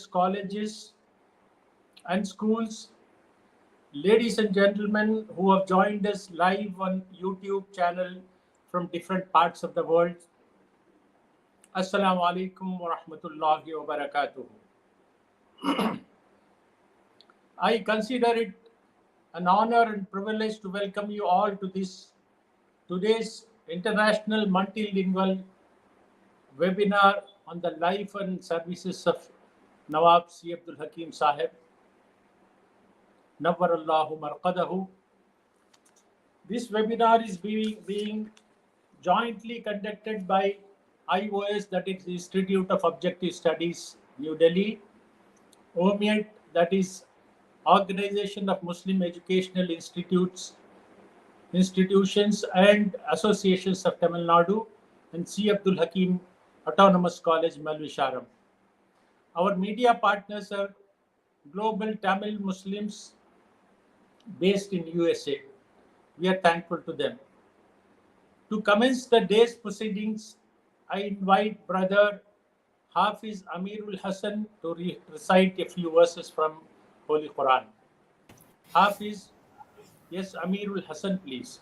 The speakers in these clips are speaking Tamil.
various colleges and schools, ladies and gentlemen who have joined us live on YouTube channel from different parts of the world. Assalamu alaikum wa rahmatullahi wa barakatuh. I consider it an honor and privilege to welcome you all to today's international multilingual webinar on the life and services of Nawab C. Abdul Hakim Sahib. Nawwarallahu marqadahu. This webinar is being jointly conducted by IOS, that is Institute of Objective Studies, New Delhi, OMIET, that is Organization of Muslim Educational Institutions and Associations of Tamil Nadu, and C. Abdul Hakim Autonomous College, Malvisharam. Our media partners are Global Tamil Muslims based in USA. We are thankful to them. To commence the day's proceedings, I invite Brother Hafiz Amirul Hassan to recite a few verses from Holy Quran. Hafiz, yes, Amirul Hassan, please.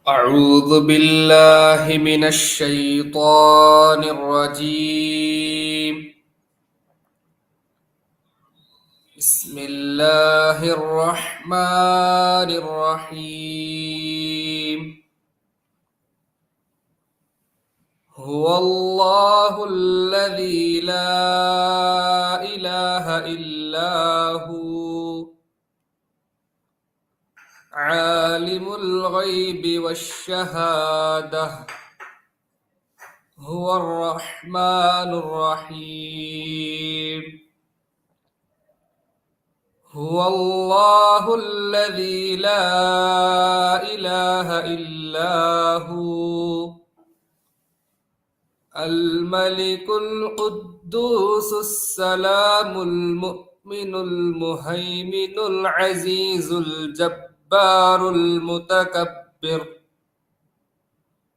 أعوذ بالله من الشيطان الرجيم. بسم الله الرحمن الرحيم. هو الله الذي لا إله إلا هو عالم الغيب والشهادة هو الرحمن الرحيم. هو الله الذي لا إله إلا هو الملك القدوس السلام المؤمن المهيمن العزيز الجبار المتكبر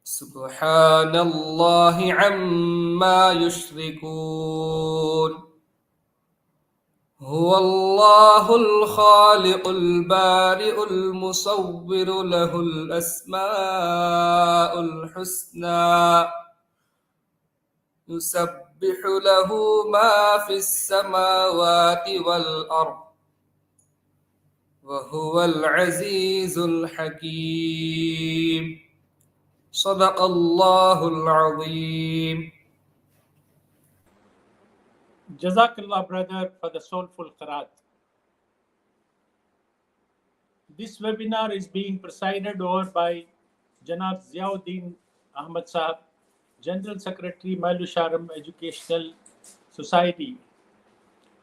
سبحان الله عما يشركون. هو الله الخالق البارئ المصور له الأسماء الحسنى يسبح له ما في السماوات والأرض وهو العزيز الحكيم. صدق الله العظيم. Jazakallah, brother, for the soulful qiraat. This webinar is being presided over by Janab Ziauddin Ahmad Sahab, General Secretary, Malvisharam Educational Society.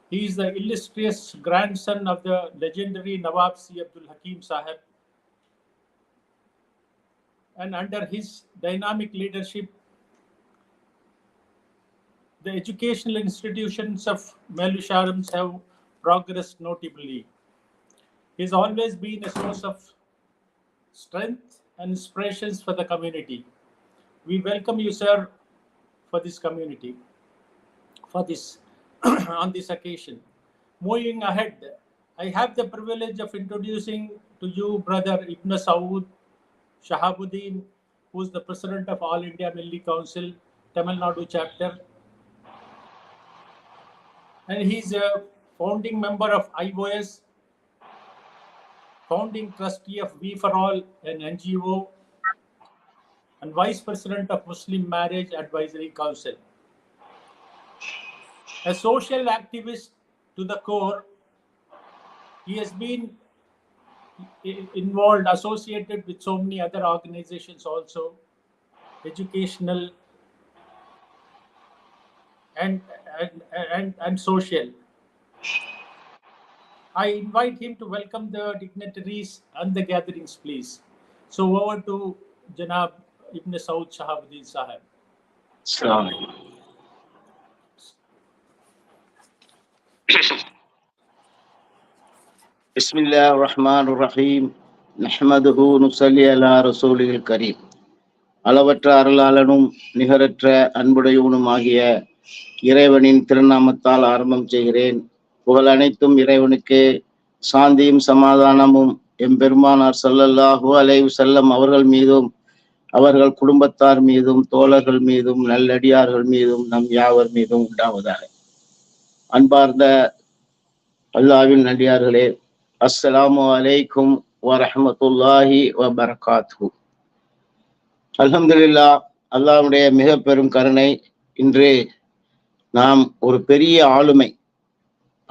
He is the illustrious grandson of the legendary Nawab C. Abdul Hakim Sahib. And under his dynamic leadership, the educational institutions of Malvisharam have progressed notably. He has always been a source of strength and inspirations for the community. We welcome you, sir, for this community, for this on this occasion. Moving ahead, I have the privilege of introducing to you Brother Ibn Saud Shahabuddin, who is the President of All India Milli Council, Tamil Nadu chapter. And he's a founding member of IOS, founding trustee of We for All, an NGO, and Vice President of Muslim Marriage Advisory Council. A social activist to the core, he has been involved, associated with so many other organizations also, educational and social. I invite him to welcome the dignitaries and the gatherings, please. So over to Janab Ibn Saud Shahabuddin Sahib. Assalamu alaikum. Bismillah ar-Rahman ar-Rahim. Nahmaduhu nusalli ala rasulihil kareem. அளவற்ற அருளாளனும் நிகரற்ற அன்புடையவனும் ஆகிய இறைவனின் திருநாமத்தால் ஆரம்பம் செய்கிறேன். புகழ் அனைத்தும் இறைவனுக்கு. சாந்தியும் சமாதானமும் எம்பெருமானார் ஸல்லல்லாஹு அலைஹி வஸல்லம் அவர்கள் மீதும் அவர்கள் குடும்பத்தார் மீதும் தோழர்கள் மீதும் நல்லடியார்கள் மீதும் நம் யாவர் மீதும் உண்டாவதாக. அன்பார்ந்த அல்லாஹ்வின் நல்லடியார்களே, அஸ்ஸலாமு அலைக்கும் வரஹ்மத்துல்லாஹி வபரகாத்துஹு. அல்ஹம்துலில்லாஹ், அல்லாஹ்வுடைய மிக பெரும் கருணை. இன்று நாம் ஒரு பெரிய ஆளுமை,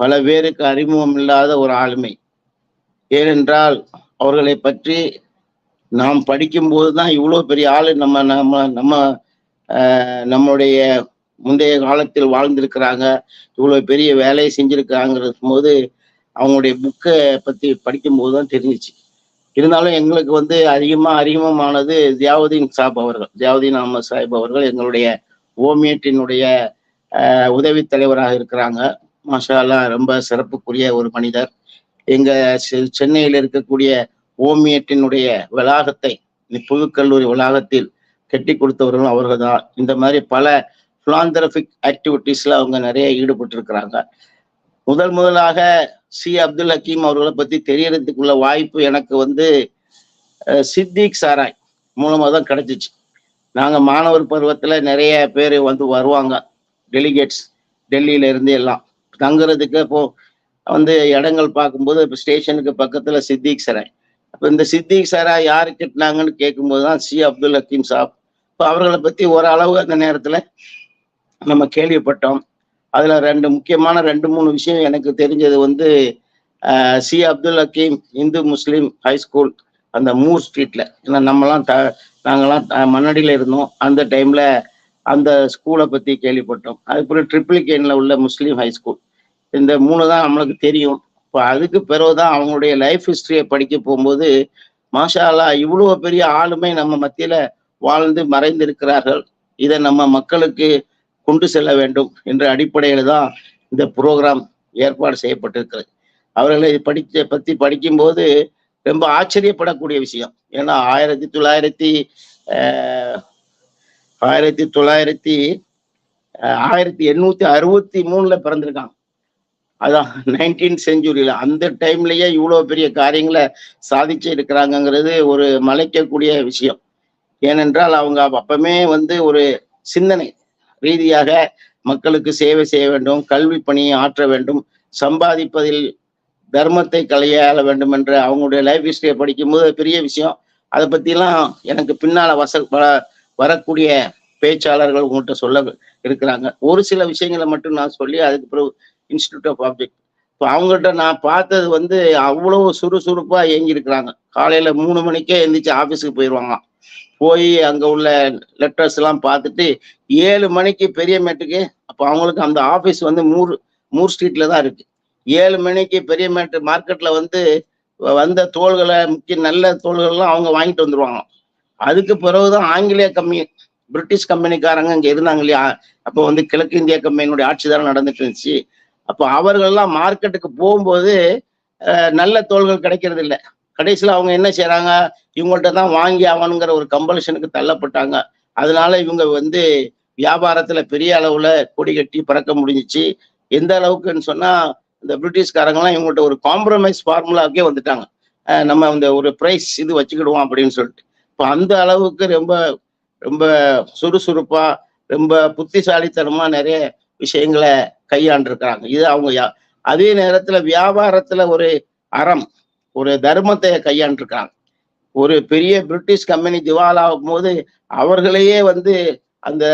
பல பேருக்கு அறிமுகம் இல்லாத ஒரு ஆளுமை. ஏனென்றால் அவர்களை பற்றி நாம் படிக்கும்போது தான் இவ்வளோ பெரிய ஆளு நம்ம நம்ம நம்ம நம்மளுடைய முந்தைய காலத்தில் வாழ்ந்திருக்கிறாங்க, இவ்வளோ பெரிய வேலையை செஞ்சிருக்காங்கிறது போது அவங்களுடைய புக்கை பற்றி படிக்கும்போது தான் தெரிஞ்சிச்சு. இருந்தாலும் எங்களுக்கு அறிமுகமானது ஜியாவுதீன் சாப் அவர்கள், ஜியாவுதீன் அஹமது சாஹிப் அவர்கள் எங்களுடைய ஓமியத்தினுடைய உதவி தலைவராக இருக்கிறாங்க. மாஷா அல்லாஹ், ரொம்ப சிறப்புக்குரிய ஒரு மனிதர். எங்க சென்னையில் இருக்கக்கூடிய ஓமியத்தினுடைய வளாகத்தை, புதுக்கல்லூரி வளாகத்தில் கட்டி கொடுத்தவர்களும் அவர்கள் தான். இந்த மாதிரி பல பிலாந்தரபிக் ஆக்டிவிட்டீஸ்ல அவங்க நிறைய ஈடுபட்டு இருக்கிறாங்க. முதலாக சி அப்துல் ஹக்கீம் அவர்களை பத்தி தெரியறதுக்குள்ள வாய்ப்பு எனக்கு சித்திக் சாராய் மூலமா தான் கிடைச்சிச்சு. நாங்க மாணவர் பருவத்துல நிறைய பேர் வருவாங்க, டெலிகேட்ஸ், டெல்லியில இருந்து எல்லாம் தங்குறதுக்கு. இப்போ இடங்கள் பார்க்கும்போது இப்போ ஸ்டேஷனுக்கு பக்கத்துல சித்திக் சராய். அப்போ இந்த சித்திக் சராய் யாரு கட்டினாங்கன்னு கேட்கும்போது தான் சி அப்துல் ஹக்கீம் சாப். இப்போ அவர்களை பத்தி ஓரளவு அந்த நேரத்துல நம்ம கேள்விப்பட்டோம். அதுல முக்கியமான 2-3 விஷயம் எனக்கு தெரிஞ்சது. சி அப்துல் ஹக்கீம் இந்து முஸ்லீம் ஹைஸ்கூல், அந்த மூர் ஸ்ட்ரீட்ல, ஏன்னா நாங்கெல்லாம் மண்ணடியில இருந்தோம் அந்த டைம்ல, அந்த ஸ்கூலை பத்தி கேள்விப்பட்டோம். அதுக்கப்புறம் ட்ரிப்ளிகேன்ல உள்ள முஸ்லீம் ஹைஸ்கூல். இந்த 3 தான் நம்மளுக்கு தெரியும். இப்போ அதுக்கு பிறகுதான் அவங்களுடைய லைஃப் ஹிஸ்டரியை படிக்க போகும்போது மாஷா அல்லாஹ், இவ்வளோ பெரிய ஆளுமை நம்ம மத்தியில வாழ்ந்து மறைந்திருக்கிறார்கள், இதை நம்ம மக்களுக்கு கொண்டு செல்ல வேண்டும் என்ற அடிப்படையில தான் இந்த ப்ரோக்ராம் ஏற்பாடு செய்யப்பட்டிருக்கிறது. அவர்களை பத்தி படிக்கும்போது ரொம்ப ஆச்சரியப்படக்கூடிய விஷயம். ஏன்னா 1863 பிறந்திருக்காங்க. அதான் 19th செஞ்சுரியில. அந்த டைம்லயே இவ்வளவு பெரிய காரியங்களை சாதிச்சு இருக்கிறாங்கிறது ஒரு மலைக்கக்கூடிய விஷயம். ஏனென்றால் அவங்க அப்பமே ஒரு சிந்தனை ரீதியாக மக்களுக்கு சேவை செய்ய வேண்டும், கல்வி பணியை ஆற்ற வேண்டும், சம்பாதிப்பதில் தர்மத்தை கையாள வேண்டும் என்ற அவங்களுடைய லைஃப் ஹிஸ்டரியை படிக்கும்போது பெரிய விஷயம். அதை பத்திலாம் எனக்கு பின்னால வரக்கூடிய பேச்சாளர்கள் உங்கள்கிட்ட சொல்ல இருக்கிறாங்க. ஒரு சில விஷயங்களை மட்டும் நான் சொல்லி அதுக்கு பிறகு இன்ஸ்டிடியூட் ஆஃப் ஆப்ஜெக்ட். இப்போ அவங்ககிட்ட நான் பார்த்தது அவ்வளவு சுறுசுறுப்பா இயங்கி இருக்கிறாங்க. காலையில 3 மணிக்கே எந்திரிச்சு ஆபீஸுக்கு போயிடுவாங்க. போய் அங்க உள்ள லெட்டர்ஸ் எல்லாம் பார்த்துட்டு 7 மணிக்கு பெரிய மேட்டுக்கு, அப்போ அவங்களுக்கு அந்த ஆபீஸ் மூர் ஸ்ட்ரீட்ல தான் இருக்கு. 7 மணிக்கு பெரிய மேட்டு மார்க்கெட்ல வந்த தோள்களை, முக்கிய நல்ல தோள்கள்லாம் அவங்க வாங்கிட்டு வந்துருவாங்க. அதுக்கு பிறகுதான் ஆங்கிலேய கம்பெனி, பிரிட்டிஷ் கம்பெனிக்காரங்க இங்க இருந்தாங்க இல்லையா, அப்போ கிழக்கு இந்திய கம்பெனியுடைய ஆட்சி தான் நடந்துட்டு இருந்துச்சு. அப்போ அவர்கள்லாம் மார்க்கெட்டுக்கு போகும்போது நல்ல தோள்கள் கிடைக்கிறது இல்லை. கடைசியில் அவங்க என்ன செய்யறாங்க, இவங்கள்ட்ட தான் வாங்கி ஆகணுங்கிற ஒரு கம்பல்ஷனுக்கு தள்ளப்பட்டாங்க. அதனால இவங்க வியாபாரத்துல பெரிய அளவுல கொடி கட்டி பறக்க முடிஞ்சிச்சு. எந்த அளவுக்குன்னு சொன்னா, இந்த பிரிட்டிஷ்காரங்கெல்லாம் இவங்கள்ட்ட ஒரு காம்ப்ரமைஸ் ஃபார்முலாவுக்கே வந்துட்டாங்க. நம்ம ஒரு பிரைஸ் இது வச்சுக்கிடுவோம் அப்படின்னு சொல்லிட்டு. இப்போ அந்த அளவுக்கு ரொம்ப ரொம்ப சுறுசுறுப்பா, ரொம்ப புத்திசாலித்தனமா நிறைய விஷயங்களை கையாண்டிருக்கிறாங்க. இது அவங்க அதே நேரத்துல வியாபாரத்துல ஒரு அறம், ஒரு தர்மத்தை கையாண்டிருக்காங்க. ஒரு பெரிய பிரிட்டிஷ் கம்பெனி திவாலாகும் போது அவர்களையே அந்த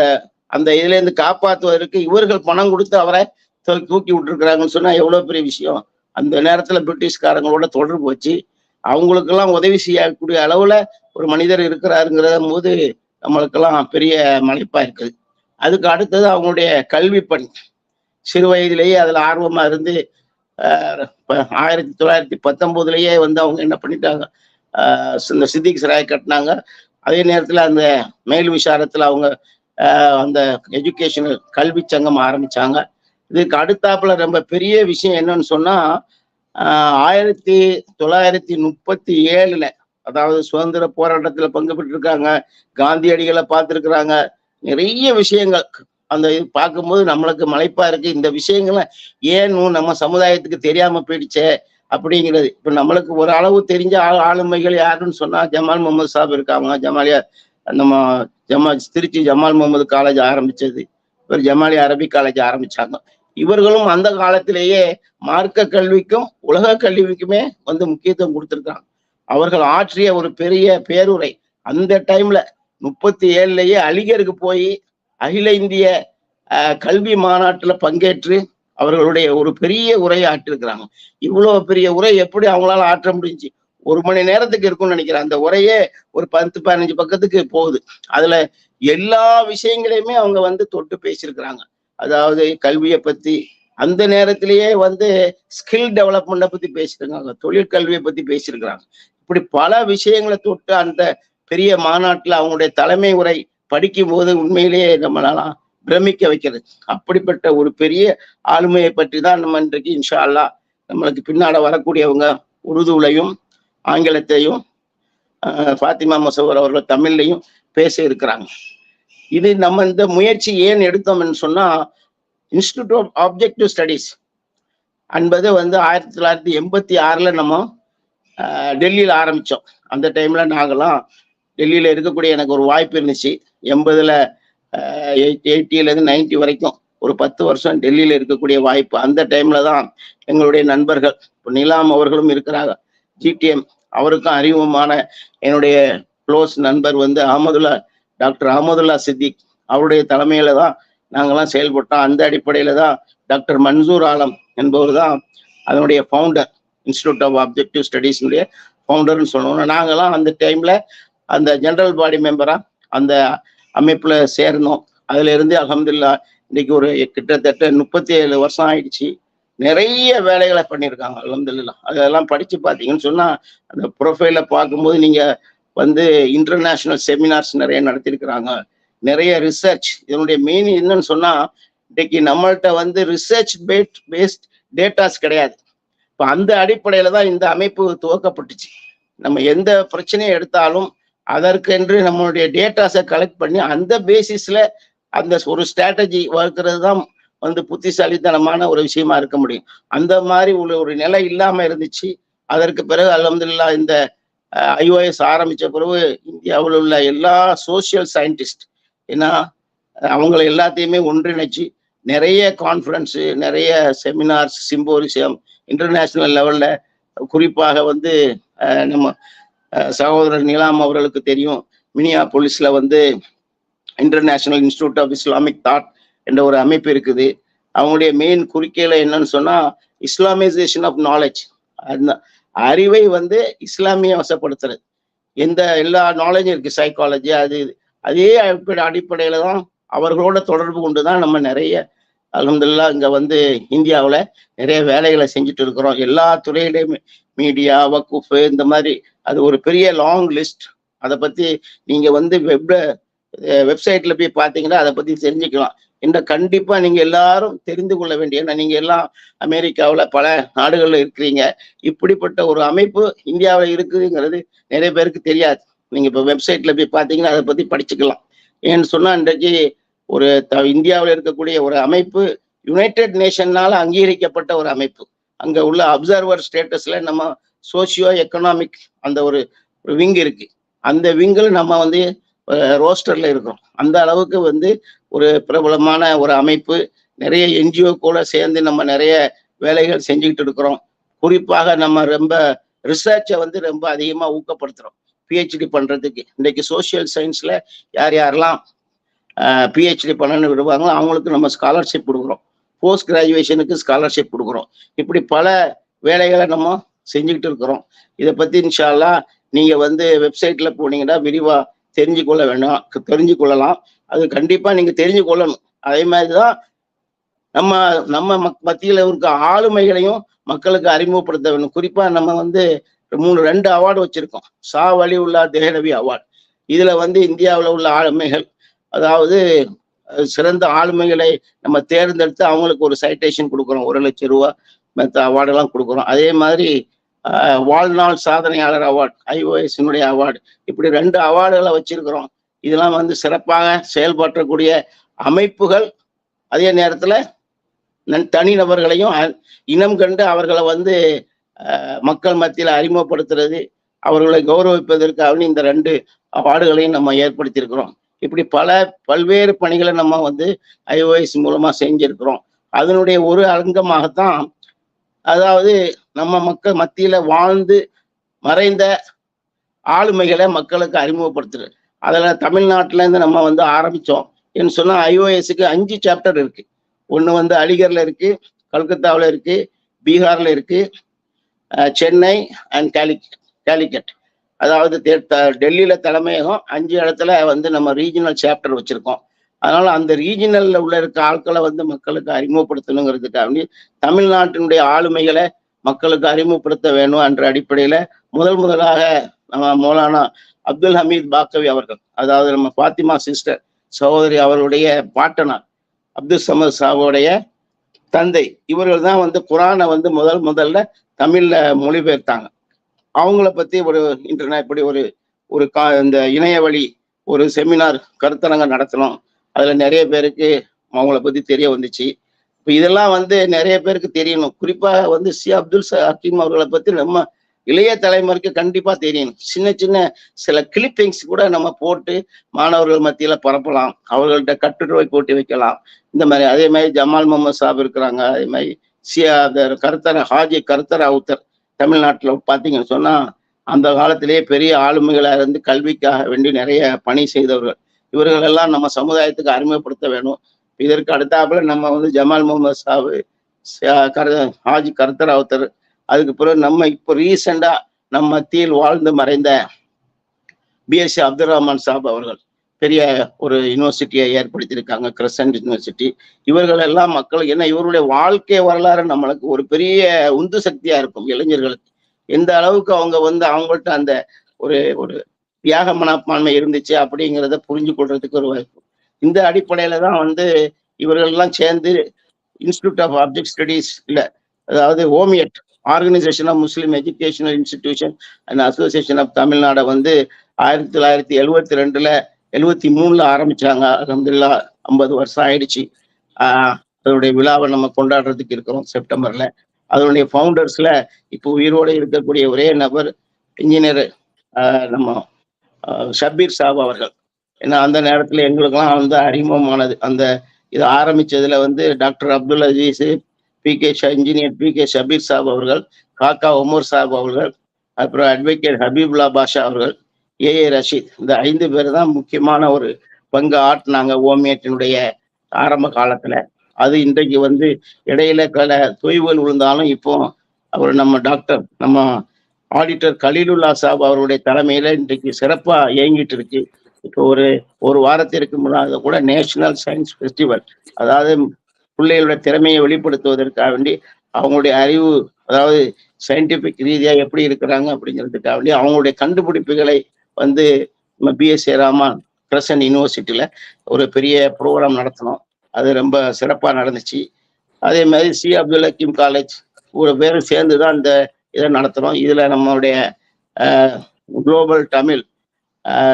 அந்த இதுல இருந்து காப்பாற்றுவதற்கு இவர்கள் பணம் கொடுத்து அவரை தூக்கி விட்டுருக்கிறாங்கன்னு சொன்னா எவ்வளவு பெரிய விஷயம். அந்த நேரத்துல பிரிட்டிஷ்காரங்களோட தொடர்பு வச்சு அவங்களுக்கெல்லாம் உதவி செய்யக்கூடிய அளவுல ஒரு மனிதர் இருக்கிறாருங்கிற போது நம்மளுக்கெல்லாம் பெரிய மலைப்பா இருக்குது. அதுக்கு அடுத்தது அவங்களுடைய கல்வி பணி. சிறு வயதிலேயே அதுல ஆர்வமா இருந்து 1919லயே அவங்க என்ன பண்ணிட்டாங்க, இந்த சித்திக் சராய் கட்டினாங்க. அதே நேரத்துல அந்த மேல் விசாரத்துல அவங்க அந்த எஜுகேஷனல் கல்வி சங்கம் ஆரம்பிச்சாங்க. இதுக்கு அடுத்தாப்புல ரொம்ப பெரிய விஷயம் என்னன்னு சொன்னா, 1937 அதாவது சுதந்திர போராட்டத்துல பங்கு பெற்றிருக்காங்க, காந்தியடிகளை பார்த்திருக்கிறாங்க. நிறைய விஷயங்கள் அந்த இது பார்க்கும்போது நம்மளுக்கு மலைப்பா இருக்கு. இந்த விஷயங்களை ஏன் நம்ம சமுதாயத்துக்கு தெரியாம போயிடுச்சே அப்படிங்கிறது. இப்ப நம்மளுக்கு ஒரு அளவு தெரிஞ்ச ஆளுமைகள் யாருன்னு சொன்னா ஜமால் முகமது சாப் இருக்காங்க. நம்ம திருச்சி ஜமால் முகமது காலேஜ் ஆரம்பிச்சது, இவர் ஜமாலியா அரபிக் காலேஜ் ஆரம்பிச்சாங்க. இவர்களும் அந்த காலத்திலேயே மார்க்க கல்விக்கும் உலக கல்விக்குமே வந்து முக்கியத்துவம் கொடுத்திருக்காங்க. அவர்கள் ஆற்றிய ஒரு பெரிய பேருரை அந்த டைம்ல 37லயே அலிகருக்கு போய் அகில இந்திய கல்வி மாநாட்டுல பங்கேற்று அவர்களுடைய ஒரு பெரிய உரையை ஆற்றிருக்கிறாங்க. இவ்வளவு பெரிய உரை எப்படி அவங்களால ஆற்ற முடிஞ்சு? 1 மணி நேரத்துக்கு இருக்கும்னு நினைக்கிறேன். அந்த உரையே ஒரு 10-15 பக்கத்துக்கு போகுது. அதுல எல்லா விஷயங்களையுமே அவங்க வந்து தொட்டு பேசியிருக்கிறாங்க. அதாவது கல்வியை பத்தி, அந்த நேரத்திலேயே வந்து ஸ்கில் டெவலப்மெண்ட்டை பத்தி பேசியிருக்காங்க, தொழிற்கல்வியை பத்தி பேசியிருக்கிறாங்க. இப்படி பல விஷயங்களை தொட்டு அந்த பெரிய மாநாட்டுல அவங்களுடைய தலைமை உரை படிக்கும் போது உண்மையிலேயே நம்மளால பிரமிக்க வைக்கிறது. அப்படிப்பட்ட ஒரு பெரிய ஆளுமையை பற்றி தான் நம்ம இன்றைக்கு இன்ஷா அல்லாஹ் நம்மளுக்கு பின்னால வரக்கூடியவங்க உருதுலையும் ஆங்கிலத்தையும் ஃபாத்திமா மசூர் அவர்கள் தமிழ்லையும் பேச இருக்கிறாங்க. இது நம்ம இந்த முயற்சி ஏன் எடுத்தோம்னு சொன்னா, இன்ஸ்டிடியூட் ஆஃப் ஆப்ஜெக்டிவ் ஸ்டடீஸ் என்பது வந்து 1986 நம்ம டெல்லியில ஆரம்பிச்சோம். அந்த டைம்ல நாங்கெல்லாம் டெல்லியில இருக்கக்கூடிய எனக்கு ஒரு வாய்ப்பு இருந்துச்சு. 80ல 80லேருந்து 90 வரைக்கும் ஒரு 10 வருஷம் டெல்லியில இருக்கக்கூடிய வாய்ப்பு. அந்த டைம்ல தான் எங்களுடைய நண்பர்கள், இப்போ நிலாம் அவர்களும் இருக்கிறாங்க, ஜிடிஎம் அவருக்கும் அறிமுகமான என்னுடைய க்ளோஸ் நண்பர் வந்து டாக்டர் அஹமதுல்லா சித்திக் அவருடைய தலைமையில தான் நாங்கெல்லாம் செயல்பட்டோம். அந்த அடிப்படையில தான் டாக்டர் மன்சூர் ஆலம் என்பவர் தான் அதனுடைய ஃபவுண்டர், இன்ஸ்டிடியூட் ஆஃப் ஆப்ஜெக்டிவ் ஸ்டடீஸ்னுடைய ஃபவுண்டர்னு சொல்லணும். நாங்கெல்லாம் அந்த டைம்ல அந்த ஜெனரல் பாடி மெம்பரா அந்த அமைப்புல சேரணும். அதுல இருந்து அல்ஹம்துலில்லாஹ் இன்னைக்கு ஒரு கிட்டத்தட்ட 37 வருஷம் ஆயிடுச்சு. நிறைய வேலைகளை பண்ணியிருக்காங்க அல்ஹம்துலில்லாஹ். அதெல்லாம் படிச்சு பார்த்தீங்கன்னு சொன்னா அந்த ப்ரொஃபைல பார்க்கும்போது நீங்க வந்து இன்டர்நேஷனல் செமினார்ஸ் நிறைய நடத்திருக்கிறாங்க, நிறைய ரிசர்ச். இதனுடைய மெயின் என்னன்னு சொன்னா, இன்னைக்கு நம்மள்கிட்ட வந்து ரிசர்ச் பேஸ்ட் டேட்டாஸ் கிடையாது. இப்போ அந்த அடிப்படையில தான் இந்த அமைப்பு துவக்கப்பட்டுச்சு. நம்ம எந்த பிரச்சனையை எடுத்தாலும் அதற்கென்று நம்மளுடைய டேட்டாஸை கலெக்ட் பண்ணி அந்த பேசிஸ்ல அந்த ஒரு ஸ்ட்ராட்டஜி வகுக்கிறது தான் வந்து புத்திசாலித்தனமான ஒரு விஷயமா இருக்க முடியும். அந்த மாதிரி ஒரு நிலை இல்லாம இருந்துச்சு. அதற்கு பிறகு அல்ஹம்துலில்லாஹ் இந்த ஐஓஎஸ் ஆரம்பிச்ச பிறகு இந்தியாவில் உள்ள எல்லா சோசியல் சயின்டிஸ்ட், ஏன்னா அவங்களை எல்லாத்தையுமே ஒன்றிணைச்சு நிறைய கான்ஃபரன்ஸு, நிறைய செமினார்ஸ், சிம்போரிசியம் இன்டர்நேஷனல் லெவல்ல, குறிப்பாக வந்து நம்ம சகோதரர் நிலாம் அவர்களுக்கு தெரியும், மினியாபோலிஸ்ல வந்து international institute of Islamic thought என்ற ஒரு அமைப்பு இருக்குது. அவங்களுடைய மெயின் குறிக்கையில என்னன்னு சொன்னா, இஸ்லாமைசேஷன் ஆஃப் நாலேஜ், அந்த அறிவை வந்து இஸ்லாமிய வசப்படுத்துறது. எல்லா நாலேஜும் இருக்கு, சைக்காலஜி, அதே அடிப்படையில தான் அவர்களோட தொடர்பு கொண்டு தான் நம்ம நிறைய அல்ஹம்துலில்லாஹ் இங்க வந்து இந்தியாவில் நிறைய வேலைகளை செஞ்சுட்டு இருக்கிறோம். எல்லா துறையிலையுமே மீடியா, வக்குஃபு, இந்த மாதிரி அது ஒரு பெரிய லாங் லிஸ்ட். அதை பத்தி நீங்க வந்து வெப்சைட்ல போய் பார்த்தீங்கன்னா அதை பத்தி தெரிஞ்சுக்கலாம். கண்டிப்பா நீங்க எல்லாரும் தெரிந்து கொள்ள வேண்டிய, நீங்க எல்லாம் அமெரிக்காவில் பல நாடுகள்ல இருக்கிறீங்க, இப்படிப்பட்ட ஒரு அமைப்பு இந்தியாவில் இருக்குதுங்கிறது நிறைய பேருக்கு தெரியாது. நீங்க இப்போ வெப்சைட்ல போய் பார்த்தீங்கன்னா அதை பத்தி படிச்சுக்கலாம். ஏன்னு சொன்னா இன்றைக்கு ஒரு இந்தியாவில் இருக்கக்கூடிய ஒரு அமைப்பு யுனைடெட் நேஷன்னால அங்கீகரிக்கப்பட்ட ஒரு அமைப்பு. அங்க உள்ள அப்சர்வர் ஸ்டேட்டஸ்ல நம்ம சோசியோ எக்கனாமிக் அந்த ஒரு விங் இருக்கு. அந்த விங்கில் நம்ம வந்து ரோஸ்டர்ல இருக்கிறோம். அந்த அளவுக்கு வந்து ஒரு பிரபலமான ஒரு அமைப்பு. நிறைய என்ஜிஓ கூட சேர்ந்து நம்ம நிறைய வேலைகள் செஞ்சுக்கிட்டு இருக்கிறோம். குறிப்பாக நம்ம ரொம்ப ரிசர்ச்சை வந்து ரொம்ப அதிகமாக ஊக்கப்படுத்துறோம். பிஹெச்டி பண்றதுக்கு இன்னைக்கு சோசியல் சயின்ஸ்ல யாரெல்லாம் பிஹெச்டி பண்ணணும்னு விடுவாங்களோ அவங்களுக்கு நம்ம ஸ்காலர்ஷிப் கொடுக்குறோம். போஸ்ட் கிராஜுவேஷனுக்கு ஸ்காலர்ஷிப் கொடுக்குறோம். இப்படி பல வேலைகளை நம்ம செஞ்சுக்கிட்டு இருக்கிறோம். இதை பத்தி இன்ஷா அல்லாஹ் நீங்க வந்து வெப்சைட்ல போனீங்கன்னா விரிவா தெரிஞ்சு கொள்ளலாம். அது கண்டிப்பா நீங்க தெரிஞ்சு கொள்ளணும். அதே மாதிரிதான் நம்ம மத்தியில இருக்க ஆளுமைகளையும் மக்களுக்கு அறிமுகப்படுத்த வேணும். குறிப்பா நம்ம வந்து 2 அவார்டு வச்சிருக்கோம். ஷா வலியுல்லா தேஹ்லவி அவார்டு. இதுல வந்து இந்தியாவில் உள்ள ஆளுமைகள், அதாவது சிறந்த ஆளுமைகளை நம்ம தேர்ந்தெடுத்து அவங்களுக்கு ஒரு சைட்டேஷன் கொடுக்குறோம். 1 லட்சம் ரூபா மற்ற அவார்டெல்லாம் கொடுக்குறோம். அதே மாதிரி வாழ்நாள் சாதனையாளர் அவார்டு, ஐஓஎஸ்னுடைய அவார்டு, இப்படி 2 அவார்டுகளை வச்சிருக்கிறோம். இதெல்லாம் வந்து சிறப்பாக செயல்பற்றக்கூடிய அமைப்புகள், அதே நேரத்துல தனிநபர்களையும் இனம் கண்டு அவர்களை வந்து மக்கள் மத்தியில அறிமுகப்படுத்துறது, அவர்களை கௌரவிப்பதற்காக இந்த 2 அவார்டுகளையும் நம்ம ஏற்படுத்தியிருக்கிறோம். இப்படி பல்வேறு பணிகளை நம்ம வந்து ஐஓஎஸ் மூலமா செஞ்சிருக்கிறோம். அதனுடைய ஒரு அங்கமாகத்தான், அதாவது நம்ம மக்கள் மத்தியில வாழ்ந்து மறைந்த ஆளுமைகளை மக்களுக்கு அறிமுகப்படுத்துறது. அதுல தமிழ்நாட்டுல இருந்து நம்ம வந்து ஆரம்பிச்சோம் என்று சொன்னா, ஐஓஎஸ்க்கு 5 சாப்டர் இருக்கு. ஒண்ணு வந்து அலிகர்ல இருக்கு, கல்கத்தாவில் இருக்கு, பீகார்ல இருக்கு, சென்னை அண்ட் கேலிக்கட், அதாவது டெல்லியில தலைமையகம், 5 இடத்துல வந்து நம்ம ரீஜனல் சாப்டர் வச்சிருக்கோம். அதனால அந்த ரீஜனல்ல உள்ள இருக்க ஆட்களை வந்து மக்களுக்கு அறிமுகப்படுத்தணுங்கிறதுக்காக தமிழ்நாட்டினுடைய ஆளுமைகளை மக்களுக்கு அறிமுகப்படுத்த வேணும் என்ற அடிப்படையில முதலாக நம்ம மௌலானா அப்துல் ஹமீத் பாக்கவி அவர்கள், அதாவது நம்ம பாத்திமா சிஸ்டர் சகோதரி அவருடைய பாட்டனார் அப்துல் சமத் சாவுடைய தந்தை, இவர்கள் தான் வந்து குரானை வந்து முதல்ல தமிழ்ல மொழிபெயர்த்தாங்க. அவங்கள பத்தி ஒரு இப்படி இந்த இணைய வழி ஒரு செமினார் கருத்தரங்கம் நடத்தணும். அதுல நிறைய பேருக்கு அவங்கள பத்தி தெரிய வந்துச்சு. இப்ப இதெல்லாம் வந்து நிறைய பேருக்கு தெரியணும். குறிப்பா வந்து அப்துல் ஹக்கீம் அவர்களை பத்தி நம்ம இளைய தலைமுறைக்கு கண்டிப்பா தெரியணும். சின்ன சில கிளிப்பிங்ஸ் கூட நம்ம போட்டு மாணவர்கள் மத்தியில பரப்பலாம், அவர்கள்ட்ட கட்டுரை போட்டி வைக்கலாம். இந்த மாதிரி அதே மாதிரி ஜமால் முகமது சாப் இருக்கிறாங்க. அதே மாதிரி ஹாஜி கருத்தர் அவுத்தர் தமிழ்நாட்டுல பாத்தீங்கன்னு சொன்னா அந்த காலத்திலேயே பெரிய ஆளுமைகளா இருந்து கல்விக்காக வேண்டி நிறைய பணி செய்தவர்கள். இவர்கள் எல்லாம் நம்ம சமுதாயத்துக்கு அறிமுகப்படுத்த வேணும். இதற்கு அடுத்தாப்புல நம்ம வந்து ஜமால் முகமது சாபு, ஹாஜி கருத்தர் அவுத்தர், அதுக்கு பிறகு நம்ம இப்போ ரீசெண்டா நம்ம மத்தியில் வாழ்ந்து மறைந்த பிஎஸ்சி அப்துல் ரஹ்மான் சாப் அவர்கள் பெரிய ஒரு யூனிவர்சிட்டியை ஏற்படுத்தியிருக்காங்க, கிரசன்ட் யூனிவர்சிட்டி. இவர்கள் எல்லாம் மக்களுக்கு என்ன, இவருடைய வாழ்க்கை வரலாறு நம்மளுக்கு ஒரு பெரிய உந்து சக்தியா இருக்கும். இளைஞர்களுக்கு எந்த அளவுக்கு அவங்க வந்து அவங்கள்ட்ட அந்த ஒரு தியாக மனப்பான்மை இருந்துச்சு அப்படிங்கிறத புரிஞ்சு கொள்றதுக்கு ஒரு வாய்ப்பு. இந்த அடிப்படையில தான் வந்து இவர்கள் எல்லாம் சேர்ந்து இன்ஸ்டிடியூட் ஆஃப் ஆப்ஜெக்ட் ஸ்டடீஸ் அதாவது ஓமியட், organisation of Muslim educational institution and association of தமிழ்நாடை வந்து 1972ல 73ல ஆரம்பிச்சாங்க. அல்ஹம்துலில்லாஹ் 50 வருஷம் ஆயிடுச்சு. அதனுடைய விழாவை நம்ம கொண்டாடுறதுக்கு இருக்கிறோம் செப்டம்பர்ல. அதனுடைய ஃபவுண்டர்ஸ்ல இப்போ உயிரோடு இருக்கக்கூடிய ஒரே நபர் இன்ஜினியர் நம்ம ஷபீர் சாப் அவர்கள். ஏன்னா அந்த நேரத்துல எங்களுக்கெல்லாம் வந்து அறிமுகமானது, அந்த இதை ஆரம்பிச்சதுல வந்து doctor Abdul Aziz, engineer PK Shabir சாப் அவர்கள், காக்கா உமர் சாப் அவர்கள், அப்புறம் அட்வொகேட் ஹபீபுல்லா பாஷா அவர்கள், AA ரஷீத், இந்த 5 பேர் தான் முக்கியமான ஒரு பங்கு ஆட்டினாங்க ஓமியத்தினுடைய ஆரம்ப காலத்துல. அது இன்றைக்கு வந்து இடையில தொய்வுகள் விழுந்தாலும் இப்போ அவர் நம்ம ஆடிட்டர் கலீலுல்லா சாப் அவருடைய தலைமையில இன்றைக்கு சிறப்பா இயங்கிட்டு இருக்கு. இப்போ ஒரு வாரத்திற்கு முன்னாடி கூட நேஷனல் சயின்ஸ் ஃபெஸ்டிவல், அதாவது பிள்ளைகளுடைய திறமையை வெளிப்படுத்துவதற்காக வேண்டி அவங்களுடைய அறிவு, அதாவது சயின்டிபிக் ரீதியா எப்படி இருக்கிறாங்க அப்படிங்கிறதுக்காக வேண்டி அவங்களுடைய கண்டுபிடிப்புகளை வந்து நம்ம பிஎஸ்சி ராமன் கிரசன்ட் யூனிவர்சிட்டியில ஒரு பெரிய ப்ரோக்ராம் நடத்தினோம். அது ரொம்ப சிறப்பா நடந்துச்சு. அதே மாதிரி அப்துல் ஹக்கீம் காலேஜ் ஒரு பேரும் சேர்ந்துதான் இந்த இதை நடத்துறோம். இதுல நம்மளுடைய குளோபல் தமிழ்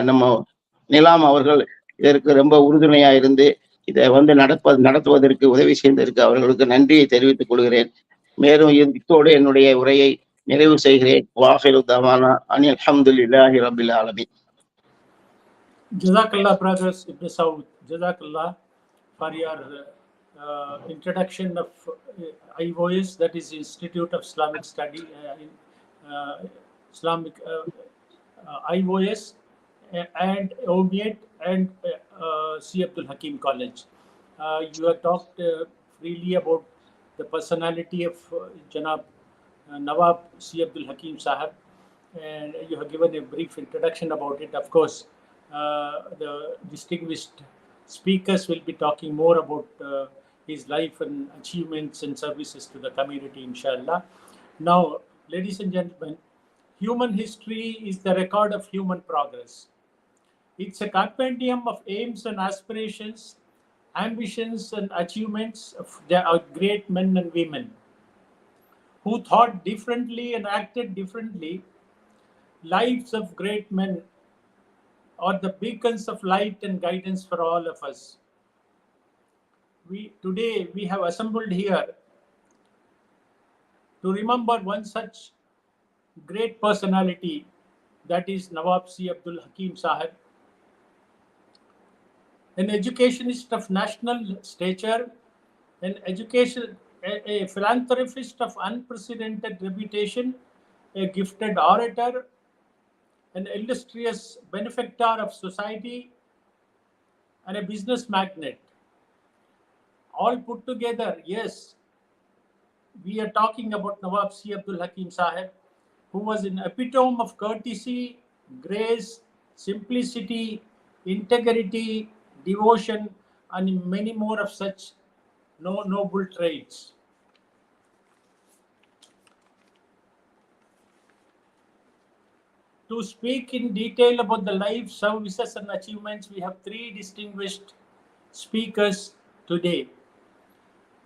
நம்ம நிலாம் அவர்கள் இதற்கு ரொம்ப உறுதுணையா இருந்து இதை வந்து நடத்துவதற்கு உதவி செய்ததற்கு அவர்களுக்கு நன்றியை தெரிவித்துக் கொள்கிறேன். மேலும் இத்தோடு என்னுடைய உரையை நிறைவு செய்கிறேன். வாஹிரு தவானா அனில் அல்ஹம்துலில்லாஹி ரப்பில் ஆலமீன். Jazakallah, brothers Ibn Saud. Jazakallah for your introduction of IOS, that is Institute of Islamic Study, Islamic IOS and OMIET and C. Abdul Hakim College. You have talked freely about the personality of Janab Nawab C. Abdul Hakim Sahab, and you have given a brief introduction about it. Of course, the distinguished speakers will be talking more about his life and achievements and services to the community, inshallah. Now, ladies and gentlemen, human history is the record of human progress. It's a compendium of aims and aspirations, ambitions and achievements of great men and women who thought differently and acted differently, lives of great men are the beacons of light and guidance for all of us. Today we have assembled here to remember one such great personality, that is Nawab C. Abdul Hakim Sahib, an educationist of national stature, a philanthropist of unprecedented reputation, a gifted orator, an illustrious benefactor of society, and a business magnate. All put together, yes, we are talking about Nawab C. Abdul Hakim Sahib, who was an epitome of courtesy, grace, simplicity, integrity, devotion, and many more of such noble traits. To speak in detail about the life, services, and achievements, we have three distinguished speakers today.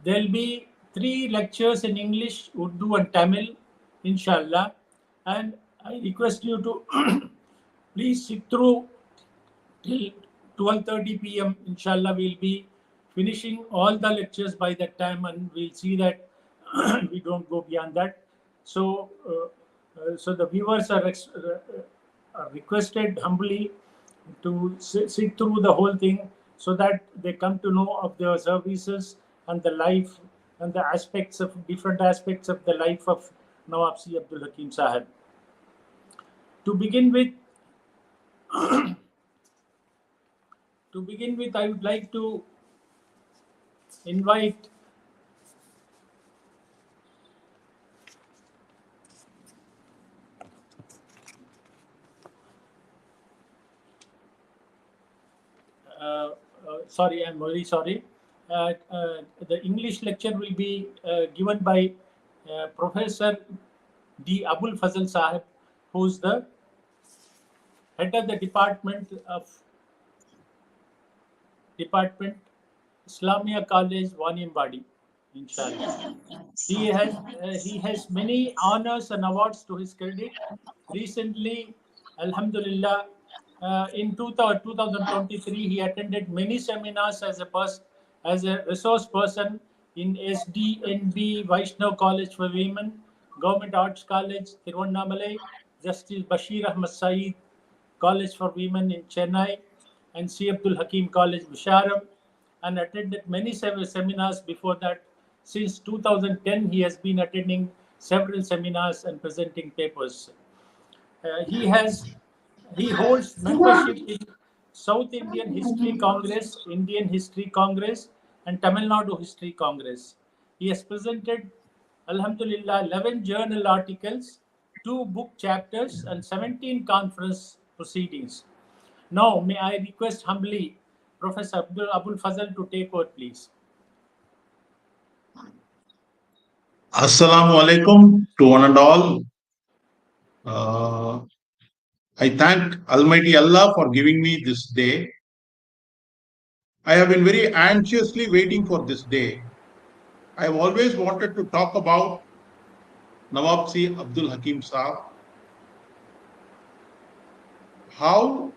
There will be 3 lectures in English, Urdu, and Tamil, inshallah. And I request you to please sit through till 12:30 p.m. Inshallah, we'll be finishing all the lectures by that time, and we'll see that we don't go beyond that. So, so the viewers are requested humbly to sit through the whole thing, so that they come to know of the services and the life and the different aspects of the life of Nawab C. Abdul Hakim Sahib. To begin with, I would like to invite sorry, I'm very sorry. The English lecture will be given by Professor D. Abul Fazal Sahib, who's the head of the Department Islamia College, Waniambadi, inshallah. He has many honors and awards to his credit. Recently, Alhamdulillah, in 2023, he attended many seminars as a resource person in SDNB Vaishnav College for Women, Government Arts College, Tiruvannamalai, Justice Bashir Ahmad Saeed College for Women in Chennai, and C. Abdul Hakim College, Visharam, and attended many seminars before that. Since 2010, he has been attending several seminars and presenting papers. He holds membership in South Indian History Congress, Indian History Congress, and Tamil Nadu History Congress. He has presented, Alhamdulillah, 11 journal articles, 2 book chapters, and 17 conference proceedings. Now, may I request humbly Professor Abul Fazal to take over, please. Assalamu alaikum to one and all. I thank Almighty Allah for giving me this day. I have been very anxiously waiting for this day. I have always wanted to talk about Nawab C. Abdul Hakim Sahib, how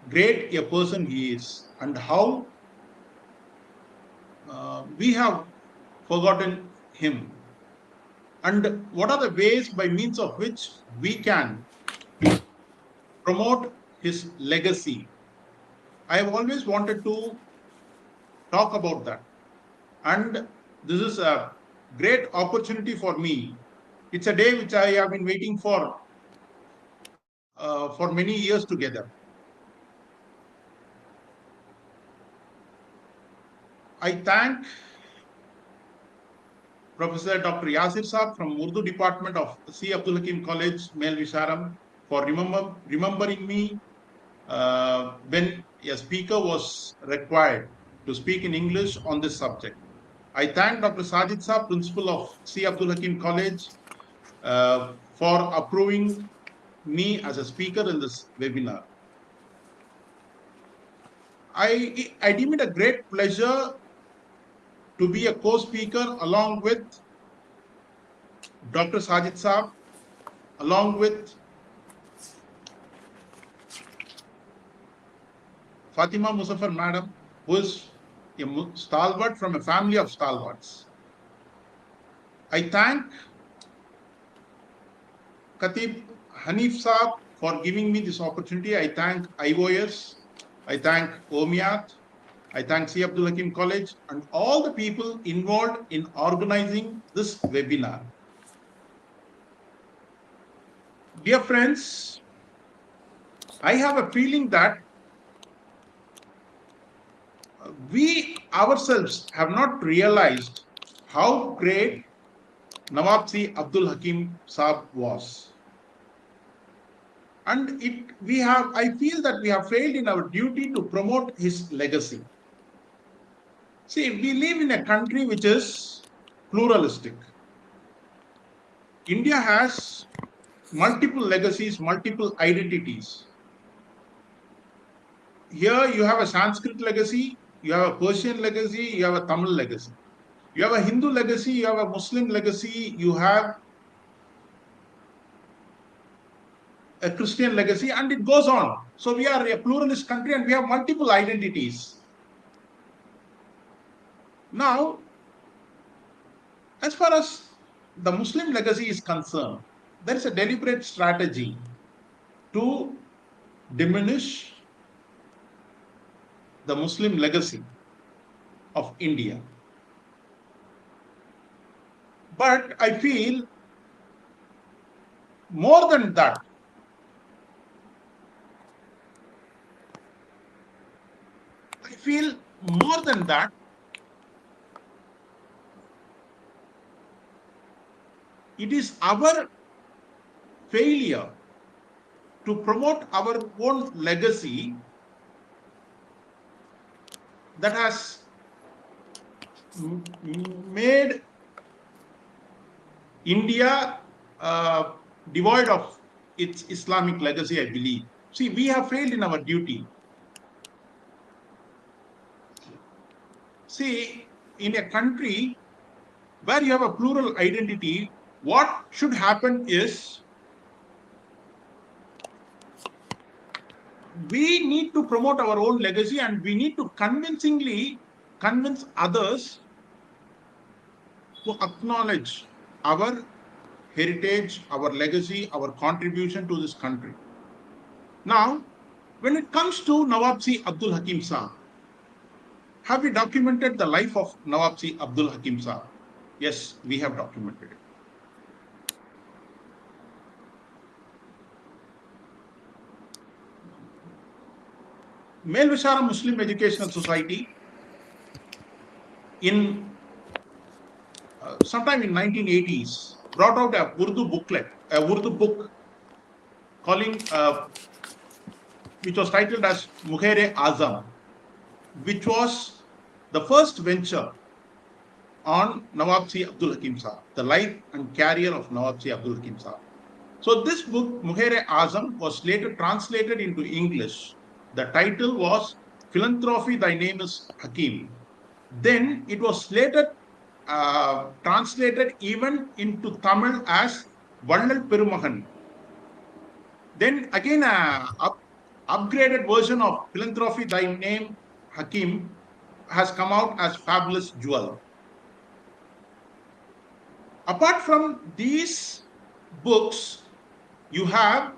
great a person he is, and how we have forgotten him, and what are the ways by means of which we can promote his legacy. I have always wanted to talk about that, and this is a great opportunity for me. It's a day which I have been waiting for many years together. I thank Professor Dr. Yasir Saab from Urdu Department of C. Abdul Hakim College, Mel Visharam, for remembering me when a speaker was required to speak in English on this subject. I thank Dr. Sajid Saab, Principal of C. Abdul Hakim College, for approving me as a speaker in this webinar. I deem it a great pleasure to be a co-speaker along with Dr. Sajid Saab, along with Fatima Muzaffar Madam, who is a stalwart from a family of stalwarts. I thank Khatib Hanif Saab for giving me this opportunity. I thank IOS, I thank OMIAT, I thank C. Abdul Hakim College and all the people involved in organizing this webinar. Dear friends, I have a feeling that we ourselves have not realized how great Nawab C. Abdul Hakim Saab was. And I feel that we have failed in our duty to promote his legacy. See, we live in a country which is pluralistic. India has multiple legacies, multiple identities. Here you have a Sanskrit legacy, you have a Persian legacy, you have a Tamil legacy. You have a Hindu legacy, you have a Muslim legacy, you have a Christian legacy, and it goes on. So we are a pluralist country and we have multiple identities. Now, as far as the Muslim legacy is concerned, there is a deliberate strategy to diminish the Muslim legacy of India. But I feel more than that, it is our failure to promote our own legacy that has made India devoid of its Islamic legacy, I believe. See, we have failed in our duty. See, in a country where you have a plural identity, what should happen is we need to promote our own legacy and we need to convincingly convince others to acknowledge our heritage, our legacy, our contribution to this country. Now, when it comes to Nawab C. Abdul Hakim Saab, have we documented the life of Nawab C. Abdul Hakim Saab? Yes, we have documented it. Mel Visharam Muslim Educational Society sometime in 1980s brought out a Urdu book calling which was titled as Muhair-e-Azam, which was the first venture on Nawab C. Abdul Hakim Saab, the life and career of Nawab C. Abdul Hakim Saab. So this book, Muhair-e-Azam, was later translated into English. The title was Philanthropy, Thy Name is Hakim. Then it was later translated even into Tamil as Vallal Perumagan. Then again upgraded version of Philanthropy, Thy Name Hakim has come out as Fabulous Jewel. Apart from these books, you have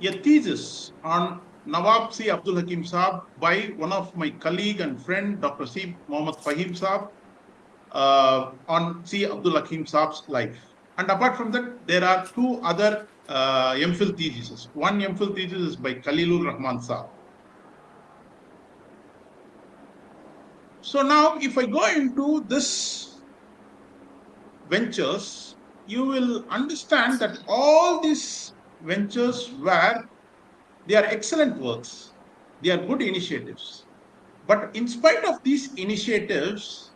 a thesis on Nawab C. Abdul Hakim Saab by one of my colleague and friend, Dr. C. Muhammad Fahim Saab, on C. Abdul Hakim Saab's life. And apart from that, there are two other MPhil theses. One MPhil thesis is by Khalilur Rahman Saab. So now, if I go into this ventures, you will understand that all these ventures they are excellent works, they are good initiatives. But in spite of these initiatives,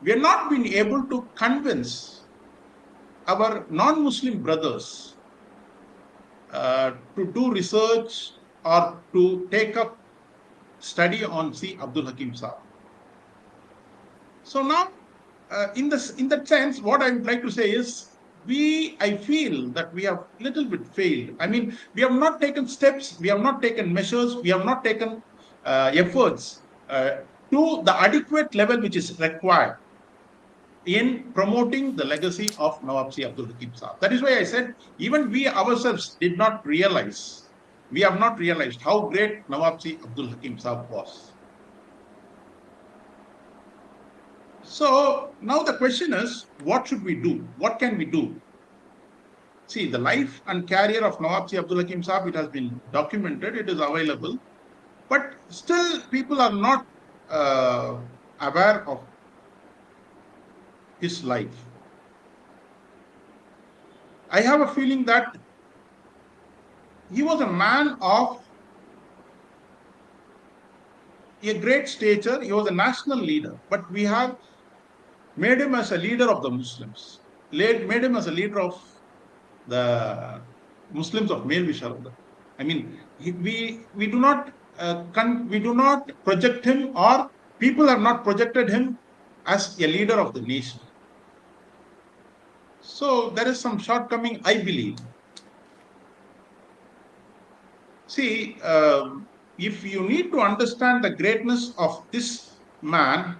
we have not been able to convince our non-Muslim brothers to do research or to take up study on C. Abdul Hakim Saab. So now, in that sense, what I would like to say is, I feel that we have little bit failed. I mean, we have not taken steps, we have not taken measures, we have not taken efforts to the adequate level which is required in promoting the legacy of Nawab C. Abdul Hakim Saab. That is why I said, even we ourselves did not realize, we have not realized how great Nawab C. Abdul Hakim Saab was. So now the question is, what should we do? What can we do? See, the life and career of Nawab C. Abdul Hakim Saab, it has been documented, it is available, but still people are not aware of his life. I have a feeling that he was a man of a great stature. He was a national leader, but we have made him as a leader of the Muslims, made him as a leader of the Muslims of Male Visharadha. I mean, we do not project him, or people have not projected him as a leader of the nation. So there is some shortcoming, I believe. See, if you need to understand the greatness of this man,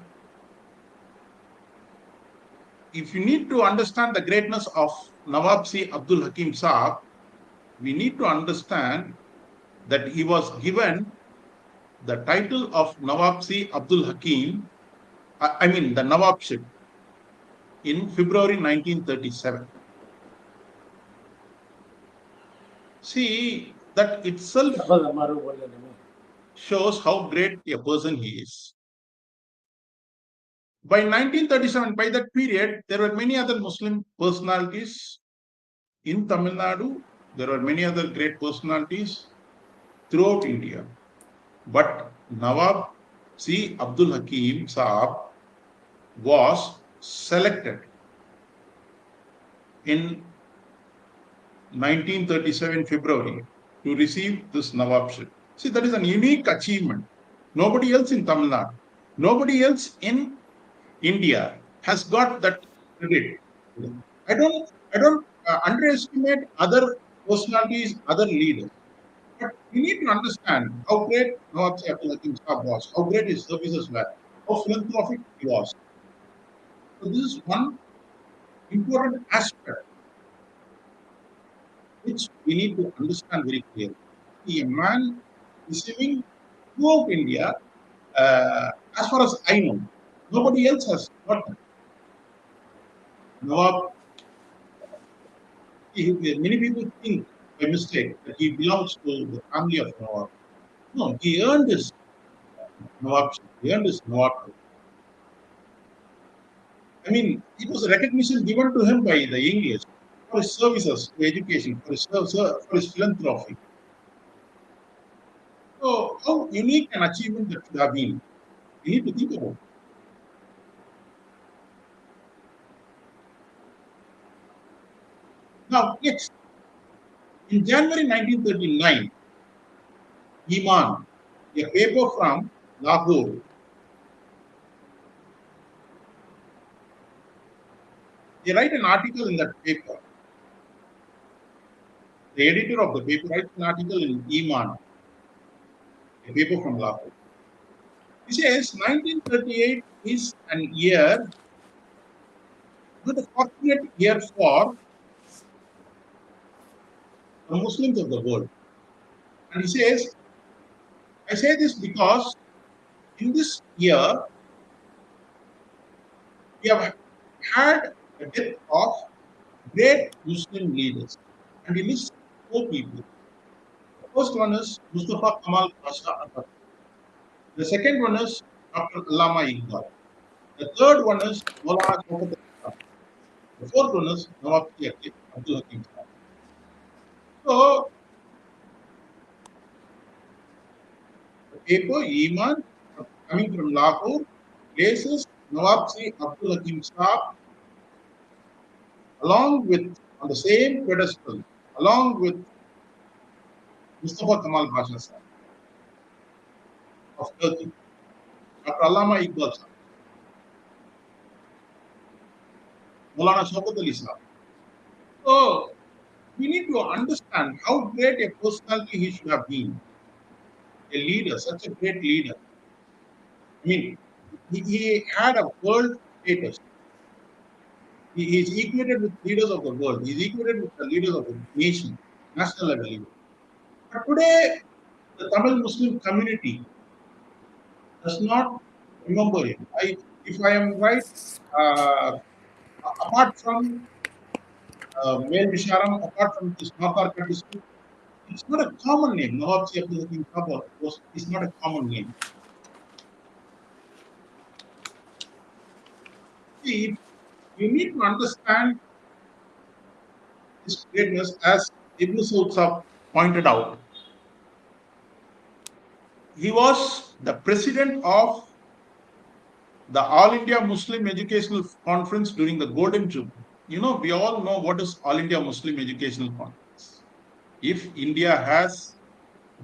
if you need to understand the greatness of Nawab C. Abdul Hakim Saab, we need to understand that he was given the title of Nawab C. Abdul Hakim, the Nawabship, in February 1937. See, that itself shows how great a person he is. By 1937, by that period, there were many other Muslim personalities in Tamil Nadu. There were many other great personalities throughout India. But Nawab C. Abdul Hakim Saab was selected in 1937 February to receive this Nawabship. See, that is a unique achievement. Nobody else in Tamil Nadu, nobody else in India has got that credit. I don't underestimate other personalities, other leaders. But we need to understand how great Nawab C. Abdul Hakim Saab was, how great his services were, how philanthropic he was. So this is one important aspect which we need to understand very clearly. A man receiving throughout India, as far as I know, nobody else has got that. Nawab, many people think by mistake that he belongs to the family of Nawab. No, he earned his Nawab. He earned his Nawab. I mean, it was a recognition given to him by the English for his services to education, for his philanthropy. So, how unique an achievement that should have been, we need to think about it. Now, next, in January 1939, Iman, a paper from Lahore, they write an article in that paper. The editor of the paper writes an article in Iman, a paper from Lahore. He says 1938 is an year, not a fortunate year for the Muslims of the world. And he says, I say this because in this year, we have had the death of great Muslim leaders. And he lists 4 people. The first one is Mustafa Kamal Pasha Atar. The second one is Dr. Allama Iqbal. The third one is Maulana Shaukat Ali Khan. The fourth one is Nawab C. Abdul Hakim Saab. So, the paper, Iman, coming from Lahore, places Nawab C. Abdul Hakim Saab along with, on the same pedestal, along with Mustafa Kamal Pasha Saab of Turkey, Dr. Allama Iqbal Saab, Maulana Shaukat Ali Saab, So we need to understand how great a personality he should have been. A leader, such a great leader. I mean, he had a world status. He is equated with leaders of the world. He is equated with the leaders of the nation, national level leaders. But today, the Tamil Muslim community does not remember him. If I am right, uh, apart from Mel Visharam, apart from this North Arcot district, it's not a common name. Nawab C. Abdul Hakim Sabah is not a common name. See, you need to understand his greatness, as Ibn Saud pointed out. He was the president of the All India Muslim Educational Conference during the Golden Jubilee. You know, we all know what is All India Muslim Educational Conference. If India has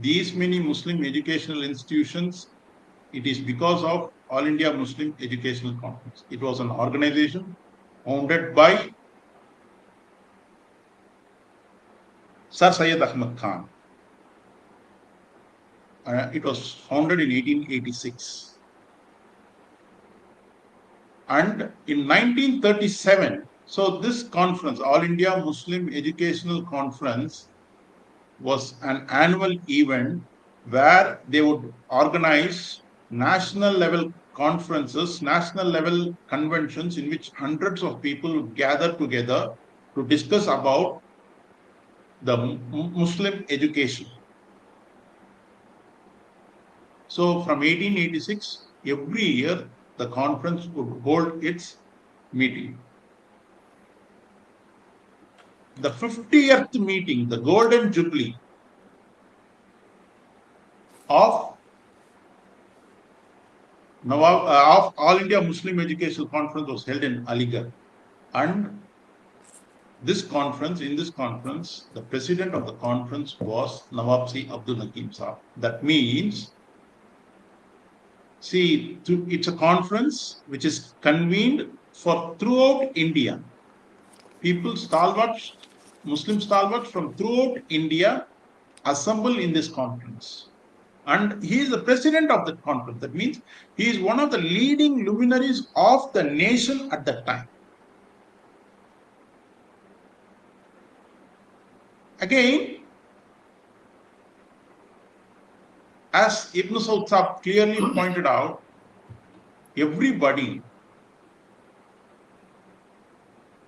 these many Muslim educational institutions, it is because of All India Muslim Educational Conference. It was an organization founded by Sir Syed Ahmad Khan. It was founded in 1886. And in 1937, so this conference, All India Muslim Educational Conference, was an annual event where they would organize national level conferences, national level conventions in which hundreds of people would gather together to discuss about the Muslim education. So from 1886, every year the conference would hold its meeting. The 50th meeting, the Golden Jubilee of All India Muslim Educational Conference was held in Aligarh. And this conference, the president of the conference was Nawab C. Abdul Hakim Saab. That means, see, it's a conference which is convened for throughout India. People, stalwarts, Muslim stalwarts from throughout India assemble in this conference. And he is the president of the conference. That means he is one of the leading luminaries of the nation at that time. Again, as Ibn Saud clearly pointed out, everybody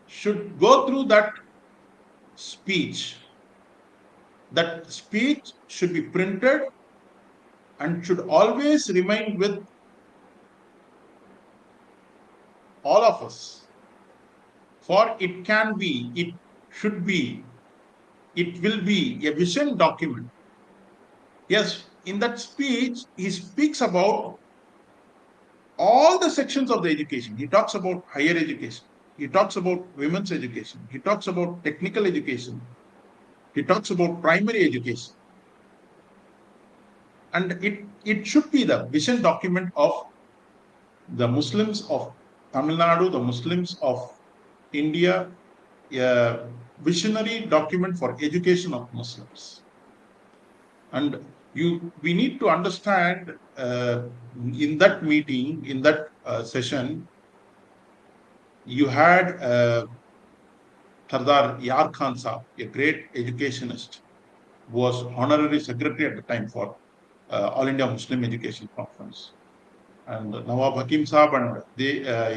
should go through that speech. That speech should be printed and should always remain with all of us. For it can be, it should be, it will be a vision document. Yes, in that speech, he speaks about all the sections of the education. He talks about higher education. He talks about women's education. He talks about technical education. He talks about primary education. And it should be the vision document of the Muslims of Tamil Nadu, the Muslims of India, a visionary document for education of Muslims. And we need to understand in that meeting, in that session, you had Sardar Yar Khan Saab, a great educationist, who was honorary secretary at the time for All India Muslim Education Conference. And Nawab Hakim Saab and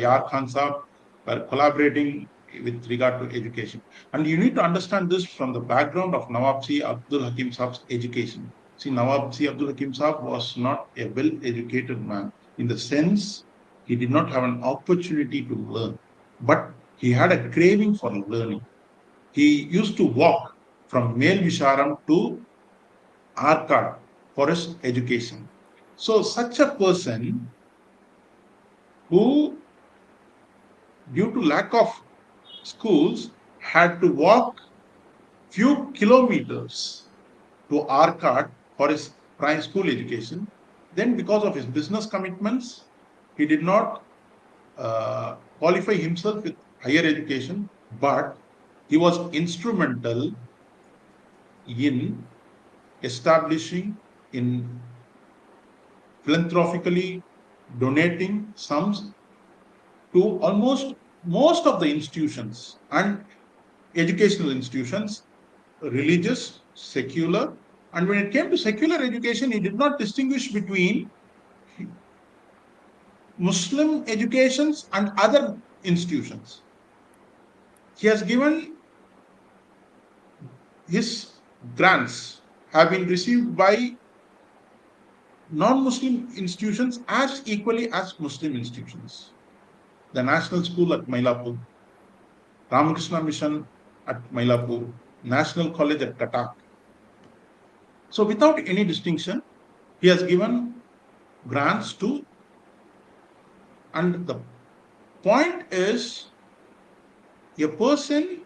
Yar Khan Saab were collaborating with regard to education. And you need to understand this from the background of Nawab C. Abdul Hakim Saab's education. See, Nawab C. Abdul Hakim Saab was not a well-educated man in the sense he did not have an opportunity to learn, but he had a craving for learning. He used to walk from Mel Visharam to Arcot for his education. So such a person who, due to lack of schools, had to walk few kilometers to Arcot for his primary school education. Then because of his business commitments, he did not qualify himself with higher education, but he was instrumental in establishing, in philanthropically donating sums to almost most of the institutions and educational institutions, religious, secular. And when it came to secular education, he did not distinguish between Muslim educations and other institutions. He has given, his grants have been received by non-Muslim institutions as equally as Muslim institutions. The National School at Mylapore, Ramakrishna Mission at Mylapore, National College at Cuttack. So without any distinction, he has given grants to, and the point is, a person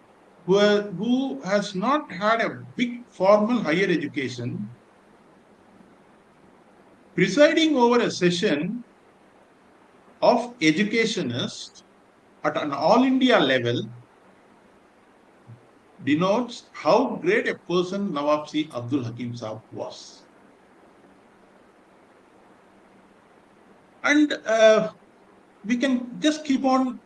who has not had a big formal higher education, presiding over a session of educationists at an all India level denotes how great a person Nawab-Si Abdul Hakim Saab was. And we can just keep on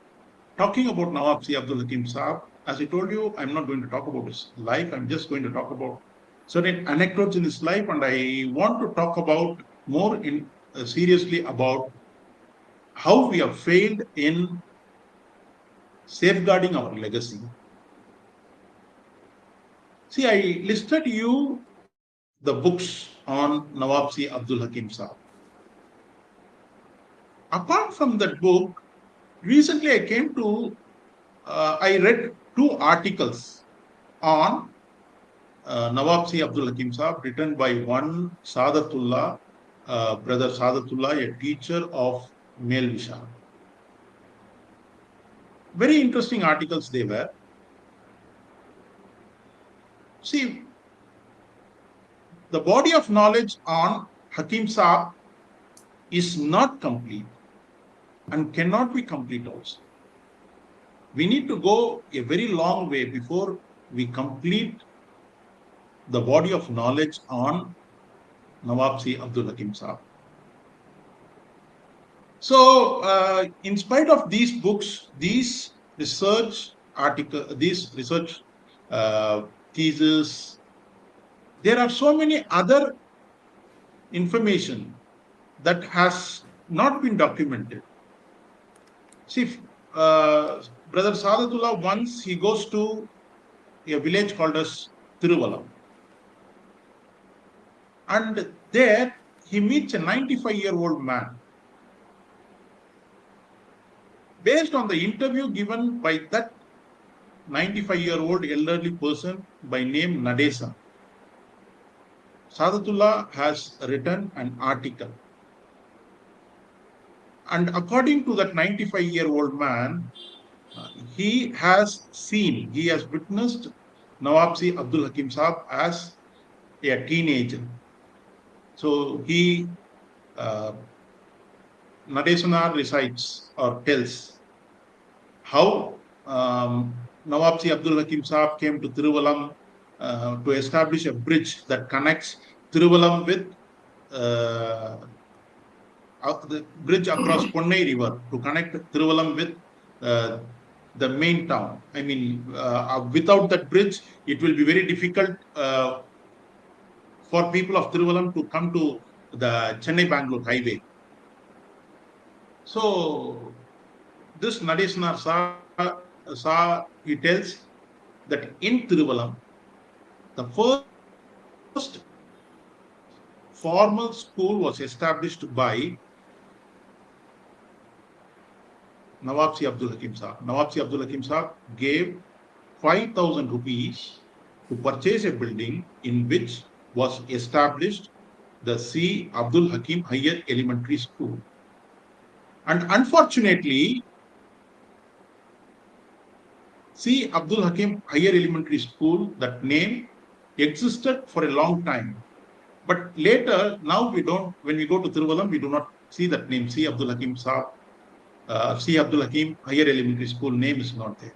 talking about Nawab-Si Abdul Hakim Saab. As I told you, I'm not going to talk about his life. I'm just going to talk about certain anecdotes in his life, and I want to talk about more seriously about how we have failed in safeguarding our legacy. See, I listed you the books on Nawab-Si Abdul Hakim Saab. Apart from that book, recently I came to, I read 2 articles on Nawab-Si Abdul Hakim Saab, written by one Sadatullah, brother Sadatullah, a teacher of Mel Visharam. Very interesting articles they were. See, the body of knowledge on Hakim Saab is not complete and cannot be complete also. We need to go a very long way before we complete the body of knowledge on Nawab-Si Abdul Hakim Saab. So, in spite of these books, these research articles, these research theses, there are so many other information that has not been documented. See, Brother Sadatullah, once he goes to a village called as Thiruvalam, and there he meets a 95-year-old man. Based on the interview given by that 95-year-old elderly person by name Nadesa, Sadatullah has written an article. And according to that 95-year-old man, he has seen, he has witnessed Nawab-Si Abdul Hakim Saab as a teenager. So he, Nadesanar recites or tells how Nawab-Si Abdul Hakim Saab came to Thiruvalam to establish a bridge that connects Thiruvalam with the bridge across Ponnai River to connect Thiruvalam with the main town. I mean, without that bridge, it will be very difficult for people of Thiruvalam to come to the Chennai-Bangalore highway. So, this Nadesanar saw, he tells that in Thiruvalam, the first formal school was established by Nawab-Si Abdul Hakim Saab. Nawab-Si Abdul Hakim Saab gave 5,000 rupees to purchase a building in which was established the C. Abdul Hakim Higher Elementary School. And unfortunately, C. Abdul Hakim Higher Elementary School, that name existed for a long time. But later, now we don't, when we go to Thiruvalam, we do not see that name, C. Abdul Hakim Saab. C. Abdul Hakim Higher Elementary School name is not there.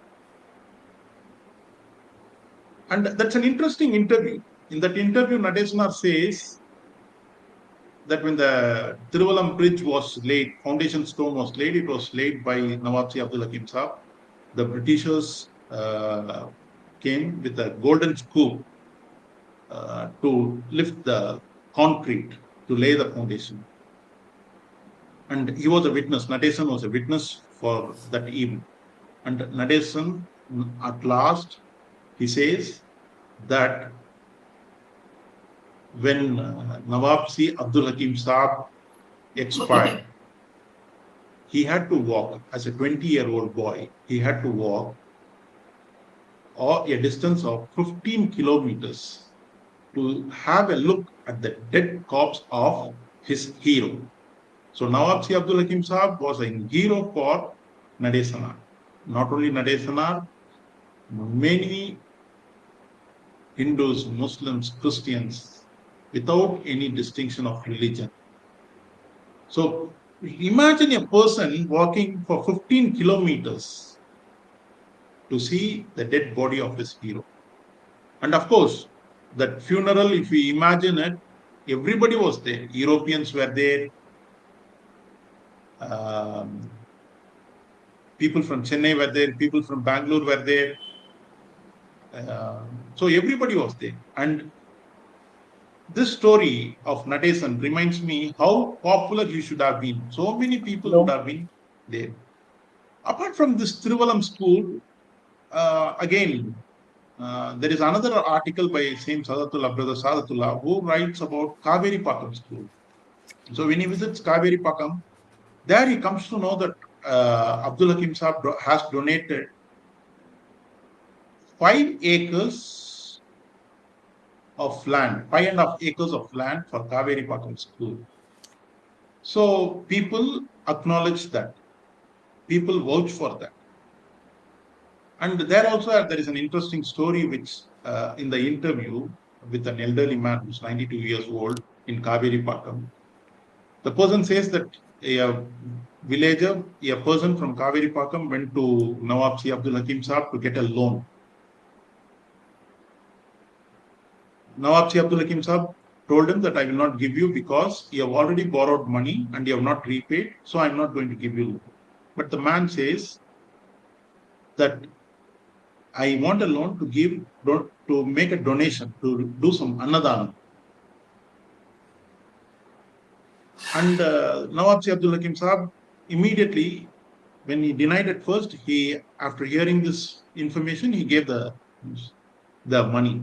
And that's an interesting interview. In that interview, Nadesanar says that when the Tiruvallam bridge was laid, foundation stone was laid, it was laid by Nawab Abdul Hakim Saab. The Britishers came with a golden scoop to lift the concrete, to lay the foundation. And he was a witness. Nadesan was a witness for that event. And Nadesan, at last, he says that when Nawab Abdul Hakim Saab expired, he had to walk, as a 20-year-old boy, he had to walk a distance of 15 kilometers to have a look at the dead corpse of his hero. So Nawab Abdul Hakim Saab was a hero for Nadesanar. Not only Nadesanar, many Hindus, Muslims, Christians, without any distinction of religion. So imagine a person walking for 15 kilometers to see the dead body of his hero. And of course, that funeral, if we imagine it, everybody was there. Europeans were there. People from Chennai were there. People from Bangalore were there. So everybody was there. And this story of Nadesan reminds me how popular he should have been. So many people would have been there. Apart from this Tiruvallam school, again, there is another article by same Sadatullah, brother Sadatullah, who writes about Kaveri Pakam school. So when he visits Kaveri Pakam, there he comes to know that Abdul Hakim Saab has donated 5 acres of land, 5.5 acres of land for Kaveri Pakam school. So people acknowledge that. People vouch for that. And there also there is an interesting story which in the interview with an elderly man who's 92 years old in Kaveri Pakam, the person says that a villager, a person from Kaveri Pakam went to Nawab Abdul Hakim Saab to get a loan. Nawab Abdul Hakim Saab told him that I will not give you because you have already borrowed money and you have not repaid, so I am not going to give you loan. But the man says that I want a loan to make a donation, to do some annadana. And Nawab Abdul Hakim Saab immediately, when he denied at first, after hearing this information, he gave the money.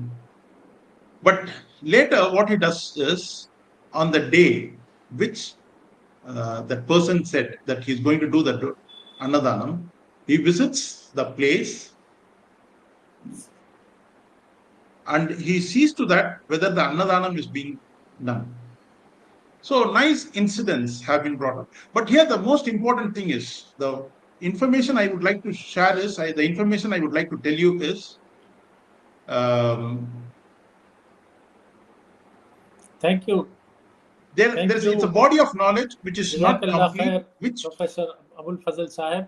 But later, what he does is, on the day which that person said that he's going to do the Annadanam, he visits the place and he sees to that whether the Annadanam is being done. So nice incidents have been brought up. But here the most important thing is, the information I would like to share is, the information I would like to tell you is, Thank you. It's a body of knowledge which is not complete. Which Professor Abul Fazal Sahib,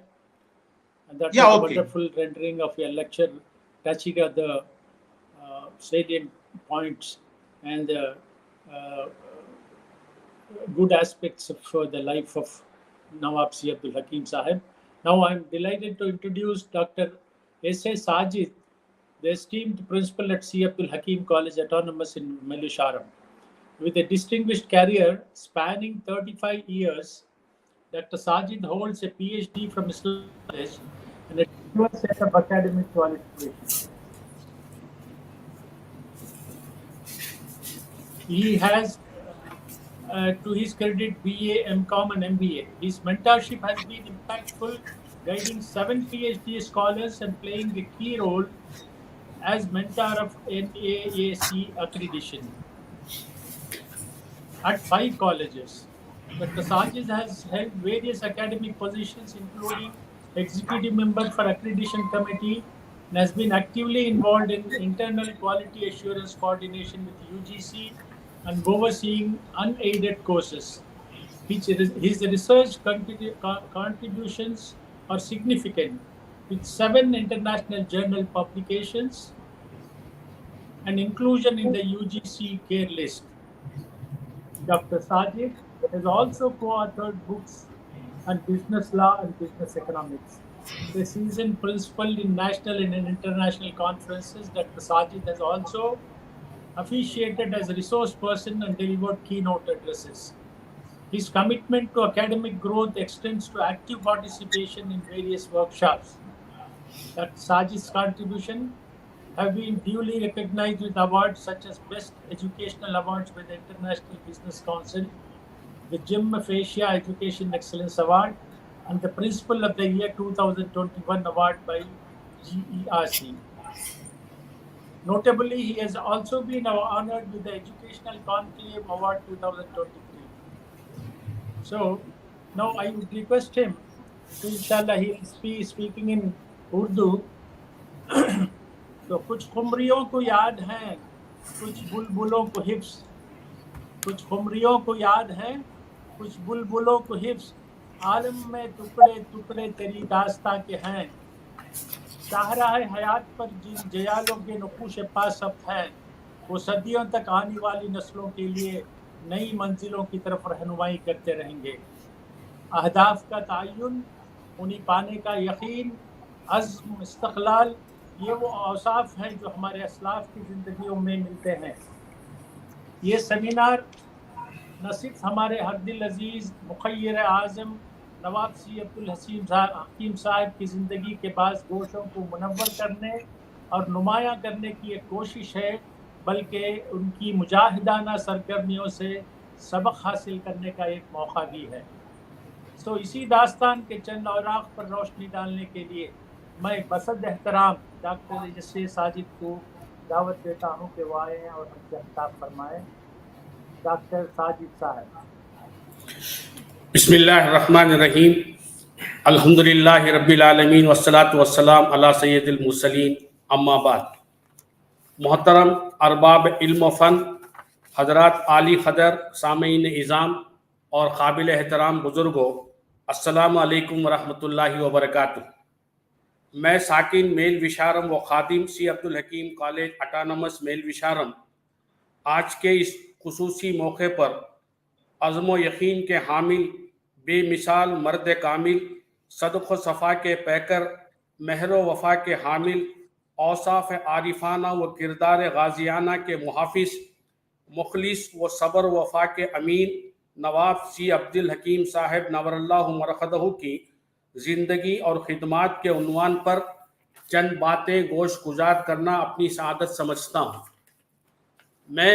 and that Yeah, was okay. a wonderful rendering of your lecture, touching at the salient points and the good aspects of the life of Nawab Abdul Hakim Sahib. Now I'm delighted to introduce Dr. S.A. Sajid, the esteemed principal at C. Abdul Hakim College Autonomous in Melusharam. With a distinguished career spanning 35 years, Dr. Sajid holds a PhD from Islam College and a diverse set of academic qualifications. He has, to his credit, BA, MCom, and MBA. His mentorship has been impactful, guiding 7 PhD scholars and playing a key role as mentor of NAAC accreditation at 5 colleges. Dr. Sajid has held various academic positions, including executive member for accreditation committee, and has been actively involved in internal quality assurance coordination with UGC and overseeing unaided courses. His research contributions are significant, with 7 international journal publications and inclusion in the UGC care list. Dr. Sajid has also co-authored books on business law and business economics. A seasoned principal in national and international conferences, Dr. Sajid has also officiated as a resource person and delivered keynote addresses. His commitment to academic growth extends to active participation in various workshops. Dr. Sajid's contribution have been duly recognized with awards such as Best Educational Awards by the International Business Council, the Gem of Asia Education Excellence Award, and the Principal of the Year 2021 Award by GERC. Notably, he has also been honored with the Educational Conclave Award 2023. So now I would request him to, inshallah, he will be speaking in Urdu. तो कुछ खुमरियों को याद हैं, कुछ बुलबुलों को हिफ्स, कुछ खुमरियों को याद हैं, कुछ बुलबुलों को हिफ्स, आलम में टुकड़े टुकड़े तेरी दास्तां के हैं, शाहराह हयात पर जिन जयालों के नक़ूश पासफ़ हैं, वो सदियों तक आने वाली नस्लों के लिए नई मंजिलों की तरफ रहनुमाई करते रहेंगे। अहदाफ का तयन, उन्हें पाने का यकीन, अज़्म, इस्तक़लाल, ये वो औसाफ हैं जो हमारे असलाफ की ज़िंदगियों में मिलते हैं। ये सेमिनार न सिर्फ हमारे हर दिल अजीज़ मुखय्यर आज़म नवाब सी अब्दुल हकीम साहब की ज़िंदगी के बाज़ गोशों को मुनव्वर करने और नुमायाँ करने की एक कोशिश है, बल्कि उनकी मुजाहिदाना सरगर्मियों से सबक हासिल करने का एक मौका भी है। तो इसी दास्तान के चंद औराक़ पर रोशनी डालने के लिए मैं बसद एहतराम डॉक्टर जस्से साजिद को दावत देता हूँ कि वो आए और हमसे खिताब फरमाएँ। डॉक्टर साजिद साहब। बिस्मिल्लाहिर्रहमानिर्रहीम, अल्हम्दुलिल्लाहि रब्बिल आलमीन वस्सलातु वस्सलाम अला सय्यिदिल मुरसलीन, अम्मा बाद। मोहतरम अरबाब इल्म फ़न, हज़रात आली क़दर, सामीन इज़ाम और काबिल एहतराम बुज़ुर्गों, अस्सलामु अलैकुम वरहमतुल्लाहि वबरकातुहू। मैं साकिन मेल विशारम व खादिम सी अब्दुल हकीम कॉलेज ऑटोनमस मेल विशारम आज के इस खुसूसी मौके पर अज़्म व यकीन के हामिल, बेमिसाल मर्द कामिल, सदक़ व सफ़ा के पैकर, महर व वफ़ा के हामिल, औसाफ़ आरिफाना व किरदार गाज़ियाना के मुहाफ़िज़, मुखलिस व सब्र व वफ़ा के अमीन नवाब सी अब्दुल हकीम साहब नव्वरल्लाहु मरक़दहू की ज़िंदगी और ख़िदमात के उन्वान पर चंद बातें गोश गुजार करना अपनी सआदत समझता हूँ। मैं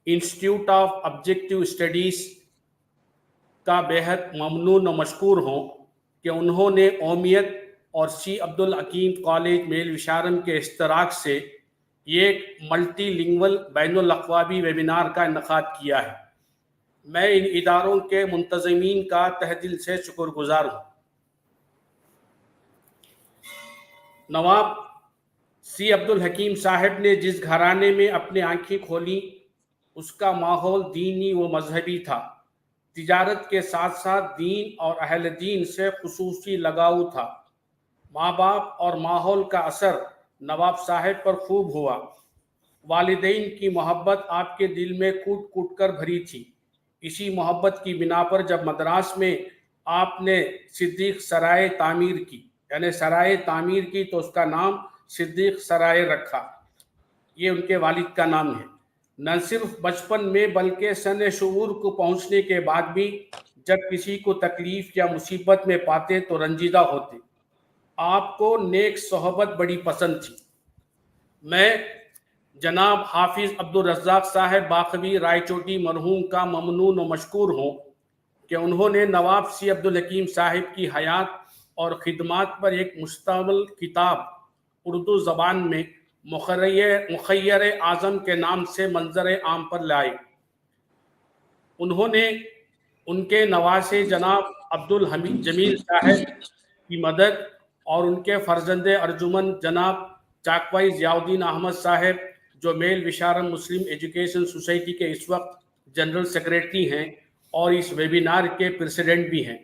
इंस्टीट्यूट ऑफ ऑब्जेक्टिव स्टडीज़ का बेहद ममनून व मशकूर हूँ कि उन्होंने ओमियत और सी अब्दुल हकीम कॉलेज मेल विशारम के इश्तराक से एक मल्टीलिंगुअल बैनुल अक़वामी वेबिनार का इनेकाद किया है। मैं इन इदारों के मुंतज़मीन का तहे दिल से शुक्रगुजार हूँ। नवाब सी अब्दुल हकीम साहब ने जिस घराने में अपने आँखें खोली, उसका माहौल दीनी व मजहबी था। तिजारत के साथ साथ दीन और अहल दीन से खुसूसी लगाव था। माँ बाप और माहौल का असर नवाब साहब पर खूब हुआ। वालिदैन की मोहब्बत आपके दिल में कूट कूट कर भरी थी। इसी मोहब्बत की बिना पर जब मद्रास में आपने सिद्दीक़ सराय तामीर की, यानी सराय तामीर की, तो उसका नाम सिद्दीक़ सराय रखा। ये उनके वालिद का नाम है। न सिर्फ बचपन में बल्कि सन शऊर को पहुँचने के बाद भी जब किसी को तकलीफ़ या मुसीबत में पाते तो रंजीदा होते। आपको नेक सोहबत बड़ी पसंद थी। मैं जनाब हाफिज़ अब्दुल रज़्ज़ाक़ साहब बाखवी रायचोटी मरहूम का ममनून व मशकूर हूँ कि उन्होंने नवाब सी अब्दुल हकीम साहब की हयात और ख़िदमात पर एक मुश्तमिल किताब उर्दू ज़बान में मुखय्यर आज़म के नाम से मंजर आम पर लाए। उन्होंने उनके नवासे जनाब अब्दुल हमीद जमील साहब की मदद और उनके फ़र्जंद अर्जुमन जनाब चाकवाई ज़ियाउद्दीन अहमद साहब, जो मेल विशारम मुस्लिम एजुकेशन सोसाइटी के इस वक्त जनरल सेक्रेटरी हैं और इस वेबिनार के प्रेसिडेंट भी हैं,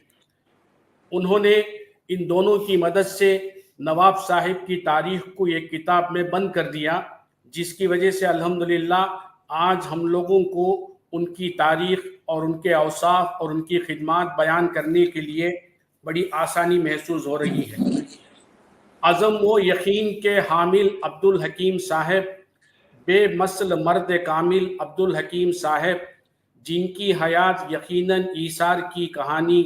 उन्होंने इन दोनों की मदद से नवाब साहिब की तारीख़ को एक किताब में बंद कर दिया, جس کی وجہ سے الحمدللہ آج ہم لوگوں کو ان کی تاریخ اور ان کے اوصاف اور ان کی خدمات بیان کرنے کے لیے بڑی آسانی محسوس ہو رہی ہے۔ عزم و یقین کے حامل عبدالحکیم صاحب، بے مثل مرد کامل عبدالحکیم صاحب، جن کی حیات یقیناً ایثار کی کہانی،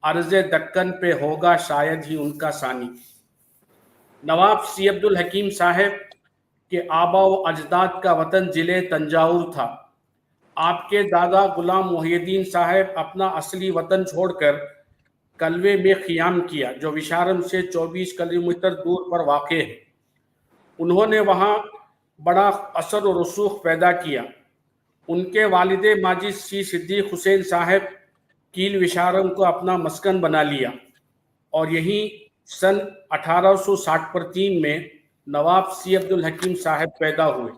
عرض دکن پہ ہوگا شاید ہی ان کا ثانی۔ نواب سی عبدالحکیم صاحب کے آبا و اجداد کا وطن ضلع تنجاور تھا۔ آپ کے دادا غلام محی الدین صاحب اپنا اصلی وطن چھوڑ کر کلوے میں قیام کیا، جو وشارم سے 24 کلومیٹر دور پر واقع ہے۔ انہوں نے وہاں بڑا اثر و رسوخ پیدا کیا۔ ان کے والد ماجد سی صدیق حسین صاحب کیل وشارم کو اپنا مسکن بنا لیا، اور یہیں سن 1860 میں نواب سی عبدالحکیم صاحب پیدا ہوئے۔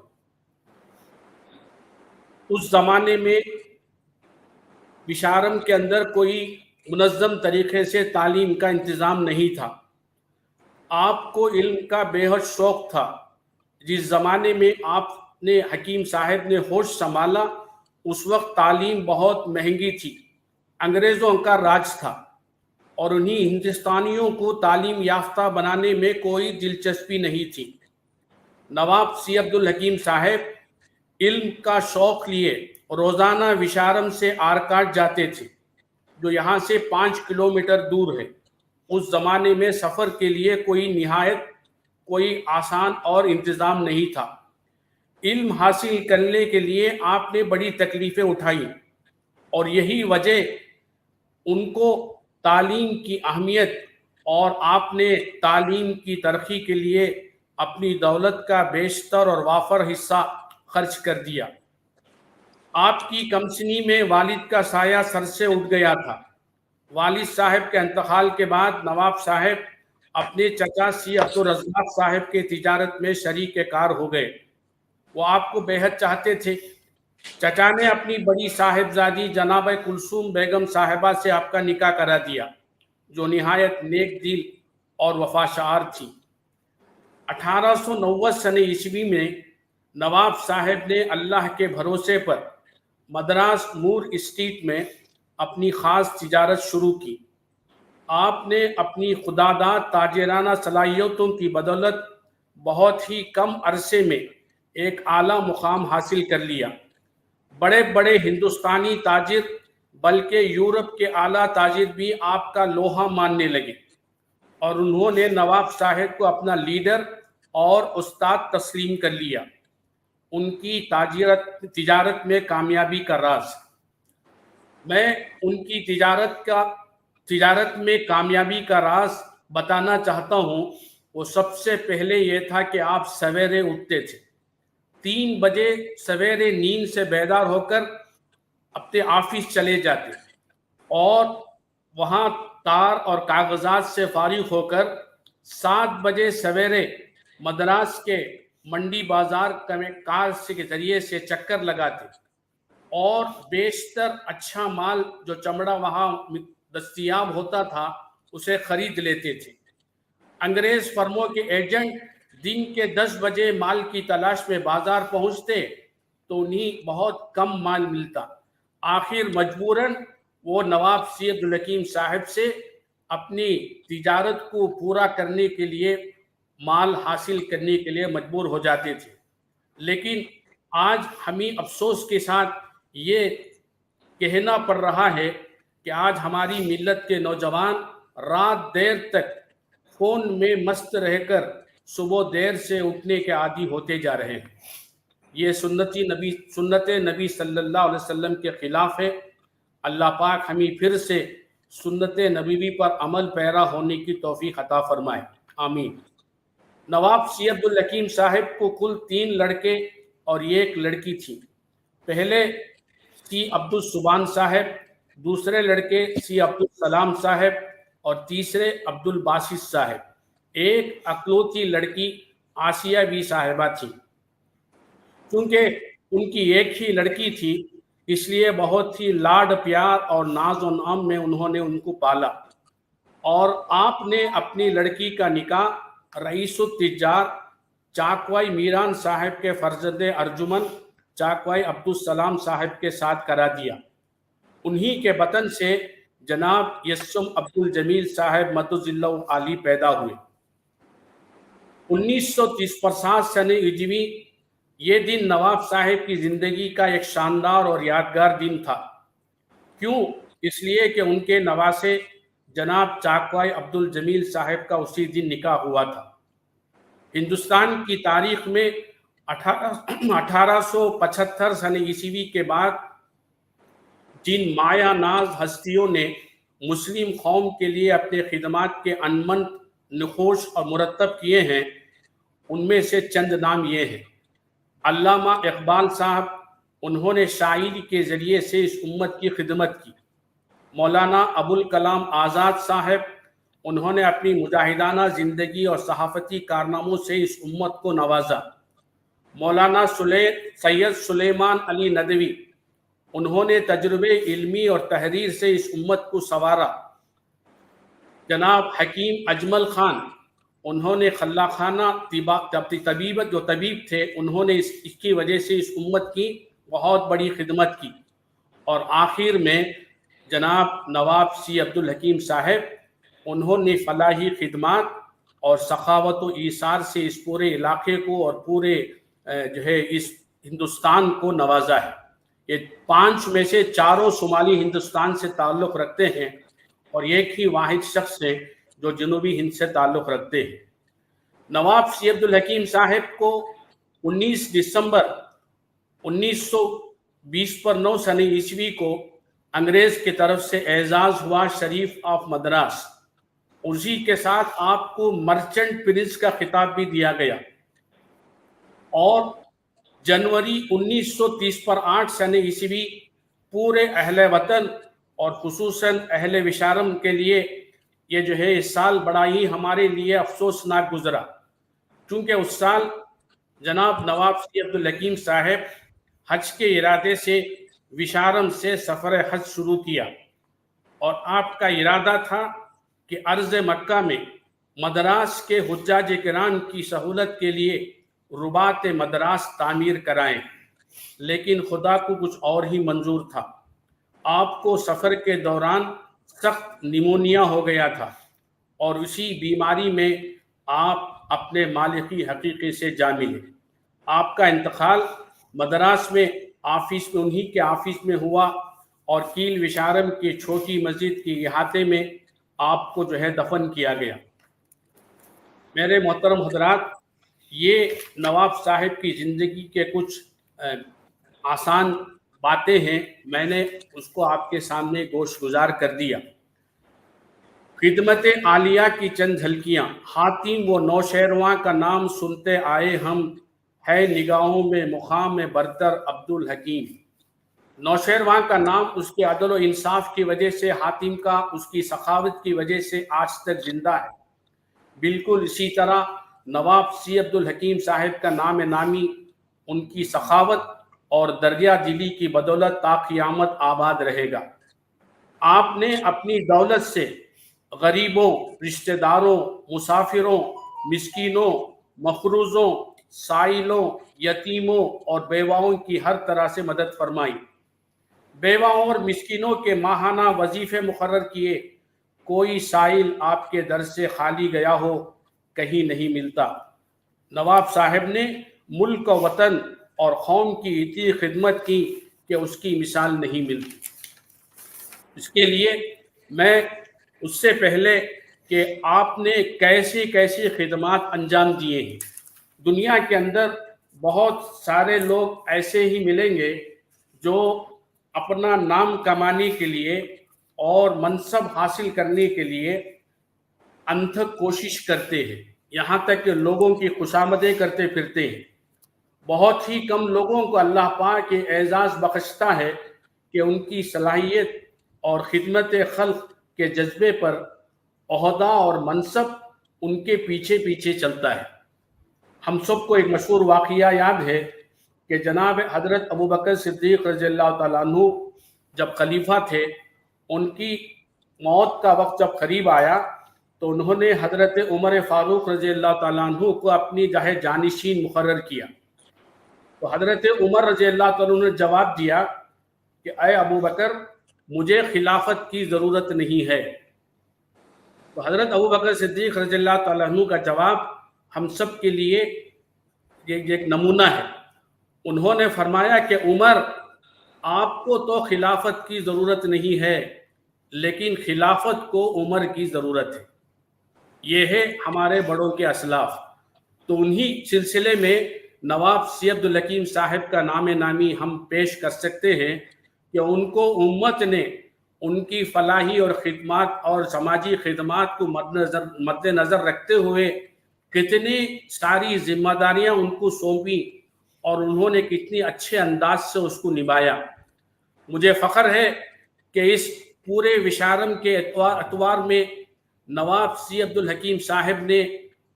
اس زمانے میں وشارم کے اندر کوئی منظم طریقے سے تعلیم کا انتظام نہیں تھا۔ آپ کو علم کا بے حد شوق تھا۔ جس زمانے میں آپ نے حکیم صاحب نے ہوش سنبھالا، اس وقت تعلیم بہت مہنگی تھی، انگریزوں کا راج تھا، اور انہیں ہندوستانیوں کو تعلیم یافتہ بنانے میں کوئی دلچسپی نہیں تھی۔ نواب سی عبدالحکیم صاحب علم کا شوق لیے روزانہ وشارم سے آرکاٹ جاتے تھے، جو یہاں سے 5 کلومیٹر دور ہے۔ اس زمانے میں سفر کے لیے کوئی آسان اور انتظام نہیں تھا۔ علم حاصل کرنے کے لیے آپ نے بڑی تکلیفیں اٹھائیں، اور یہی وجہ ان کو تعلیم کی اہمیت، اور آپ نے تعلیم کی ترقی کے لیے اپنی دولت کا بیشتر اور وافر حصہ خرچ کر دیا۔ آپ کی کمسنی میں والد کا سایہ سر سے اٹھ گیا تھا۔ والد صاحب کے انتقال کے بعد نواب صاحب اپنے چچا سی عبدالرزاق صاحب کے تجارت میں شریک کار ہو گئے۔ وہ آپ کو بے حد چاہتے تھے۔ چچا نے اپنی بڑی صاحبزادی جناب کلثوم بیگم صاحبہ سے آپ کا نکاح کرا دیا، جو نہایت نیک دل اور وفاشار تھی۔ 1890 عیسوی میں نواب صاحب نے اللہ کے بھروسے پر مدراس مور اسٹریٹ میں اپنی خاص تجارت شروع کی۔ آپ نے اپنی خداداد تاجرانہ صلاحیتوں کی بدولت بہت ہی کم عرصے میں ایک اعلیٰ مقام حاصل کر لیا۔ بڑے بڑے ہندوستانی تاجر بلکہ یورپ کے اعلیٰ تاجر بھی آپ کا لوہا ماننے لگے، اور انہوں نے نواب صاحب کو اپنا لیڈر اور استاد تسلیم کر لیا۔ ان کی تجارت میں کامیابی کا راز، میں ان کی تجارت میں کامیابی کا راز بتانا چاہتا ہوں۔ وہ سب سے پہلے یہ تھا کہ آپ سویرے اٹھتے تھے، 3 بجے سویرے نیند سے بیدار ہو کر اپنے آفس چلے جاتے، اور وہاں تار اور کاغذات سے فارغ ہو کر 7 بجے سویرے مدراس کے منڈی بازار کار کے ذریعے سے چکر لگاتے، اور بیشتر اچھا مال جو چمڑا وہاں دستیاب ہوتا تھا اسے خرید لیتے تھے۔ انگریز فرموں کے ایجنٹ دن کے 10 بجے مال کی تلاش میں بازار پہنچتے تو انہیں بہت کم مال ملتا۔ آخر مجبوراً وہ نواب سی عبدالحکیم صاحب سے اپنی تجارت کو پورا کرنے کے لیے، مال حاصل کرنے کے لیے مجبور ہو جاتے تھے۔ لیکن آج ہمیں افسوس کے ساتھ یہ کہنا پڑ رہا ہے کہ آج ہماری ملت کے نوجوان رات دیر تک فون میں مست رہ کر صبح دیر سے اٹھنے کے عادی ہوتے جا رہے ہیں۔ یہ سنت نبی صلی اللہ علیہ وسلم کے خلاف ہے۔ اللہ پاک ہمیں پھر سے سنت نبوی پر عمل پیرا ہونے کی توفیق عطا فرمائے، آمین۔ نواب سی عبدالحکیم صاحب کو کل 3 لڑکے اور 1 لڑکی تھی۔ پہلے سی عبدالسبحان صاحب، دوسرے لڑکے سی عبدالسلام صاحب، اور تیسرے عبدالباسط صاحب۔ ایک اکلوتی لڑکی آسیہ بی صاحبہ تھی۔ چونکہ ان کی ایک ہی لڑکی تھی، اس لیے بہت ہی لاڈ پیار اور ناز و نام میں انہوں نے ان کو پالا، اور آپ نے اپنی لڑکی کا نکاح رئیس التجار चाकवाई मीरान साहब के फर्जंद अर्जुमन चाकवाई अब्दुल साहब के साथ करा दिया। उन्हीं के वतन से जनाब यस्सुम अब्दुल जमील साहब मदुजिल्लाह आली पैदा हुए। 1930 सने हिजवी ये दिन नवाब साहब की ज़िंदगी का एक शानदार और यादगार दिन था। क्यों? इसलिए कि उनके नवासे जनाब चाकवाई अब्दुल जमील साहब का उसी दिन निकाह हुआ था। हिंदुस्तान की तारीख में 1875 सन ईस्वी के बाद जिन माया नाज हस्तियों ने मुस्लिम कौम के लिए अपने खिदमात के अनमन नखोश और मुरतब किए हैं, उनमें से चंद नाम ये हैं। अल्लामा इकबाल साहब, उन्होंने शायरी के ज़रिए से इस उम्मत की खिदमत की। मौलाना अबुल कलाम आज़ाद साहब, उन्होंने अपनी मुजाहिदाना ज़िंदगी और सहाफ़ती कारनामों से इस उम्मत को नवाजा। मौलाना सैयद सुलेमान अली नदवी, उन्होंने तजुर्बे इल्मी और तहरीर से इस उम्मत को संवारा। जनाब हकीम अजमल खान, उन्होंने खल्लाखाना तबीबत जो तबीब थे, उन्होंने इसकी वजह से इस उम्मत की बहुत बड़ी खिदमत की। और आखिर में जनाब नवाब सी अब्दुल हकीम साहब, उन्होंने फलाही खिदमात और सखावत व ईसार से इस पूरे इलाके को और पूरे जो है इस हिंदुस्तान को नवाजा है। ये 5 में से 4 शुमाली हिंदुस्तान से ताल्लुक़ रखते हैं और एक ही वाहिद शख्स हैं जो जनूबी हिंद से ताल्लुक़ रखते हैं। नवाब सी अब्दुल हकीम साहब को 19 दिसंबर 1920 पर 9 सन ईस्वी को अंग्रेज़ की तरफ से एजाज़ हुआ शरीफ ऑफ मद्रास। उसी के साथ आपको मर्चेंट प्रिंस का खिताब भी दिया गया। और जनवरी 1930 पर 8 सन ईस्वी पूरे अहले वतन और खुसूसन अहले विशारम के लिए ये जो है इस साल बड़ा ही हमारे लिए अफसोसनाक गुजरा, क्योंकि उस साल जनाब नवाब सी अब्दुल हकीम साहब हज के इरादे से विशारम से सफ़र हज शुरू किया और आपका इरादा था कि अर्ज़ मक्का में मद्रास के हुज्जाज किराम की सहूलत के लिए रुबात मद्रास तामीर कराएं, लेकिन खुदा को कुछ और ही मंजूर था। आपको सफ़र के दौरान सख्त निमोनिया हो गया था और उसी बीमारी में आप अपने मालिकी हकीकी से जा मिले। आपका इंतकाल मद्रास में ऑफिस में उन्हीं के ऑफिस में हुआ और कील विशारम की छोटी मस्जिद के इहाते में आपको जो है दफन किया गया। मेरे मोहतरम हजरात, ये नवाब साहब की ज़िंदगी के कुछ आसान बातें हैं, मैंने उसको आपके सामने गोशगुजार कर दिया। खिदमत आलिया की चंद झलकियाँ। हातिम वो नौशेरवां का नाम सुनते आए हम, है निगाहों में मुकाम में बरतर अब्दुल हकीम। नौशेरवां का नाम उसके अदल व इंसाफ की वजह से, हातिम का उसकी सखावत की वजह से आज तक जिंदा है। बिल्कुल इसी तरह नवाब सी अब्दुल हकीम साहब का नाम नामी उनकी सखावत और दरिया दिली की बदौलत ता क़यामत आबाद रहेगा। आपने अपनी दौलत से गरीबों, रिश्तेदारों, मुसाफिरों, मिस्कीनों, मखरूज़ों, साइलों, यतीमों और बेवाओं की हर तरह से मदद फरमाई। बेवाओं और मिस्कीनों के माहाना वजीफ़े मुकर्रर किए। कोई साइल आपके दर से खाली गया हो कहीं नहीं मिलता। नवाब साहब ने मुल्क व वतन और कौम की इतनी खिदमत की कि उसकी मिसाल नहीं मिलती। इसके लिए मैं उससे पहले कि आपने कैसी कैसी खिदमात अंजाम दिए हैं, दुनिया के अंदर बहुत सारे लोग ऐसे ही मिलेंगे जो अपना नाम कमाने के लिए और मनसब हासिल करने के लिए अनथक कोशिश करते हैं, यहाँ तक कि लोगों की खुशामदें करते फिरते हैं। बहुत ही कम लोगों को अल्लाह पाक के एजाज़ बख्शता है कि उनकी सलाहियत और खिदमत खल्क के जज्बे पर ओहदा और मनसब उनके पीछे पीछे चलता है। हम सबको एक मशहूर वाक़या याद है कि जनाब हज़रत अबू बकर सिद्दीक़ रज़ियल्लाहु तआला अन्हु जब खलीफा थे, उनकी मौत का वक्त जब करीब आया تو انہوں نے حضرت عمر فاروق رضی اللہ تعالیٰ عنہ کو اپنی جانشین مقرر کیا. تو حضرت عمر رضی اللہ تعالیٰ عنہ نے جواب دیا کہ اے ابو بکر مجھے خلافت کی ضرورت نہیں ہے. تو حضرت ابو بکر صدیق رضی اللہ تعالیٰ عنہ کا جواب ہم سب کے لیے یہ ایک نمونہ ہے. انہوں نے فرمایا کہ عمر آپ کو تو خلافت کی ضرورت نہیں ہے لیکن خلافت کو عمر کی ضرورت ہے. یہ ہے ہمارے بڑوں کے اسلاف. تو انہی سلسلے میں نواب سی عبدالحکیم صاحب کا نام نامی ہم پیش کر سکتے ہیں کہ ان کو امت نے ان کی فلاحی اور خدمات اور سماجی خدمات کو مد نظر رکھتے ہوئے کتنی ساری ذمہ داریاں ان کو سونپی اور انہوں نے کتنی اچھے انداز سے اس کو نبھایا. مجھے فخر ہے کہ اس پورے وشارم کے اتوار میں نواب سی عبدالحکیم صاحب نے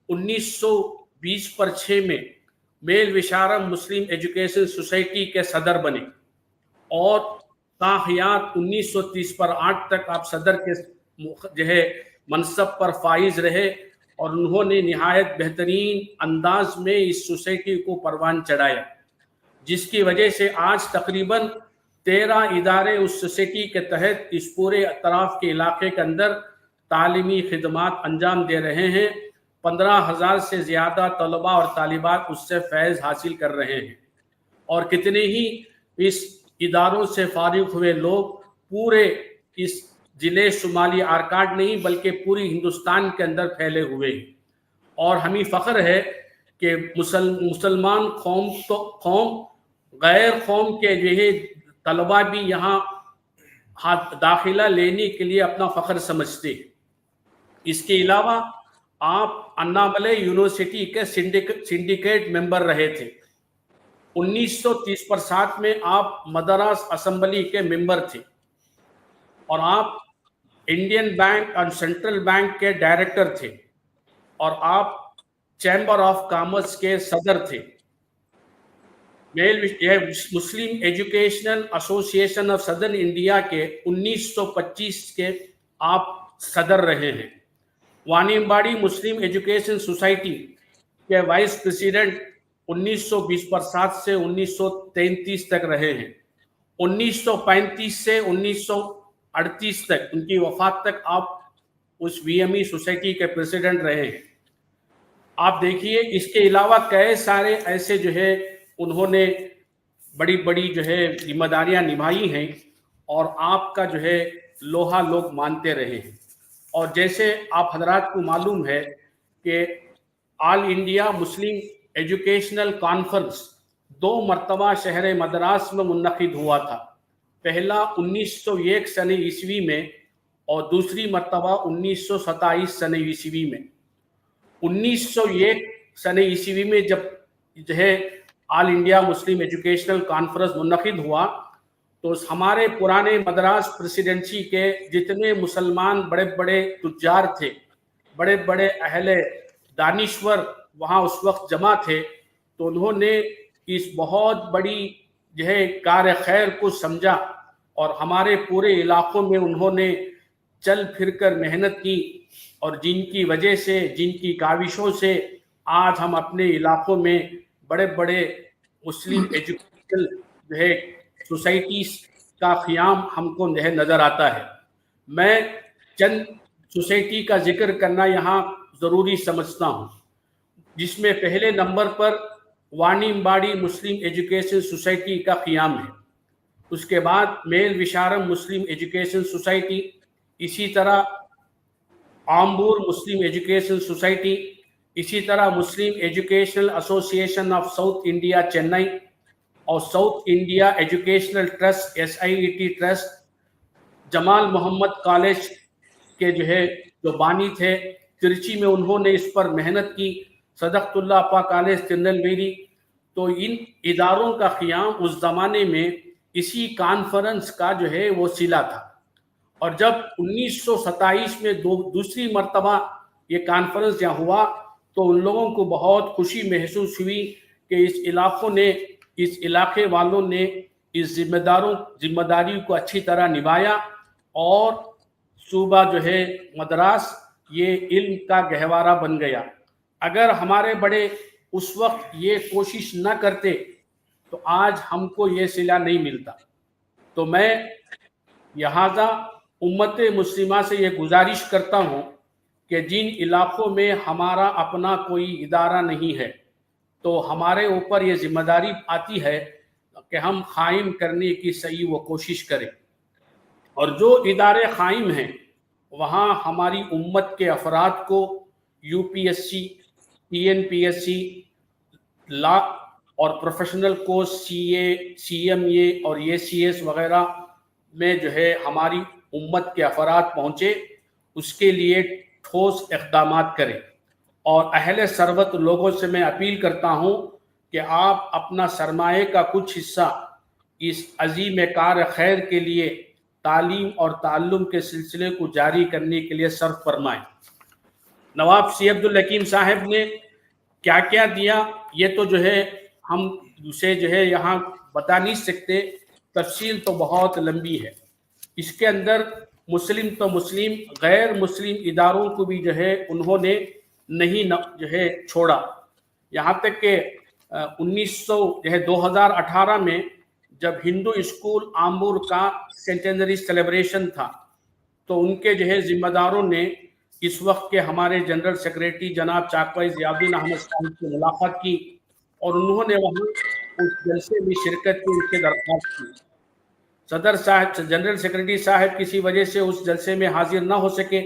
1920 میں میل وشارم مسلم ایجوکیشن سوسائٹی کے صدر بنے اور تا حیات 1930 تک آپ صدر کے منصب پر فائز رہے اور انہوں نے نہایت بہترین انداز میں اس سوسائٹی کو پروان چڑھایا جس کی وجہ سے آج تقریباً 13 ادارے اس سوسائٹی کے تحت اس پورے اطراف کے علاقے کے اندر تعلیمی خدمات انجام دے رہے ہیں. 15,000 سے زیادہ طلباء اور طالبات اس سے فیض حاصل کر رہے ہیں اور کتنے ہی اس اداروں سے فارغ ہوئے لوگ پورے اس ضلع شمالی آرکاڈ نہیں بلکہ پوری ہندوستان کے اندر پھیلے ہوئے ہیں. اور ہمیں فخر ہے کہ مسلمان قوم غیر قوم کے طلباء بھی یہاں داخلہ لینے کے لیے اپنا فخر سمجھتے ہیں. اس کے علاوہ آپ اناملے یونیورسٹی کے سنڈیکیٹ ممبر رہے تھے. 1930 میں آپ مدراس اسمبلی کے ممبر تھے اور آپ انڈین بینک اور سینٹرل بینک کے ڈائریکٹر تھے اور آپ چیمبر آف کامرس کے صدر تھے. مسلم ایجوکیشنل ایسوسی ایشن آف سدرن انڈیا کے 1925 کے آپ صدر رہے ہیں. وانیمباڑی مسلم ایجوکیشن سوسائٹی کے وائس پریزیڈنٹ 1920 سے 1933 تک رہے ہیں. 1935 سے 1938 تک ان کی وفات تک آپ اس وی ایم ای سوسائٹی کے پریزیڈنٹ رہے ہیں. آپ دیکھیے اس کے علاوہ کئی سارے ایسے انہوں نے بڑی بڑی ذمہ داریاں نبھائی ہیں اور آپ کا لوہا لوگ مانتے رہے ہیں. اور جیسے آپ حضرات کو معلوم ہے کہ آل انڈیا مسلم ایجوکیشنل کانفرنس 2 مرتبہ شہر مدراس میں منعقد ہوا تھا. پہلا 1901 سن عیسوی میں اور دوسری مرتبہ 1927 سن عیسوی میں. 1901 سن عیسوی میں جب آل انڈیا مسلم ایجوکیشنل کانفرنس منعقد ہوا تو ہمارے پرانے مدراس پریسیڈنسی کے جتنے مسلمان بڑے بڑے تجار تھے، بڑے بڑے اہل دانشور وہاں اس وقت جمع تھے، تو انہوں نے اس بہت بڑی کار خیر کو سمجھا اور ہمارے پورے علاقوں میں انہوں نے چل پھر کر محنت کی اور جن کی وجہ سے جن کی کاوشوں سے آج ہم اپنے علاقوں میں بڑے بڑے مسلم ایجوکیشنل سوسائٹیز کا قیام ہم کو نظر آتا ہے. میں چند سوسائٹی کا ذکر کرنا یہاں ضروری سمجھتا ہوں، جس میں پہلے نمبر پر وانیمباڑی مسلم ایجوکیشن سوسائٹی کا قیام ہے. اس کے بعد میل وشارم مسلم ایجوکیشن سوسائٹی، اسی طرح آمبور مسلم ایجوکیشن سوسائٹی، اسی طرح مسلم ایجوکیشنل ایسوسی ایشن آف ساؤتھ انڈیا چنئی اور ساؤتھ انڈیا ایجوکیشنل ٹرسٹ SIET ٹرسٹ. جمال محمد کالج کے جو بانی تھے ترچی میں، انہوں نے اس پر محنت کی. صدقت اللہ اپا کالج ترنیلویلی. تو ان اداروں کا قیام اس زمانے میں اسی کانفرنس کا وہ وسیلہ تھا. اور جب 1927 میں دوسری مرتبہ یہ کانفرنس یہاں ہوا تو ان لوگوں کو بہت خوشی محسوس ہوئی کہ اس علاقے والوں نے اس ذمہ داری کو اچھی طرح نبھایا اور صوبہ مدراس یہ علم کا گہوارہ بن گیا. اگر ہمارے بڑے اس وقت یہ کوشش نہ کرتے تو آج ہم کو یہ صلہ نہیں ملتا. تو میں لہٰذا امت مسلمہ سے یہ گزارش کرتا ہوں کہ جن علاقوں میں ہمارا اپنا کوئی ادارہ نہیں ہے تو ہمارے اوپر یہ ذمہ داری آتی ہے کہ ہم قائم کرنے کی صحیح وہ کوشش کریں. اور جو ادارے قائم ہیں وہاں ہماری امت کے افراد کو یو پی ایس سی, TNPSC, لا اور پروفیشنل کورس CA, CMA اور ACS وغیرہ میں جو ہے ہماری امت کے افراد پہنچے, اس کے لیے ٹھوس اقدامات کریں. اور اہل ثروت لوگوں سے میں اپیل کرتا ہوں کہ آپ اپنا سرمایہ کا کچھ حصہ اس عظیم کار خیر کے لیے تعلیم اور تعلم کے سلسلے کو جاری کرنے کے لیے صرف فرمائیں. نواب سی عبدالحکیم صاحب نے کیا کیا دیا یہ تو جو ہے ہم اسے جو ہے یہاں بتا نہیں سکتے, تفصیل تو بہت لمبی ہے. اس کے اندر مسلم تو مسلم, غیر مسلم اداروں کو بھی جو ہے انہوں نے نہیں جو ہے چھوڑا. یہاں تک کہ 2018 میں جب ہندو اسکول آمبور کا سینٹینری سیلیبریشن تھا تو ان کے جو ہے ذمہ داروں نے اس وقت کے ہمارے جنرل سیکریٹری جناب چاکوئی ضیاء الدین احمد صاحب سے ملاقات کی اور انہوں نے وہاں اس جلسے میں شرکت کی, ان سے درخواست کی. صدر صاحب, جنرل سیکریٹری صاحب کسی وجہ سے اس جلسے میں حاضر نہ ہو سکے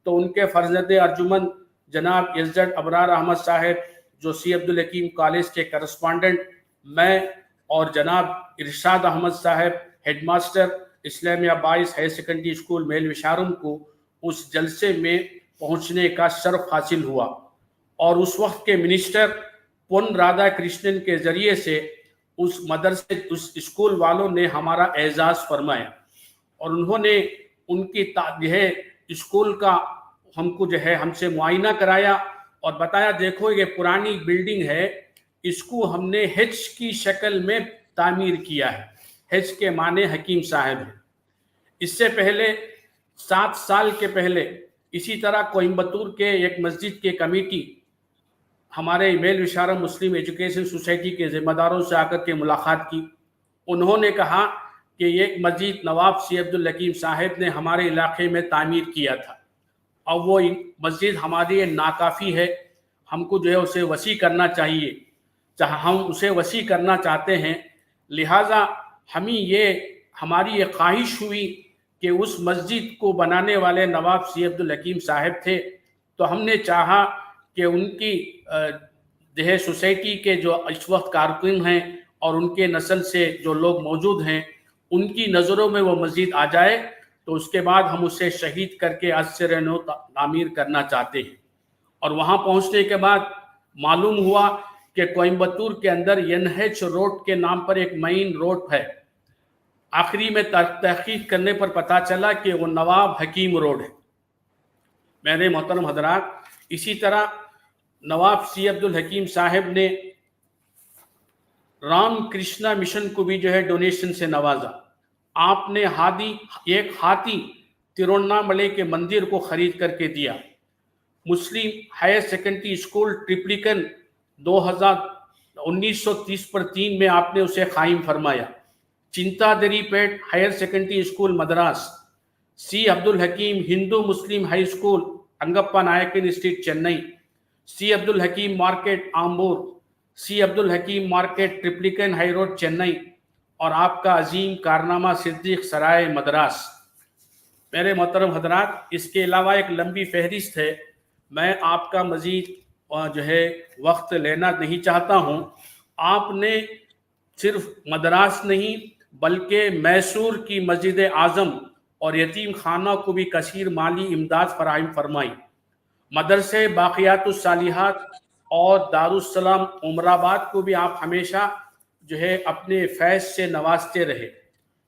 تو ان کے فرزند ارجمند جناب عزت ابرار احمد صاحب جو سی عبدالحکیم کالج کے کرسپونڈنٹ, میں اور جناب ارشاد احمد صاحب ہیڈ ماسٹر اسلامیہ بائس ہائر سیکنڈری اسکول میل وشارم کو اس جلسے میں پہنچنے کا شرف حاصل ہوا. اور اس وقت کے منسٹر پون رادھا کرشنن کے ذریعے سے اس مدرسے, اس اسکول والوں نے ہمارا اعزاز فرمایا اور انہوں نے ان کی جو ہے اسکول کا ہم کو جو ہے ہم سے معائنہ کرایا اور بتایا دیکھو یہ پرانی بلڈنگ ہے, اس کو ہم نے ہچ کی شکل میں تعمیر کیا ہے. ہچ کے معنی حکیم صاحب ہے. اس سے پہلے 7 سال کے پہلے اسی طرح کوئمبتور کے ایک مسجد کے کمیٹی ہمارے میل وشارم مسلم ایجوکیشن سوسائٹی کے ذمہ داروں سے آ کر کے ملاقات کی. انہوں نے کہا کہ ایک مسجد نواب سی عبدالحکیم صاحب نے ہمارے علاقے میں تعمیر کیا تھا اور وہ مسجد ہمارے لیے ناکافی ہے, ہم کو جو ہے اسے وسیع کرنا چاہیے. ہم اسے وسیع کرنا چاہتے ہیں, لہٰذا ہماری یہ خواہش ہوئی کہ اس مسجد کو بنانے والے نواب سی عبدالحکیم صاحب تھے تو ہم نے چاہا کہ ان کی جو ہے سوسائٹی کے جو اس وقت کارکن ہیں اور ان کے نسل سے جو لوگ موجود ہیں ان کی نظروں میں وہ مسجد آ جائے تو اس کے بعد ہم اسے شہید کر کے از سے نو تعمیر کرنا چاہتے ہیں. اور وہاں پہنچنے کے بعد معلوم ہوا کہ کوئمبتور کے اندر NH روڈ کے نام پر ایک مین روڈ ہے. آخری میں تحقیق کرنے پر پتہ چلا کہ وہ نواب حکیم روڈ ہے. میرے محترم حضرات, اسی طرح نواب سی عبدالحکیم صاحب نے رام کرشنا مشن کو بھی جو ہے ڈونیشن سے نوازا. آپ نے ایک ہاتھی ترووناملئی کے مندر کو خرید کر کے دیا. مسلم ہائر سیکنڈری اسکول ٹریپلیکن 1930/3 میں آپ نے اسے قائم فرمایا. چنتا دری پیٹ ہائر سیکنڈری اسکول مدراس, سی عبدالحکیم ہندو مسلم ہائی اسکول انگپا نائکن اسٹریٹ چنئی, سی عبدالحکیم مارکیٹ آمبور, سی عبدالحکیم مارکیٹ ٹریپلیکن ہائی روڈ چنئی, اور آپ کا عظیم کارنامہ صدیق سرائے مدراس. میرے محترم حضرات, اس کے علاوہ ایک لمبی فہرست ہے, میں آپ کا مزید جو ہے وقت لینا نہیں چاہتا ہوں. آپ نے صرف مدراس نہیں بلکہ میسور کی مسجد اعظم اور یتیم خانہ کو بھی کثیر مالی امداد فراہم فرمائی. مدرسے باقیات الصالحات اور دارالسلام عمر آباد کو بھی آپ ہمیشہ جو ہے اپنے فیض سے نوازتے رہے.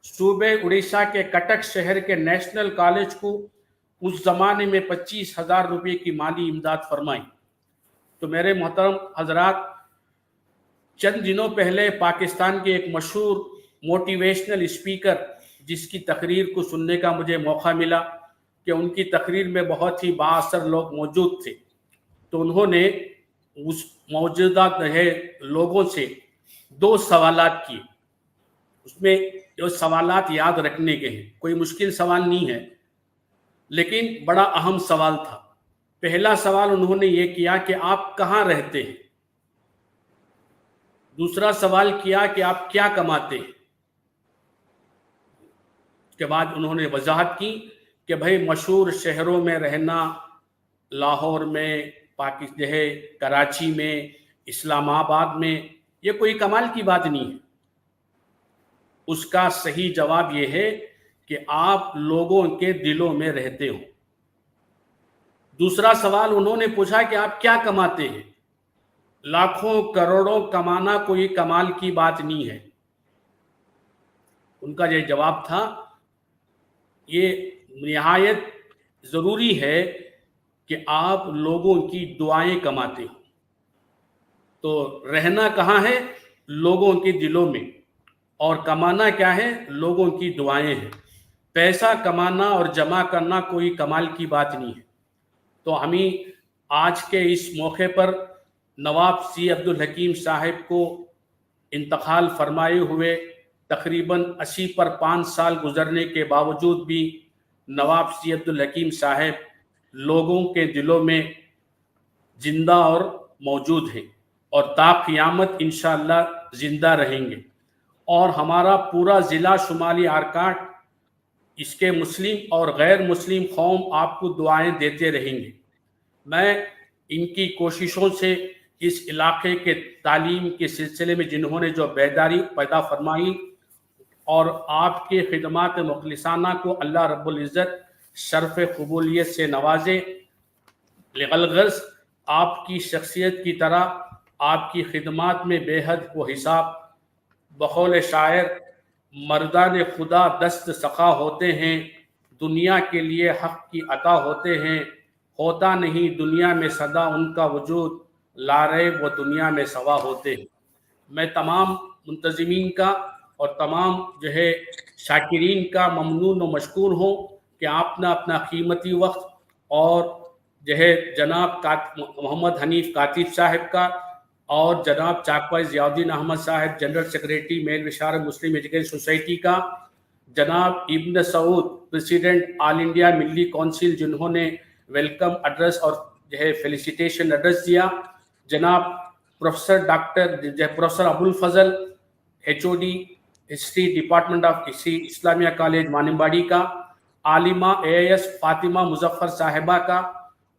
صوبے اڑیسہ کے کٹک شہر کے نیشنل کالج کو اس زمانے میں 25,000 روپے کی مالی امداد فرمائی. تو میرے محترم حضرات, چند دنوں پہلے پاکستان کے ایک مشہور موٹیویشنل اسپیکر جس کی تقریر کو سننے کا مجھے موقع ملا کہ ان کی تقریر میں بہت ہی بااثر لوگ موجود تھے، تو انہوں نے اس موجودہ لوگوں سے 2 سوالات کیے. اس میں جو سوالات یاد رکھنے کے ہیں، کوئی مشکل سوال نہیں ہے لیکن بڑا اہم سوال تھا. پہلا سوال انہوں نے یہ کیا کہ آپ کہاں رہتے ہیں. دوسرا سوال کیا کہ آپ کیا کماتے ہیں. اس کے بعد انہوں نے وضاحت کی کہ بھائی مشہور شہروں میں رہنا، لاہور میں، کراچی میں، اسلام آباد میں، یہ کوئی کمال کی بات نہیں ہے. اس کا صحیح جواب یہ ہے کہ آپ لوگوں کے دلوں میں رہتے ہو. دوسرا سوال انہوں نے پوچھا کہ آپ کیا کماتے ہیں. لاکھوں کروڑوں کمانا کوئی کمال کی بات نہیں ہے. ان کا یہ جواب تھا، یہ نہایت ضروری ہے کہ آپ لوگوں کی دعائیں کماتے ہو. تو رہنا کہاں ہے؟ لوگوں کے دلوں میں. اور کمانا کیا ہے؟ لوگوں کی دعائیں ہیں. پیسہ کمانا اور جمع کرنا کوئی کمال کی بات نہیں ہے. تو ہمیں آج کے اس موقع پر نواب سی عبدالحکیم صاحب کو انتقال فرمائے ہوئے تقریباً 80 پر 5 سال گزرنے کے باوجود بھی نواب سی عبدالحکیم صاحب لوگوں کے دلوں میں زندہ اور موجود ہیں اور تا قیامت انشاءاللہ زندہ رہیں گے. اور ہمارا پورا ضلع شمالی آرکاٹ، اس کے مسلم اور غیر مسلم قوم آپ کو دعائیں دیتے رہیں گے. میں ان کی کوششوں سے اس علاقے کے تعلیم کے سلسلے میں جنہوں نے جو بیداری پیدا فرمائی اور آپ کے خدمات مخلصانہ کو اللہ رب العزت شرف قبولیت سے نوازے. لغرض آپ کی شخصیت کی طرح آپ کی خدمات میں بے حد و حساب. بقول شاعر، مردان خدا دست سخا ہوتے ہیں، دنیا کے لیے حق کی عطا ہوتے ہیں. ہوتا نہیں دنیا میں صدا ان کا وجود، لارے وہ دنیا میں سوا ہوتے ہیں. میں تمام منتظمین کا اور تمام شاکرین کا ممنون و مشکور ہوں کہ آپ نے اپنا قیمتی وقت اور جناب محمد حنیف کاتب صاحب کا اور جناب چاکوائے ضیاء الدین احمد صاحب جنرل سیکریٹری میل وشارم مسلم ایجوکیشن سوسائٹی کا، جناب ابن سعود پریزیڈنٹ آل انڈیا ملی کونسل جنہوں نے ویلکم ایڈریس اور فیلیسیٹیشن ایڈریس دیا، جناب پروفیسر ابو الفضل HOD ہسٹری ڈپارٹمنٹ آف اسلامیہ کالج مانمباڑی کا، عالمہ AIS فاطمہ مظفر صاحبہ کا،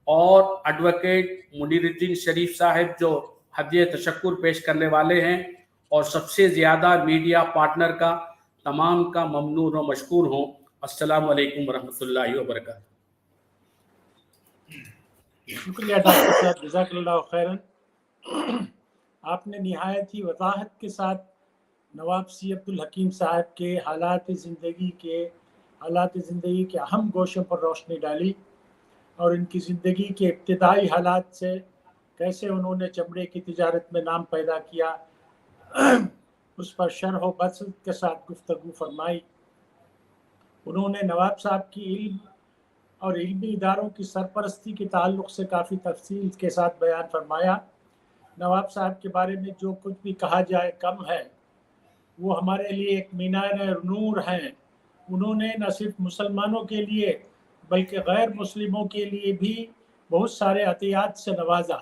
اور ایڈوکیٹ منیر الدین شریف صاحب جو ہدیہ تشکر پیش کرنے والے ہیں، اور سب سے زیادہ میڈیا پارٹنر کا، تمام کا ممنون و مشکور ہوں. السلام علیکم ورحمۃ اللہ وبرکاتہ. شکریہ ڈاکٹر صاحب، جزاک اللہ خیرن. آپ نے نہایت ہی وضاحت کے ساتھ نواب سی عبدالحکیم صاحب کے حالات زندگی کے اہم گوشوں پر روشنی ڈالی اور ان کی زندگی کے ابتدائی حالات سے کیسے انہوں نے چمڑے کی تجارت میں نام پیدا کیا، اس پر شرح و بسط کے ساتھ گفتگو فرمائی. انہوں نے نواب صاحب کی علم اور علمی اداروں کی سرپرستی کے تعلق سے کافی تفصیل کے ساتھ بیان فرمایا. نواب صاحب کے بارے میں جو کچھ بھی کہا جائے کم ہے. وہ ہمارے لیے ایک مینار نور ہیں. انہوں نے نہ صرف مسلمانوں کے لیے بلکہ غیر مسلموں کے لیے بھی بہت سارے عطیات سے نوازا.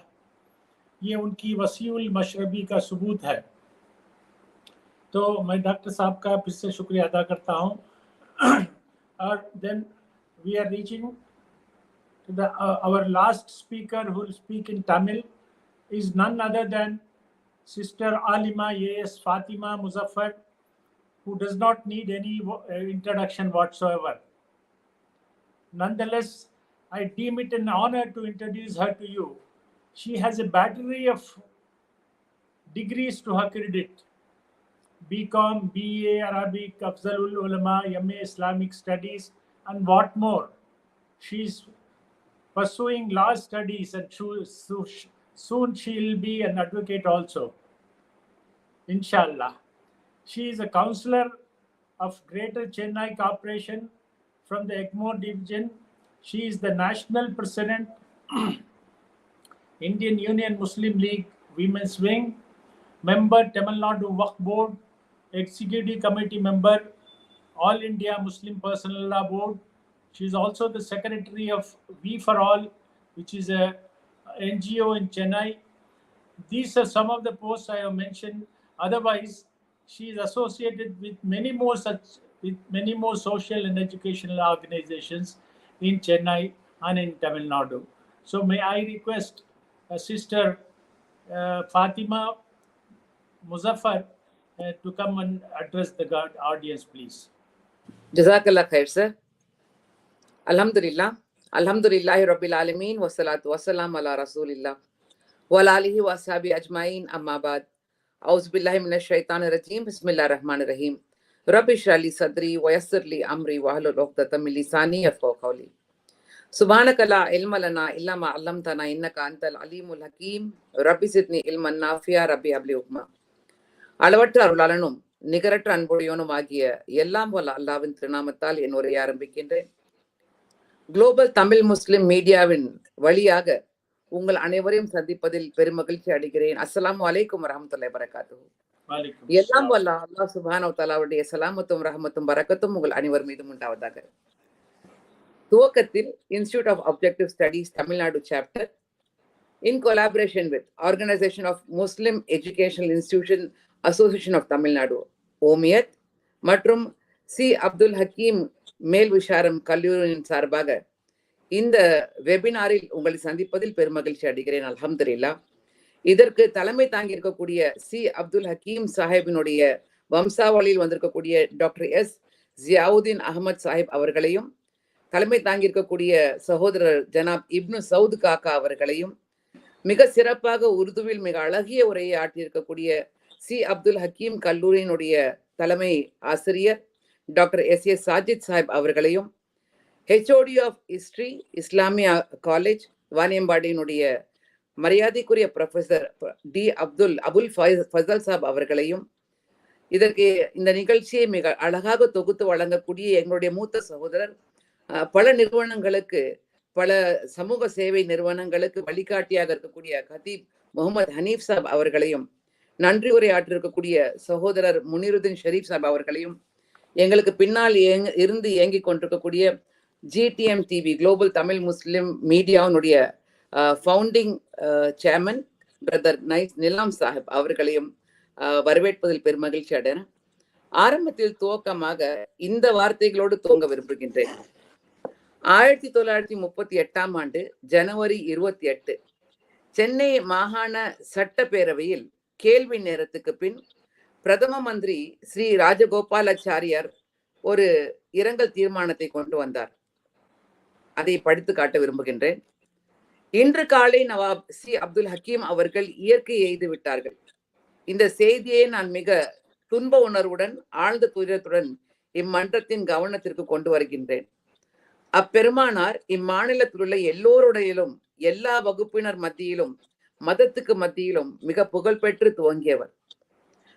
یہ ان کی وسیع المشربی کا ثبوت ہے. تو میں ڈاکٹر صاحب کا پھر سے شکریہ ادا کرتا ہوں. اور then we are reaching to our last speaker who will speak in Tamil is none other than Sister Alima AS Fatima Muzaffar, who does not need any introduction whatsoever. Nonetheless, I deem it an honor to introduce her to you. She has a battery of degrees to her credit: BCom, BA Arabic, Afzalul Ulama, MA Islamic Studies, and what more. She is pursuing law studies and soon she will be an advocate also, inshallah. She is a counselor of Greater Chennai Corporation from the Egmore Division. She is the National President, Indian Union Muslim League Women's Wing, member Tamil Nadu Waqf Board, Executive Committee member, All India Muslim Personal Law Board. She is also the secretary of We for All, which is a NGO in Chennai. These are some of the posts I have mentioned. Otherwise, she is associated with many more social and educational organizations in Chennai and in Tamil Nadu. So may I request Sister Fatima Muzaffar to come and address the audience, please. Jazakallah khair, sir. Alhamdulillah. Alhamdulillahi Rabbil Alameen. Wassalatu wassalam ala Rasulillah. Wa alihi wa ashabi ajma'in amma ba'd. A'udhu billahi minash shaitanir rajim. Bismillahir rahmanir rahim. Rabbi shrah li sadri wa yassir li amri wa hlul 'uqdatam min lisani yafqahu qawli. Subhanaka la ilma lana illa ma 'allamtana innaka antal alimul hakim. Rabbi zidni ilman nafi'a rabbi habli hukma. அளவற்ற அருளாளனும் நிகரற்ற அன்புடையவனும் ஆகிய எல்லாம் வல்ல அல்லாஹ்வின் திருநாமத்தால் என் உரையை ஆரம்பிக்கின்றேன். குளோபல் தமிழ் முஸ்லிம் மீடியாவின் வழியாக உங்கள் அனைவரையும் சந்திப்பதில் பெருமகிழ்ச்சி அடைகிறேன். அஸ்ஸலாமு அலைக்கும் வரஹ்மத்துல்லாஹி வபரகாத்துஹு. எல்லாம் வல்ல அல்லாஹ் சுப்ஹானஹு வ தஆலாவுடைய சலாமத்தும் ரஹமத்தும் பரக்கத்தும் உங்கள் அனைவர் மீதும் உண்டாவதாக. துவக்கத்தில் institute of objective studies Tamil Nadu chapter in collaboration with Organization of Muslim Educational Institution Association of Tamil Nadu, OMIAT, மற்றும் சி அப்துல் ஹக்கீம் மேல் விஷாரம் கல்லூரியின் சார்பாக இந்த வெபினாரில் உங்களை சந்திப்பதில் பெருமகிழ்ச்சி அடைகிறேன். அல்ஹம்துலில்லாஹ். இதற்கு தலைமை தாங்கியிருக்கக்கூடிய சி அப்துல் ஹக்கீம் சாஹிபினுடைய வம்சாவளியில் வந்திருக்கக்கூடிய டாக்டர் எஸ் ஜியாவுதீன் அகமது சாஹிப் அவர்களையும், தலைமை தாங்கியிருக்கக்கூடிய சகோதரர் ஜனாப் இப்னு சவுத் காக்கா அவர்களையும், மிக சிறப்பாக உருதுவில் மிக அழகிய உரையை ஆற்றியிருக்கக்கூடிய சி அப்துல் ஹக்கீம் கல்லூரியினுடைய தலைமை ஆசிரியர் டாக்டர் எஸ் சாஜித் சாஹிப் அவர்களையும், HOD of history Islamiah college வாணியம்பாடியினுடைய மரியாதைக்குரிய ப்ரொஃபசர் டி அபுல் ஃபசல் சாப் அவர்களையும், இதற்கு இந்த நிகழ்ச்சியை மிக அழகாக தொகுத்து வழங்கக்கூடிய எங்களுடைய மூத்த சகோதரர், பல நிறுவனங்களுக்கு, பல சமூக சேவை நிறுவனங்களுக்கு வழிகாட்டியாக இருக்கக்கூடிய கதீப் முகமது ஹனீப் சாப் அவர்களையும், நன்றி உரையாற்றிருக்கக்கூடிய சகோதரர் முனிருதீன் ஷெரீப் சாப் அவர்களையும், எங்களுக்கு பின்னால் இருந்து இயங்கிக் கொண்டிருக்கக்கூடிய GTM TV global Tamil Muslim மீடியாவுடைய founding chairman brother Nilam Sahib அவர்களையும் வரவேற்பதில் பெருமகிழ்ச்சி அடைகிறேன். ஆரம்பத்தில் துவக்கமாக இந்த வார்த்தைகளோடு துவங்க விரும்புகின்றேன். 1938 ஆண்டு ஜனவரி 28 சென்னை மாகாண சட்டப்பேரவையில் கேள்வி நேரத்துக்கு பின் பிரதம மந்திரி ஸ்ரீ ராஜகோபாலாச்சாரியார் ஒரு இரங்கல் தீர்மானத்தை கொண்டு வந்தார். அதை படித்து காட்ட விரும்புகின்றேன். இன்று காலை நவாப் சி அப்துல் ஹக்கீம் அவர்கள் இயற்கை எய்து விட்டார்கள். இந்த செய்தியை நான் மிக துன்ப உணர்வுடன் ஆழ்ந்த துயரத்துடன் இம்மன்றத்தின் கவனத்திற்கு கொண்டு வருகின்றேன். அப்பெருமானார் இம்மாநிலத்தில் உள்ள எல்லோருடையிலும், எல்லா வகுப்பினர் மத்தியிலும், மதத்துக்கு மத்தியிலும் மிக புகழ்பெற்று துவங்கியவர்.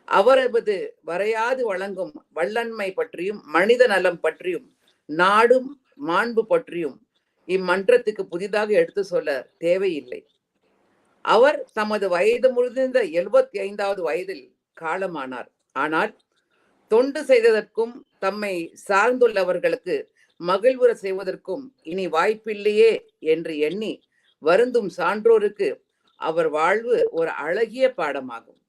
அவரது வரையாது வழங்கும் வல்லன்மை பற்றியும், மனித நலம் பற்றியும், நாடும் மாண்பு பற்றியும் இம்மன்றத்துக்கு புதிதாக எடுத்து சொல்ல தேவையில்லை. அவர் தமது வயது முழுந்த 75வது வயதில் காலமானார். ஆனால் தொண்டு செய்ததற்கும் தம்மை சார்ந்துள்ளவர்களுக்கு மகிழ்வுற செய்வதற்கும் இனி வாய்ப்பில்லையே என்று எண்ணி வருந்தும் சான்றோருக்கு அவர் வாழ்வு ஒரு அழகிய பாடமாகும்.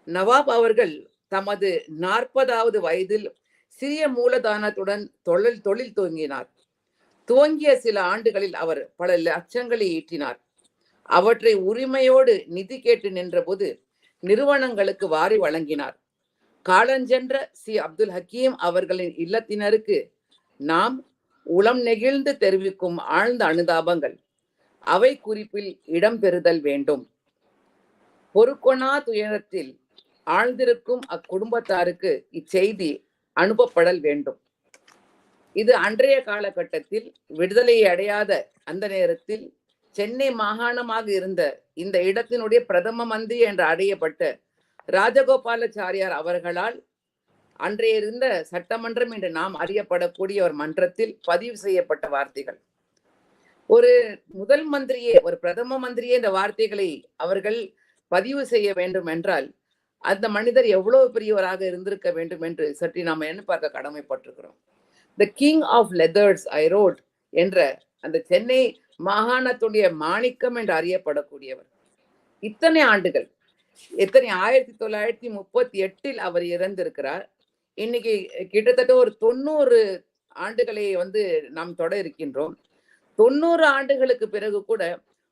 நவாப் அவர்கள் தமது 40வது வயதில் சிறிய மூலதானத்துடன் தொழில் துவங்கினார். துவங்கிய சில ஆண்டுகளில் அவர் பல லட்சங்களை ஈட்டினார். அவற்றை உரிமையோடு நிதி கேட்டு நின்றபோது நிறுவனங்களுக்கு வாரி வழங்கினார். காலஞ்சென்ற சி அப்துல் ஹக்கீம் அவர்களின் இல்லத்தினருக்கு நாம் உளம் நெகிழ்ந்து தெரிவிக்கும் ஆழ்ந்த அனுதாபங்கள் அவை குறிப்பில் இடம்பெறுதல் வேண்டும். பொறுக்கொணா துயரத்தில் ஆழ்ந்திருக்கும் அக்குடும்பத்தாருக்கு இச்செய்தி அனுப்பப்படல் வேண்டும். இது அன்றைய காலகட்டத்தில் விடுதலை அடையாத அந்த நேரத்தில் சென்னை மாகாணமாக இருந்த இந்த இடத்தினுடைய பிரதம மந்திரி என்று அடையப்பட்ட ராஜகோபாலாச்சாரியார் அவர்களால் அன்றைய இருந்த சட்டமன்றம் என்று நாம் அறியப்படக்கூடிய ஒரு மன்றத்தில் பதிவு செய்யப்பட்ட வார்த்தைகள். ஒரு முதல் மந்திரியே, ஒரு பிரதம மந்திரியே இந்த வார்த்தைகளை அவர்கள் பதிவு செய்ய வேண்டும் என்றால் அந்த மனிதர் எவ்வளவு பெரியவராக இருந்திருக்க வேண்டும் என்று சற்று நாம் என்ன பார்க்க கடமைப்பட்டிருக்கிறோம். த கிங் ஆஃப் லெதர்ஸ் ஐ ரோட் என்ற அந்த சென்னை மாகாணத்துடைய மாணிக்கம் என்று அறியப்படக்கூடியவர். இத்தனை ஆண்டுகள், எத்தனை 1938 அவர் இறந்திருக்கிறார். இன்னைக்கு கிட்டத்தட்ட ஒரு 90 ஆண்டுகளை நாம் தொட இருக்கின்றோம். 90 ஆண்டுகளுக்கு பிறகு கூட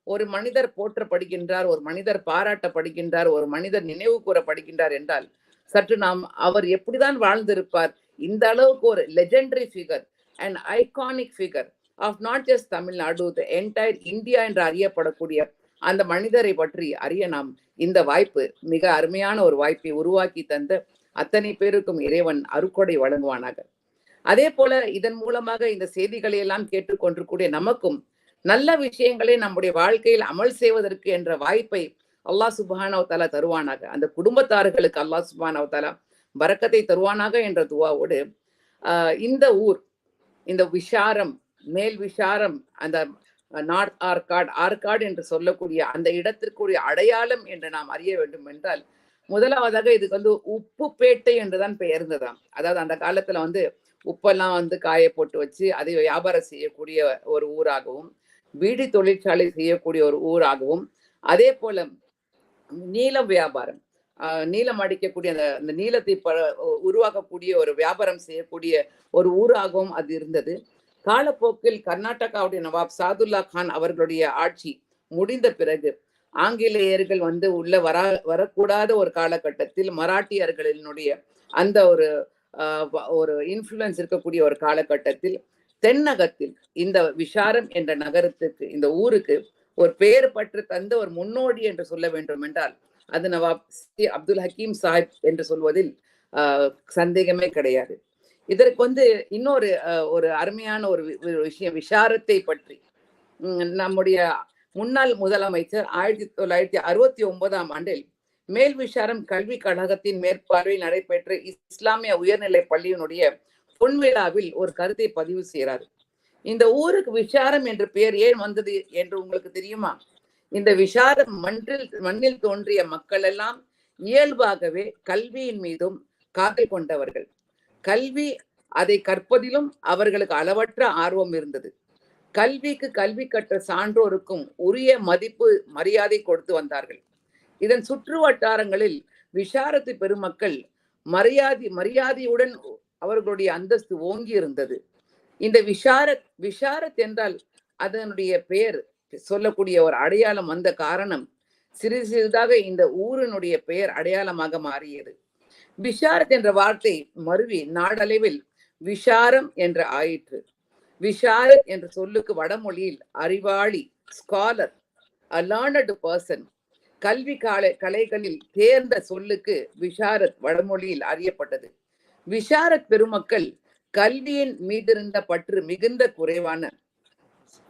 ஒரு மனிதர் போற்றப்படுகின்றார், ஒரு மனிதர் பாராட்டப்படுகின்றார், ஒரு மனிதர் நினைவு கூறப்படுகின்றார் என்றால் சற்று நாம் அவர் எப்படிதான் வாழ்ந்திருப்பார். இந்த அளவுக்கு ஒரு legendary figure and iconic figure of not just Tamil Nadu, the entire India என்று அறியப்படக்கூடிய அந்த மனிதரை பற்றி அறிய நாம் இந்த வாய்ப்பு, மிக அருமையான ஒரு வாய்ப்பை உருவாக்கி தந்த அத்தனை பேருக்கும் இறைவன் அருக்கொடை வழங்குவானாக. அதே போல இதன் மூலமாக இந்த செய்திகளை எல்லாம் கேட்டுக்கொண்டிருக்கூடிய நமக்கும் நல்ல விஷயங்களை நம்முடைய வாழ்க்கையில் அமல் செய்வதற்கு என்ற வாய்ப்பை அல்லாஹ் சுப்ஹானஹு வ தஆலா தருவானாக. அந்த குடும்பத்தார்களுக்கு அல்லாஹ் சுப்ஹானஹு வ தஆலா பரக்கத்தை தருவானாக என்ற துவாவோடு இந்த ஊர், இந்த விஷாரம், மேல் விஷாரம், அந்த நார்த் ஆர்காட் என்று சொல்லக்கூடிய அந்த இடத்திற்குரிய அடையாளம் என்று நாம் அறிய வேண்டும் என்றால் முதலாவதாக இதுக்கு உப்புப்பேட்டை என்றுதான் பெயர்ந்ததாம். அதாவது அந்த காலத்துல உப்பெல்லாம் காய போட்டு வச்சு அதை வியாபாரம் செய்யக்கூடிய ஒரு ஊராகவும், பீடி தொழிற்சாலை செய்யக்கூடிய ஒரு ஊராகவும், அதே போல நீலம் வியாபாரம், நீலம் அடிக்கக்கூடிய அந்த நீலத்தை உருவாக்கக்கூடிய ஒரு வியாபாரம் செய்யக்கூடிய ஒரு ஊராகவும் அது இருந்தது. காலப்போக்கில் கர்நாடகாவுடைய நவாப் சாதுல்லா கான் அவர்களுடைய ஆட்சி முடிந்த பிறகு ஆங்கிலேயர்கள் உள்ள வரக்கூடாத ஒரு காலகட்டத்தில் மராட்டியர்களினுடைய அந்த ஒரு இன்ஃப்ளூயன்ஸ் இருக்கக்கூடிய ஒரு காலகட்டத்தில் தென்னகத்தில் இந்த விஷாரம் என்ற நகரத்துக்கு, இந்த ஊருக்கு ஒரு பெயர் பற்று தந்த ஒரு முன்னோடி என்று சொல்ல வேண்டும் என்றால் அது நவாப் அப்துல் ஹக்கீம் சாஹிப் என்று சொல்வதில் சந்தேகமே கிடையாது. இதற்கு இன்னொரு ஒரு அருமையான ஒரு விஷயம் விஷாரத்தை பற்றி நம்முடைய முன்னாள் முதலமைச்சர் 1969ஆம் ஆண்டில் மேல் விஷாரம் கல்வி கழகத்தின் மேற்பார்வையில் நடைபெற்ற இஸ்லாமிய உயர்நிலை பள்ளியினுடைய பொன்விழாவில் ஒரு கருத்தை பதிவு செய்கிறார். இந்த ஊருக்கு விஷாரம் என்ற பெயர் ஏன் வந்தது என்று உங்களுக்கு தெரியுமா? இந்த விஷாரம் மண்ணில் தோன்றிய மக்கள் எல்லாம் இயல்பாகவே கல்வியின் மீதும் காதல் கொண்டவர்கள். கல்வி, அதை கற்பதிலும் அவர்களுக்கு அளவற்ற ஆர்வம் இருந்தது. கல்விக்கு கல்வி கற்ற சான்றோருக்கும் உரிய மதிப்பு மரியாதை கொடுத்து வந்தார்கள். இதன் சுற்று வட்டாரங்களில் விஷாரத்து பெருமக்கள் மரியாதையுடன் அவர்களுடைய அந்தஸ்து ஓங்கி இருந்தது. இந்த விஷாரத் என்றால் அதனுடைய பெயர் சொல்லக்கூடிய ஒரு அடையாளம் வந்த காரணம் சிறிது சிறிதாக இந்த ஊரினுடைய பெயர் அடையாளமாக மாறியது. விஷாரத் என்ற வார்த்தை மருவி நாடளவில் விஷாரம் என்று ஆயிற்று. விஷாரத் என்ற சொல்லுக்கு வடமொழியில் அறிவாளி, ஸ்காலர், a learned person, கல்வி கலைகளில் தேர்ந்த சொல்லுக்கு விஷாரத் வடமொழியில் அறியப்பட்டது. விஷாரத் பெருமக்கள் கல்வியின் மீதிருந்த பற்று மிகுந்த குறைவான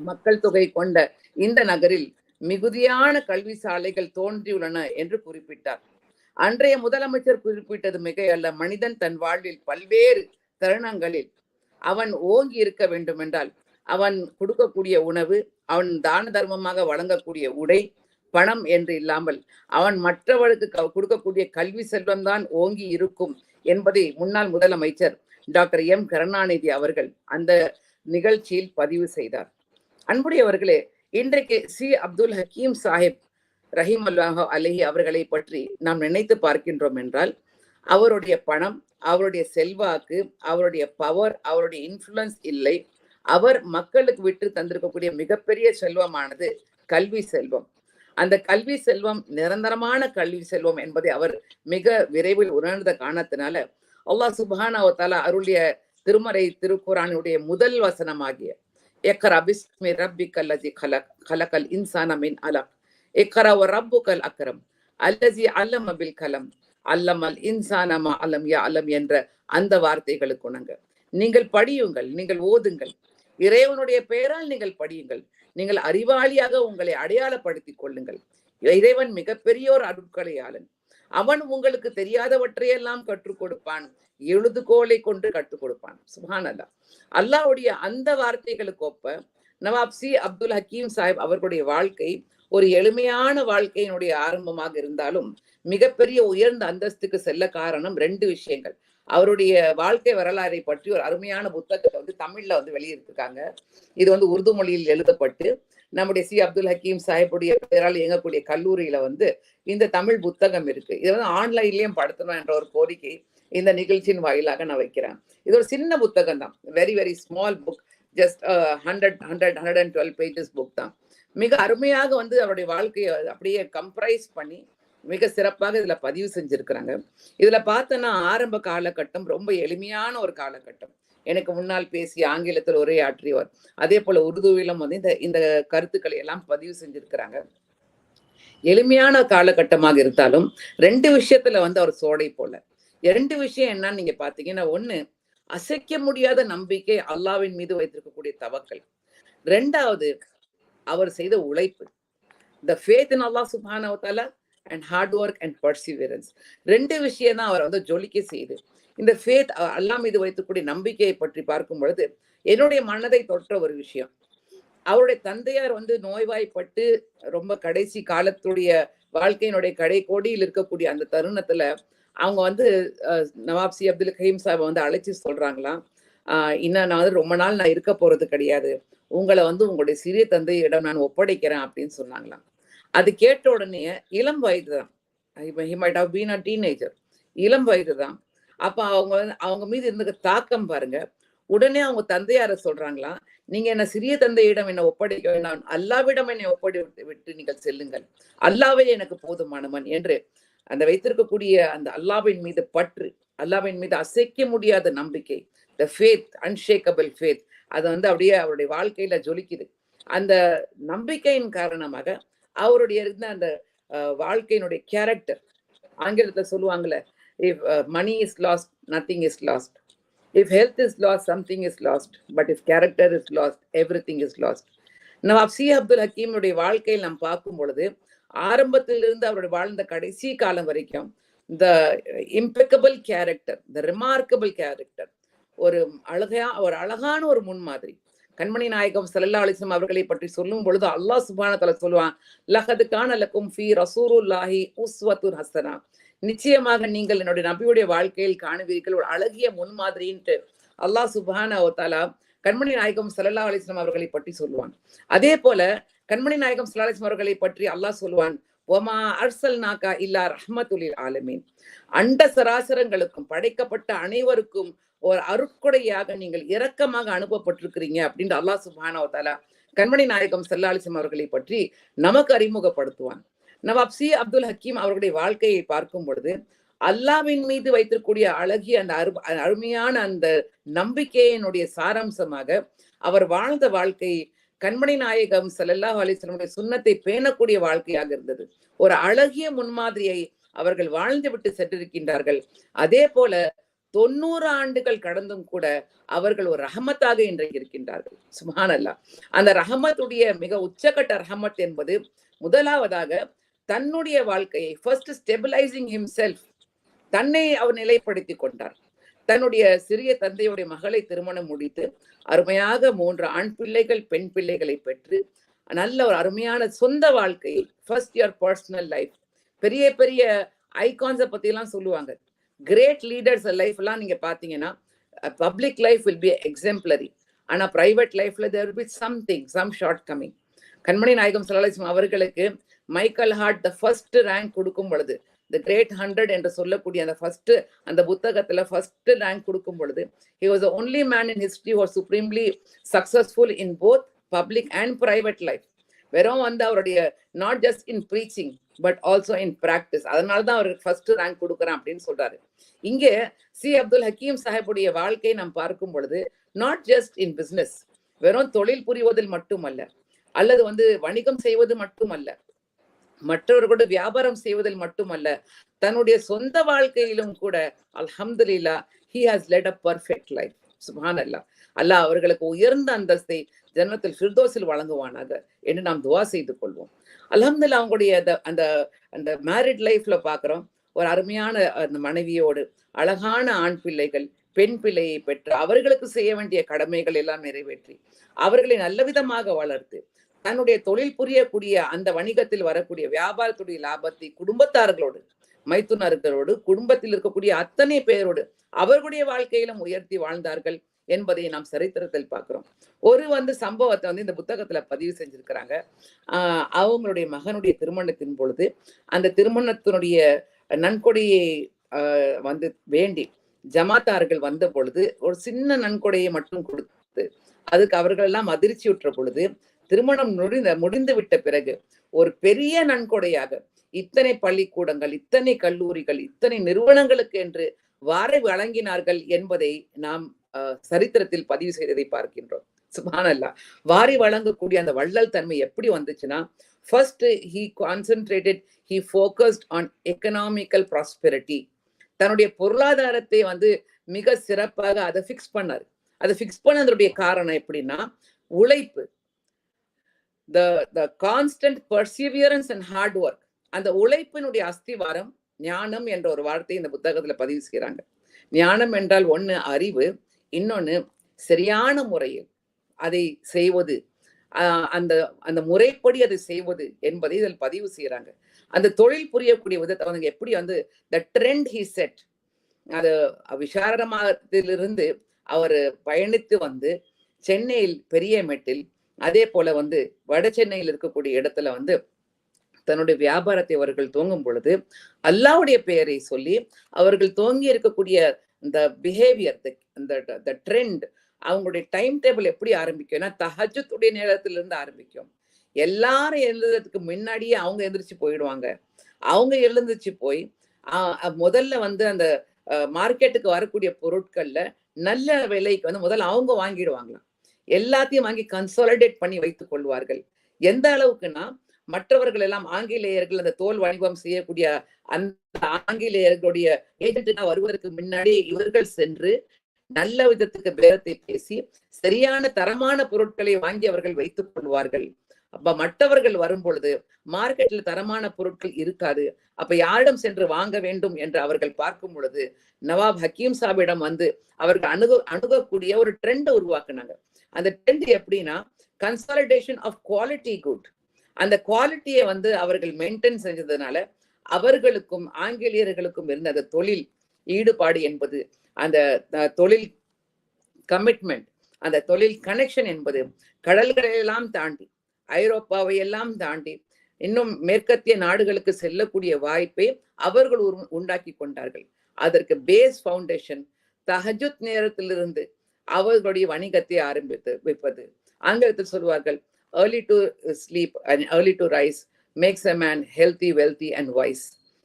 மக்கள் தொகை கொண்ட இந்த நகரில் மிகுதியான கல்வி சாலைகள் தோன்றியுள்ளன என்று குறிப்பிட்டார். அன்றைய முதலமைச்சர் குறிப்பிட்டது மிகையல்ல. மனிதன் தன் வாழ்வில் பல்வேறு தருணங்களில் அவன் ஓங்கி இருக்க வேண்டும் என்றால் அவன் கொடுக்கக்கூடிய உணவு, அவன் தான தர்மமாக வழங்கக்கூடிய உடை, பணம் என்று இல்லாமல் அவன் மற்றவர்களுக்கு கொடுக்கக்கூடிய கல்வி செல்வம்தான் ஓங்கி இருக்கும் என்பதை முன்னாள் முதலமைச்சர் டாக்டர் எம் கருணாநிதி அவர்கள் அந்த நிகழ்ச்சியில் பதிவு செய்தார். அன்புடையவர்களே, இன்றைக்கு சி அப்துல் ஹக்கீம் சாஹிப் ரஹிமல்லாஹு அலைஹி அவர்களை பற்றி நாம் நினைத்து பார்க்கின்றோம் என்றால் அவருடைய பணம், அவருடைய செல்வாக்கு, அவருடைய பவர், அவருடைய இன்ஃப்ளூயன்ஸ் இல்லை. அவர் மக்களுக்கு விட்டு தந்திருக்கக்கூடிய மிகப்பெரிய செல்வமானது கல்வி செல்வம். அந்த கல்வி செல்வம் நிரந்தரமான கல்வி செல்வம் என்பதை அவர் மிக விரைவில் உணர்ந்த காரணத்தினால அல்லாஹ் சுப்ஹானஹு வ தஆலா அருளிய திருமறை திருக்குர்ஆனுடைய முதல் வசனமாகிய இக்ரா பிஸ்மி ரப்பிக்கல் லஸீ கலகல் இன்சான மின் அலக் இக்ரா வ ரப்புக்கல் அக்ரம் அல்லஸீ அல்லம பில் கலம் அல்லமல் இன்சான மா அலம் யஅலம் என்ற அந்த வார்த்தைகளுக்கு உணங்க நீங்கள் படியுங்கள், நீங்கள் ஓதுங்கள், இறைவனுடைய பெயரால் நீங்கள் படியுங்கள், நீங்கள் அறிவாளியாக உங்களை அடையாளப்படுத்திக் கொள்ளுங்கள். இறைவன் மிகப்பெரிய ஒரு அருட்கொடையாளன். அவன் உங்களுக்கு தெரியாதவற்றையெல்லாம் கற்றுக் கொடுப்பான், எழுதுகோலை கொண்டு கற்றுக் கொடுப்பான். சுப்ஹானல்லாஹ். அல்லாஹ்வுடைய அந்த வார்த்தைகளுக்கு ஒப்ப நவாப் சி அப்துல் ஹக்கீம் சாஹிப் அவர்களுடைய வாழ்க்கை ஒரு எளிமையான வாழ்க்கையினுடைய ஆரம்பமாக இருந்தாலும் மிகப்பெரிய உயர்ந்த அந்தஸ்துக்கு செல்ல காரணம் 2 விஷயங்கள். அவருடைய வாழ்க்கை வரலாறை பற்றி ஒரு அருமையான புத்தகத்தை வந்து தமிழ்ல வந்து வெளியிட்டிருக்காங்க. இது வந்து உருது மொழியில் எழுதப்பட்டு நம்முடைய சி அப்துல் ஹக்கீம் சாஹிப்புடைய பெயரால் இயங்கக்கூடிய கல்லூரியில வந்து இந்த தமிழ் புத்தகம் இருக்கு. இதை வந்து ஆன்லைன்லயும் படுத்தணும் என்ற ஒரு கோரிக்கை இந்த நிகழ்ச்சியின் வாயிலாக நான் வைக்கிறேன். இது ஒரு சின்ன புத்தகம் தான், very very small book, just 112 pages book தான். மிக அருமையாக வந்து அவருடைய வாழ்க்கையை அப்படியே கம்ப்ரைஸ் பண்ணி மிக சிறப்பாக இதுல பதிவு செஞ்சிருக்கிறாங்க. இதுல பார்த்தோன்னா ஆரம்ப காலகட்டம் ரொம்ப எளிமையான ஒரு காலகட்டம். எனக்கு முன்னால் பேசி ஆங்கிலத்தில் உரையாற்றியவர், அதே போல உருதுவிலும் வந்து இந்த கருத்துக்களை எல்லாம் பதிவு செஞ்சிருக்கிறாங்க. எளிமையான காலகட்டமாக இருந்தாலும் 2 விஷயத்துல வந்து அவர் சோடை போல. 2 விஷயம் என்னன்னு நீங்க பாத்தீங்கன்னா, 1 அசைக்க முடியாத நம்பிக்கை, அல்லாஹ்வின் மீது வைத்திருக்கக்கூடிய தவக்கல். 2வது அவர் செய்த உழைப்பு, the faith in Allah subhanahu wa ta'ala and hard work and perseverance. 2 விஷயம் தான் அவர் வந்து ஜொலிக்க செய்து. இந்த ஃபேத், அல்லாஹ் மீது வைத்துக்கூடிய நம்பிக்கையை பற்றி பார்க்கும் பொழுது என்னுடைய மனதை தொற்ற ஒரு விஷயம். அவருடைய தந்தையார் வந்து நோய்வாய்ப்பட்டு ரொம்ப கடைசி காலத்துடைய வாழ்க்கையினுடைய கடைக்கோடியில் இருக்கக்கூடிய அந்த தருணத்துல அவங்க வந்து நவாப் சி அப்துல் ஹக்கீம் சாஹிப் வந்து அழைச்சி சொல்றாங்களாம், இன்னும் நான் வந்து ரொம்ப நாள் நான் இருக்க போறது கிடையாது, உங்களை வந்து உங்களுடைய சிறிய தந்தையிடம் நான் ஒப்படைக்கிறேன் அப்படின்னு சொன்னாங்களாம். அது கேட்ட உடனே இளம் வயது தான், he might have been a teenager, இளம் வயது தான். அப்ப அவங்க மீது இருந்த தாக்கம் பாருங்க. உடனே அவங்க தந்தையார சொல்றாங்களாம், நீங்க என்ன சிறிய தந்தையிடம் என்ன ஒப்படைக்க வேண்டாம், அல்லாவிடம் என்னை விட்டு நீங்கள் செல்லுங்கள், அல்லாவே எனக்கு போதுமானவன் என்று அந்த வைத்திருக்கக்கூடிய அந்த அல்லாவின் மீது பற்று, அல்லாவின் மீது அசைக்க முடியாத நம்பிக்கை, the faith, unshakable faith, அது வந்து அப்படியே அவருடைய வாழ்க்கையில ஜொலிக்குது. அந்த நம்பிக்கையின் காரணமாக அவருடைய இருந்த அந்த வாழ்க்கையினுடைய கேரக்டர், ஆங்கிலத்துல சொல்லுவாங்கல்ல, if money is lost, nothing is lost. If health is lost, something is lost. But if character is lost, everything is lost. Nawab C Abdul ஹக்கீமுடைய வாழ்க்கையில் நாம் பார்க்கும் பொழுது ஆரம்பத்திலிருந்து அவருடைய வாழ்ந்த கடைசி காலம் வரைக்கும் the impeccable character, the remarkable character, ஒரு அழகான ஒரு முன்மாதிரி. கண்மணி நாயகம் ஸல்லல்லாஹு அலைஹி வஸல்லம் அவர்களை பற்றி சொல்லும் பொழுது அல்லாஹ் சுப்ஹானஹு வ தஆலா சொல்லுவான், லகத் கான லக்கும் ஃபீ ரசூலுல்லாஹி உஸ்வத்துன் ஹஸனா, நிச்சயமாக நீங்கள் என்னுடைய நபியுடைய வாழ்க்கையில் காணுவீர்கள் ஒரு அழகிய முன்மாதிரின்ட்டு அல்லாஹ் சுப்ஹானஹு வ தஆலா கண்மணி நாயகம் ஸல்லல்லாஹு அலைஹி வஸல்லம் அவர்களை பற்றி சொல்லுவான். அதே போல கண்மணி நாயகம் ஸல்லல்லாஹு அலைஹி வஸல்லம் அவர்களை பற்றி அல்லாஹ் சொல்லுவான், வமா அர்சல்நாகா இல்லா ரஹ்மத்துல் ஆலமீன், அண்ட சராசரங்களுக்கும் படைக்கப்பட்ட அனைவருக்கும் ஒரு அருட்கொடையாக நீங்கள் இரக்கமாக அனுப்பப்பட்டிருக்கிறீங்க அப்படின்னு அல்லாஹ் சுப்ஹானஹு வ தஆலா கண்மணி நாயகம் ஸல்லல்லாஹு அலைஹி வஸல்லம் அவர்களை பற்றி நமக்கு அறிமுகப்படுத்துவான். நவாப் சி அப்துல் ஹக்கீம் அவர்களுடைய வாழ்க்கையை பார்க்கும் பொழுது அல்லாஹ்வின் மீது வைத்திருக்கக்கூடிய அழகிய அந்த அருமையான அந்த நம்பிக்கையினுடைய சாராம்சமாக அவர் வாழ்ந்த வாழ்க்கை கண்மணி நாயகம் ஸல்லல்லாஹு அலைஹி வஸல்லம் சுன்னத்தை பேணக்கூடிய வாழ்க்கையாக இருந்தது. ஒரு அழகிய முன்மாதிரியை அவர்கள் வாழ்ந்து விட்டு சென்றிருக்கின்றார்கள். அதே போல 90 ஆண்டுகள் கடந்தும் கூட அவர்கள் ஒரு ரஹமத்தாக இன்றைக்கு இருக்கின்றார்கள். சுப்ஹானல்லாஹ். அந்த ரஹமத்துடைய மிக உச்சகட்ட ரஹமத் என்பது முதலாவதாக தன்னுடைய வாழ்க்கையை ஃபர்ஸ்ட் ஸ்டெபிலைசிங் ஹிம்செல்ஃப், தன்னை அவர் நிலைப்படுத்தி கொண்டார். தன்னுடைய சிறிய தந்தையுடைய மகளை திருமணம் முடித்து அருமையாக 3 ஆண் பிள்ளைகள் பெண் பிள்ளைகளை பெற்று நல்ல ஒரு அருமையான சொந்த வாழ்க்கையை, ஃபர்ஸ்ட் யுவர் பர்சனல் லைஃப், பெரிய பெரிய ஐகான்ஸை பத்தி எல்லாம் சொல்லுவாங்க, கிரேட் லீடர்ஸ் லைஃப் எல்லாம் நீங்க பாத்தீங்கன்னா public life will be exemplary, ஆனா பிரைவேட் லைஃப்ல there will be some shortcoming. கண்மணி நாயகம் ஸல்லல்லாஹு அலைஹி வஸல்லம் அவர்களுக்கு Michael Hart the first rank கொடுக்கும் பொழுது, தி கிரேட் 100 என்று சொல்லக்கூடிய அந்த ஃபர்ஸ்ட் அந்த புத்தகத்துல ஃபர்ஸ்ட் ரேங்க் கொடுக்கும் பொழுது, he was the only man in history who was supremely successful in both public and private life. வெறும் வந்து அவருடைய not just in preaching but also in practice, அதனாலதான் அவருக்கு ஃபர்ஸ்ட் ரேங்க் கொடுக்குறேன் அப்படின்னு சொல்றாரு. இங்கே சி அப்துல் ஹக்கீம் சாஹிப்புடைய வாழ்க்கையை நாம் பார்க்கும் பொழுது நாட் ஜஸ்ட் இன் பிசினஸ், வெறும் தொழில் புரிவதில் மட்டுமல்ல, அல்லது வந்து வணிகம் செய்வது மட்டுமல்ல, மற்றவர்களோட வியாபாரம் செய்வதில் மட்டுமல்ல, தன்னுடைய சொந்த வாழ்க்கையிலும் கூட அல்ஹம்துலில்லாஹ் he has led a perfect life. சுப்ஹானல்லாஹ். அல்லாஹ் அவர்களுக்கு உயர்ந்த அந்தஸ்தை ஜன்னத்துல் ஃபிர்தௌஸில் வழங்குவானாக என்று நாம் துஆ செய்து கொள்வோம். அல்ஹம்துலில்லாஹ் அவங்களுடைய அந்த அந்த மேரிட் லைஃப்ல பாக்குறோம், ஒரு அருமையான அந்த மனைவியோடு அழகான ஆண் பிள்ளைகள் பெண் பிள்ளையை பெற்று அவர்களுக்கு செய்ய வேண்டிய கடமைகள் எல்லாம் நிறைவேற்றி அவர்களை நல்ல விதமாக வளர்த்து தன்னுடைய தொழில் புரியக்கூடிய அந்த வணிகத்தில் வரக்கூடிய வியாபாரத்துடைய லாபத்தை குடும்பத்தார்களோடு மைத்துனர்களோடு குடும்பத்தில் இருக்கக்கூடிய அத்தனை பேரோடு அவர்களுடைய வாழ்க்கையிலும் உயர்த்தி வாழ்ந்தார்கள் என்பதை நாம் சரித்திரத்தில் பார்க்கிறோம். ஒரு சம்பவத்தை இந்த புத்தகத்துல பதிவு செஞ்சிருக்கிறாங்க. அவங்களுடைய மகனுடைய திருமணத்தின் பொழுது அந்த திருமணத்தினுடைய நன்கொடையை வேண்டி ஜமாத்தார்கள் வந்த பொழுது ஒரு சின்ன நன்கொடையை மட்டும் கொடுத்து அதுக்கு அவர்கள் எல்லாம் அதிர்ச்சியுற்ற பொழுது திருமணம் முடிந்து விட்ட பிறகு ஒரு பெரிய நன்கொடையாக இத்தனை பள்ளிக்கூடங்கள், இத்தனை கல்லூரிகள், இத்தனை நிறுவனங்களுக்கு என்று வாரி வழங்கினார்கள் என்பதை நாம் சரித்திரத்தில் பதிவு செய்ததை பார்க்கின்றோம். சுப்ஹானல்லாஹ். வாரி வழங்கக்கூடிய அந்த வள்ளல் தன்மை எப்படி வந்துச்சுன்னா, first he focused on economical prosperity. தன்னுடைய பொருளாதாரத்தை மிக சிறப்பாக அதை ஃபிக்ஸ் பண்ணாரு. அதை ஃபிக்ஸ் பண்ணதுடைய காரணம் எப்படின்னா, உழைப்பு, the constant perseverance and hard work. அந்த உழைப்பினுடைய அஸ்திவாரம் ஞானம் என்ற ஒரு வார்த்தையை இந்த புத்தகத்துல பதிவு செய்யறாங்க. ஞானம் என்றால் ஒண்ணு அறிவு, இன்னொன்னு சரியான முறையில் அதை செய்வது, அந்த முறைப்படி அதை செய்வது என்பதை இதில் பதிவு செய்யறாங்க. அந்த தொழில் புரியக்கூடிய விதத்தை அவங்க எப்படி the trend he set, அது விசாரமாகத்திலிருந்து அவர் பயணித்து சென்னையில் பெரிய மெட்டில், அதே போல வட சென்னையில் இருக்கக்கூடிய இடத்துல தன்னுடைய வியாபாரத்தை அவர்கள் துவங்கும் பொழுது அல்லாஹ்வுடைய பெயரை சொல்லி அவர்கள் துவங்கி இருக்கக்கூடிய இந்த பிஹேவியர், இந்த ட்ரெண்ட், அவங்களுடைய டைம் டேபிள் எப்படி ஆரம்பிக்கும்னா தஹஜ்ஜுடைய நேரத்திலிருந்து ஆரம்பிக்கும். எல்லாரும் எழுதுறதுக்கு முன்னாடியே அவங்க எந்திரிச்சு போயிடுவாங்க. அவங்க எழுந்துச்சு போய் முதல்ல அந்த மார்க்கெட்டுக்கு வரக்கூடிய பொருட்கள்ல நல்ல விலைக்கு முதல்ல அவங்க வாங்கிடுவாங்களாம். எல்லாத்தையும் வாங்கி கன்சாலிடேட் பண்ணி வைத்துக் கொள்வார்கள். எந்த அளவுக்குன்னா, மற்றவர்கள் எல்லாம் ஆங்கிலேயர்கள் அந்த தோல் வணிகம் செய்யக்கூடிய அந்த ஆங்கிலேயர்களுடைய ஏஜென்ட் வருவதற்கு முன்னாடி இவர்கள் சென்று நல்ல விதத்துக்கு பேரத்தை பேசி சரியான தரமான பொருட்களை வாங்கி அவர்கள் வைத்துக் கொள்வார்கள். அப்ப மற்றவர்கள் வரும் பொழுது மார்க்கெட்ல தரமான பொருட்கள் இருக்காது. அப்ப யாரிடம் சென்று வாங்க வேண்டும் என்று அவர்கள் பார்க்கும் பொழுது நவாப் ஹக்கீம் சாபிடம் அவர்கள் அணுகக்கூடிய ஒரு ட்ரெண்ட் உருவாக்குனாங்க. அந்த ட்ரெண்ட் எப்படின்னா, கன்சாலிடேஷன் ஆஃப் குவாலிட்டி குட். அந்த குவாலிட்டியை அவர்கள் மெயின்டைன் செஞ்சதுனால அவர்களுக்கும் ஆங்கிலேயர்களுக்கும் இருந்த அந்த தொழில் ஈடுபாடு என்பது, அந்த தொழில் கமிட்மெண்ட், அந்த தொழில் கனெக்ஷன் என்பது கடல்களெல்லாம் தாண்டி, ஐரோப்பாவை எல்லாம் தாண்டி இன்னும் மேற்கத்திய நாடுகளுக்கு செல்லக்கூடிய வாய்ப்பை அவர்கள் உண்டாக்கி கொண்டார்கள். அதற்கு பேஸ் ஃபவுண்டேஷன் தஹஜுத் நேரத்திலிருந்து அவர்களுடைய வணிகத்தை ஆரம்பித்து வைப்பது. ஆங்கிலத்தில் சொல்வார்கள், early to sleep and early to rise makes a man healthy, wealthy and wise.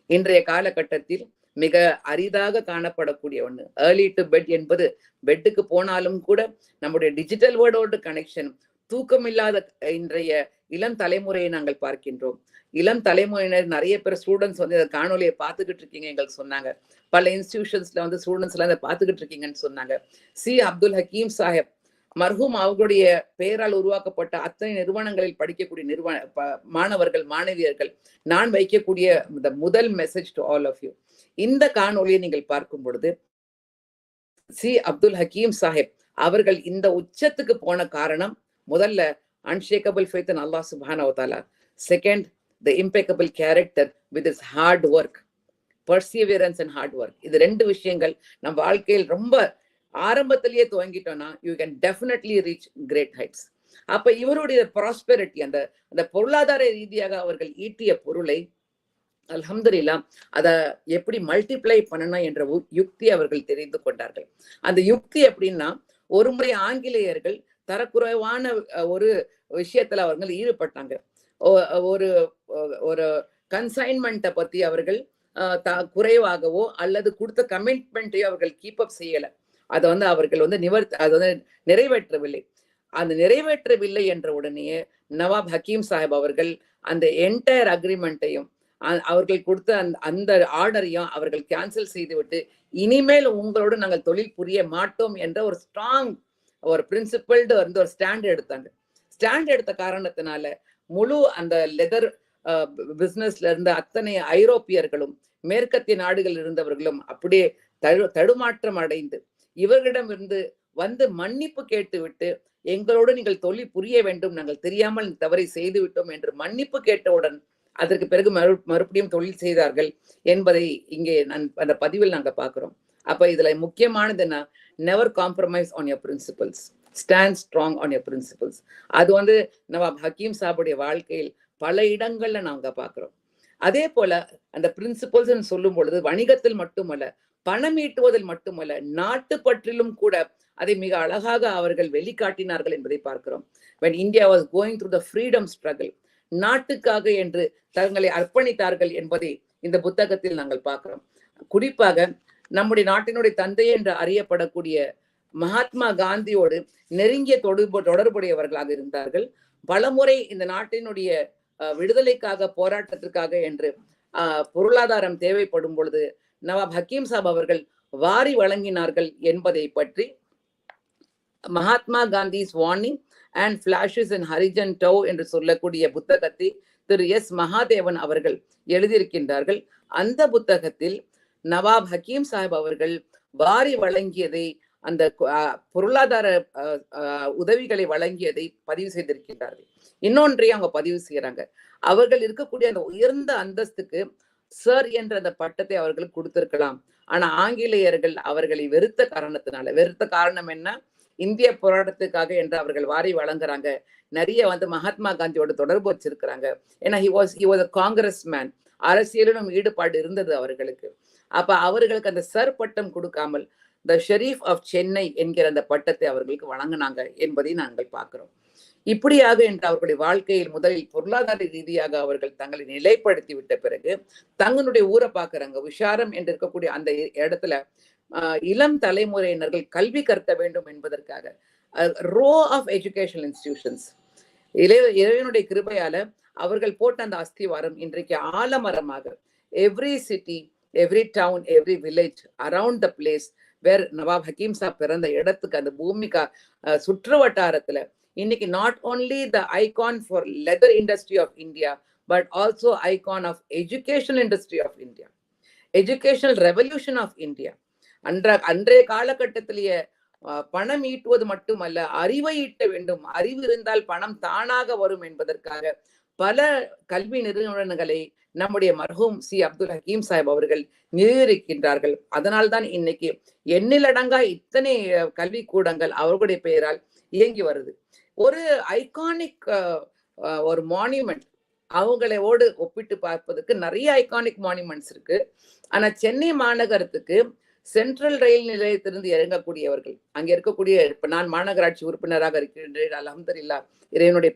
இன்றைய காலகட்டத்தில் மிக அரிதாக காணப்படக்கூடிய ஒண்ணு ஏர்லி டு பெட் என்பது. பெட்டுக்கு போனாலும் கூட நம்முடைய டிஜிட்டல் வேர்ல்டோடு கனெக்ஷன், தூக்கமில்லாத இன்றைய இளம் தலைமுறையை நாங்கள் பார்க்கின்றோம். இளம் தலைமுறையினர் நிறைய பேர் ஸ்டூடெண்ட்ஸ் இந்த காணொலியை பார்த்துக்கிட்டு இருக்கீங்க எங்களுக்கு சொன்னாங்க. பல இன்ஸ்டிடியூஷன்ஸ்ல ஸ்டூடெண்ட்ஸ் எல்லாம் இதை பார்த்துக்கிட்டு இருக்கீங்கன்னு சொன்னாங்க. சி அப்துல் ஹக்கீம் சாஹிப் மர்ஹூம் அவர்களுடைய பெயரால் உருவாக்கப்பட்ட அத்தனை நிறுவனங்களில் படிக்கக்கூடிய மாணவர்கள், மாணவியர்கள், நான் வைக்கக்கூடிய முதல் message to all of you. இந்த காணொலியை நீங்கள் பார்க்கும் பொழுது சி அப்துல் ஹக்கீம் சாஹிப் அவர்கள் இந்த உச்சத்துக்கு போன காரணம், முதல்ல அன்ஷேக்கபிள் ஃபெய்த் இன் அல்லாஹ் சுப்ஹானஹு வ தஆலா, second the impeccable character with his hard work, perseverance and hard work. இது ரெண்டு விஷயங்கள் நம் வாழ்க்கையில் ரொம்ப ஆரம்பத்திலேயே துவங்கிட்டோம்னா you can definitely reach great heights. அப்ப இவருடைய ப்ராஸ்பெரிட்டி, அந்த பொருளாதார ரீதியாக அவர்கள் ஈட்டிய பொருளை அல்ஹம்துலில்லாஹ் அதை எப்படி மல்டிப்ளை பண்ணணும் என்ற யுக்தி அவர்கள் தெரிந்து கொண்டார்கள். அந்த யுக்தி எப்படின்னா, ஒரு முறை ஆங்கிலேயர்கள் தரக்குறைவான ஒரு விஷயத்துல அவர்கள் ஈடுபட்டாங்க. ஒரு கன்சைன்மெண்ட்டை பத்தி அவர்கள் குறைவாகவோ அல்லது கொடுத்த கமிட்மெண்ட்டையோ அவர்கள் கீப் அப் செய்யல. அதை அவர்கள் நிறைவேற்றவில்லை. அந்த நிறைவேற்றவில்லை என்ற உடனேயே நவாப் ஹக்கீம் சாஹிப் அவர்கள் அந்த என்டையர் அக்ரிமெண்ட்டையும் அவர்கள் கொடுத்த அந்த ஆர்டரையும் அவர்கள் கேன்சல் செய்துவிட்டு, இனிமேல் உங்களோடு நாங்கள் தொழில் புரிய மாட்டோம் என்ற ஒரு ஸ்ட்ராங் ஒரு பிரின்சிபல்டு ஒரு ஸ்டாண்ட் எடுத்தாங்க. ஸ்டாண்ட் எடுத்த காரணத்தினால முழு அந்த லெதர் பிசினஸ்ல இருந்த அத்தனை ஐரோப்பியர்களும் மேற்கத்திய நாடுகளில் இருந்தவர்களும் அப்படியே தடுமாற்றம் அடைந்து இவர்களிடமிருந்து வந்து மன்னிப்பு கேட்டுவிட்டு எங்களோடு நீங்கள் தொழில் புரிய வேண்டும், நாங்கள் தெரியாமல் தவறை செய்து விட்டோம் என்று மன்னிப்பு கேட்டவுடன் அதற்கு பிறகு மறுபடியும் தொழில் செய்தார்கள் என்பதை இங்கே அந்த பதிவில் நாங்க பார்க்கிறோம். அப்ப இதுல முக்கியமானது என்ன, never compromise on your principles, stand strong on your principles. அது வந்து நவாப் ஹக்கீம் சாஹிபுடைய வாழ்க்கையில் பல இடங்கள்ல நாங்க பார்க்கிறோம். அதே போல அந்த பிரின்சிபல்ஸ் சொல்லும் பொழுது வணிகத்தில் மட்டுமல்ல, பணம் ஈட்டுவதில் மட்டுமல்ல, நாட்டு பற்றிலும் கூட அதை மிக அழகாக அவர்கள் வெளிக்காட்டினார்கள் என்பதை பார்க்கிறோம். when India was going through the freedom struggle, நாட்டுக்காக என்று தங்களை அர்ப்பணித்தார்கள் என்பதை இந்த புத்தகத்தில் நாங்கள் பார்க்கிறோம். குறிப்பாக நம்முடைய நாட்டினுடைய தந்தை என்று அறியப்படக்கூடிய மகாத்மா காந்தியோடு நெருங்கிய தொடர்புடையவர்களாக இருந்தார்கள். பலமுறை இந்த நாட்டினுடைய விடுதலைக்காக, போராட்டத்திற்காக என்று பொருளாதாரம் தேவைப்படும் பொழுது நவாப் ஹக்கீம் சாப் அவர்கள் வாரி வழங்கினார்கள் என்பதை பற்றி Mahatma Gandhi's warning and flashes in Harijan டவ் என்று சொல்லக்கூடிய புத்தகத்தை திரு எஸ் மகாதேவன் அவர்கள் எழுதியிருக்கின்றார்கள். அந்த புத்தகத்தில் நவாப் ஹக்கீம் சாஹிப் அவர்கள் வாரி வழங்கியதை, அந்த பொருளாதார உதவிகளை வழங்கியதை பதிவு செய்திருக்கின்றார்கள். இன்னொன்றையும் அவங்க பதிவு செய்யறாங்க. அவர்கள் இருக்கக்கூடிய அந்த உயர்ந்த அந்தஸ்துக்கு சர் என்ற அந்த பட்டத்தை அவர்களுக்கு கொடுத்திருக்கலாம். ஆனா ஆங்கிலேயர்கள் அவர்களை வெறுத்த காரணம் என்ன, இந்திய போராட்டத்துக்காக என்று அவர்கள் வாரி வழங்குறாங்க. நிறைய வந்து மகாத்மா காந்தியோட தொடர்பு வச்சிருக்கிறாங்க. ஏன்னா he was a Congress man, அரசியலிலும் ஈடுபாடு இருந்தது அவர்களுக்கு. அப்ப அவர்களுக்கு அந்த சர் பட்டம் கொடுக்காமல் த ஷெரீஃப் ஆஃப் சென்னை என்கிற அந்த பட்டத்தை அவர்களுக்கு வழங்கினாங்க என்பதை நாங்கள் பார்க்கிறோம். இப்படியாக என்று அவர்களுடைய வாழ்க்கையில் முதலில் பொருளாதார ரீதியாக அவர்கள் தங்களை நிலைப்படுத்தி விட்ட பிறகு தங்களுடைய ஊரை பார்க்கறாங்க. விஷாரம் என்று இருக்கக்கூடிய அந்த இடத்துல இளம் தலைமுறையினர்கள் கல்வி கற்க வேண்டும் என்பதற்காக ரோ ஆஃப் எஜுகேஷனல் இன்ஸ்டிடியூஷன்ஸ் இறைவனுடைய கிருபையால அவர்கள் போட்ட அந்த அஸ்திவாரம் இன்றைக்கு ஆலமரமாக every city, every town, every village around the place where Nawab Hakeem Sahab பிறந்த இடத்துக்கு அந்த பூமிக்கா சுற்று வட்டாரத்துல இன்னைக்கு not only the icon for leather industry of India but also icon of educational industry of India, educational revolution of India. அன்றைய காலகட்டத்திலேயே பணம் ஈட்டுவது மட்டுமல்ல, அறிவை ஈட்ட வேண்டும், அறிவு இருந்தால் பணம் தானாக வரும் என்பதற்காக பல கல்வி நிறுவனங்களை நம்முடைய மர்ஹூம் சி அப்துல் ஹக்கீம் சாஹிப் அவர்கள் நிர்வகிக்கின்றார்கள். அதனால்தான் இன்னைக்கு எண்ணிலடங்கா இத்தனை கல்வி கூடங்கள் அவர்களுடைய பெயரால் இயங்கி வருது. ஒரு ஐகானிக் ஒரு மான்யூமெண்ட் அவங்களோடு ஒப்பிட்டு பார்ப்பதற்கு நிறைய ஐகானிக் மான்யூமெண்ட்ஸ் இருக்கு. ஆனா சென்னை மாநகரத்துக்கு சென்ட்ரல் ரயில் நிலையத்திலிருந்து இறங்கக்கூடியவர்கள், அங்க இருக்கக்கூடிய, இப்ப நான் மாநகராட்சி உறுப்பினராக இருக்கின்றேன், அல்ஹம்துலில்லாஹ் இறைவனுடைய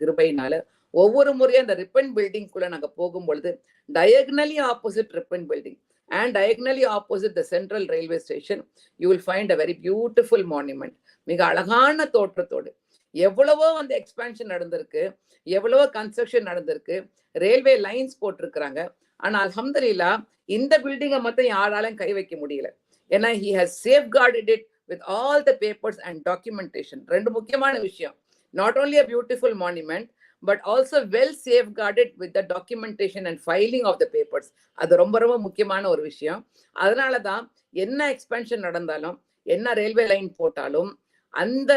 கிருபையினால ஒவ்வொரு முறையும் அந்த ரிப்பன் பில்டிங்குள்ள நாங்க போகும் பொழுது diagonally opposite Ripon building and diagonally opposite the central railway station you will find a very beautiful monument. மிக அழகான தோற்றத்தோடு எவ்வளவோ வந்து எக்ஸ்பான்ஷன் நடந்திருக்கு, எவ்வளவோ கன்ஸ்ட்ரக்ஷன் நடந்திருக்கு, ரயில்வே லைன்ஸ் போட்டிருக்கிறாங்க. ஆனா அல்ஹம்துலில்லாஹ் இந்த பில்டிங்கை மட்டும் யாராலும் கை வைக்க முடியல. ஏன்னா he has safeguarded it with all the papers and documentation. ரெண்டு முக்கியமான விஷயம், not only a beautiful monument but also well safeguarded with the documentation and filing of the papers. அது ரொம்ப ரொம்ப முக்கியமான ஒரு விஷயம். அதனாலதான் என்ன எக்ஸ்பென்ஷன் நடந்தாலும், என்ன ரயில்வே லைன் போட்டாலும் அந்த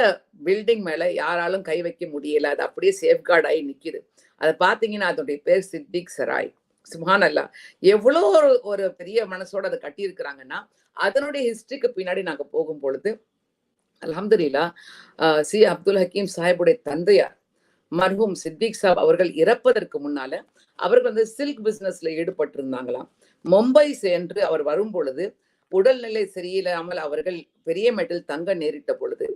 பில்டிங் மேல யாராலும் கை வைக்க முடியல. அது அப்படியே சேஃப்கார்ட் ஆகி நிக்குது. அதை பாத்தீங்கன்னா அதனுடைய பேர் சித்திக் சராய். சுப்ஹானல்லாஹ், எவ்வளோ ஒரு பெரிய மனசோட அதை கட்டியிருக்கிறாங்கன்னா அதனுடைய ஹிஸ்டரிக்கு பின்னாடி நாங்க போகும் பொழுது அல்ஹம்துலில்லாஹ் சி அப்துல் ஹக்கீம் சாஹிபுடைய தந்தையார் மர்ஹூம் சித்திக் சாப் அவர்கள் இறப்பதற்கு முன்னால அவர்கள் வந்து சில்க் பிசினஸ்ல ஈடுபட்டிருந்தாங்களாம். மும்பை சென்று அவர் வரும் பொழுது உடல்நிலை சரியில்லாமல் அவர்கள் பெரியமேட்டில் தங்க நேரிட்ட பொழுது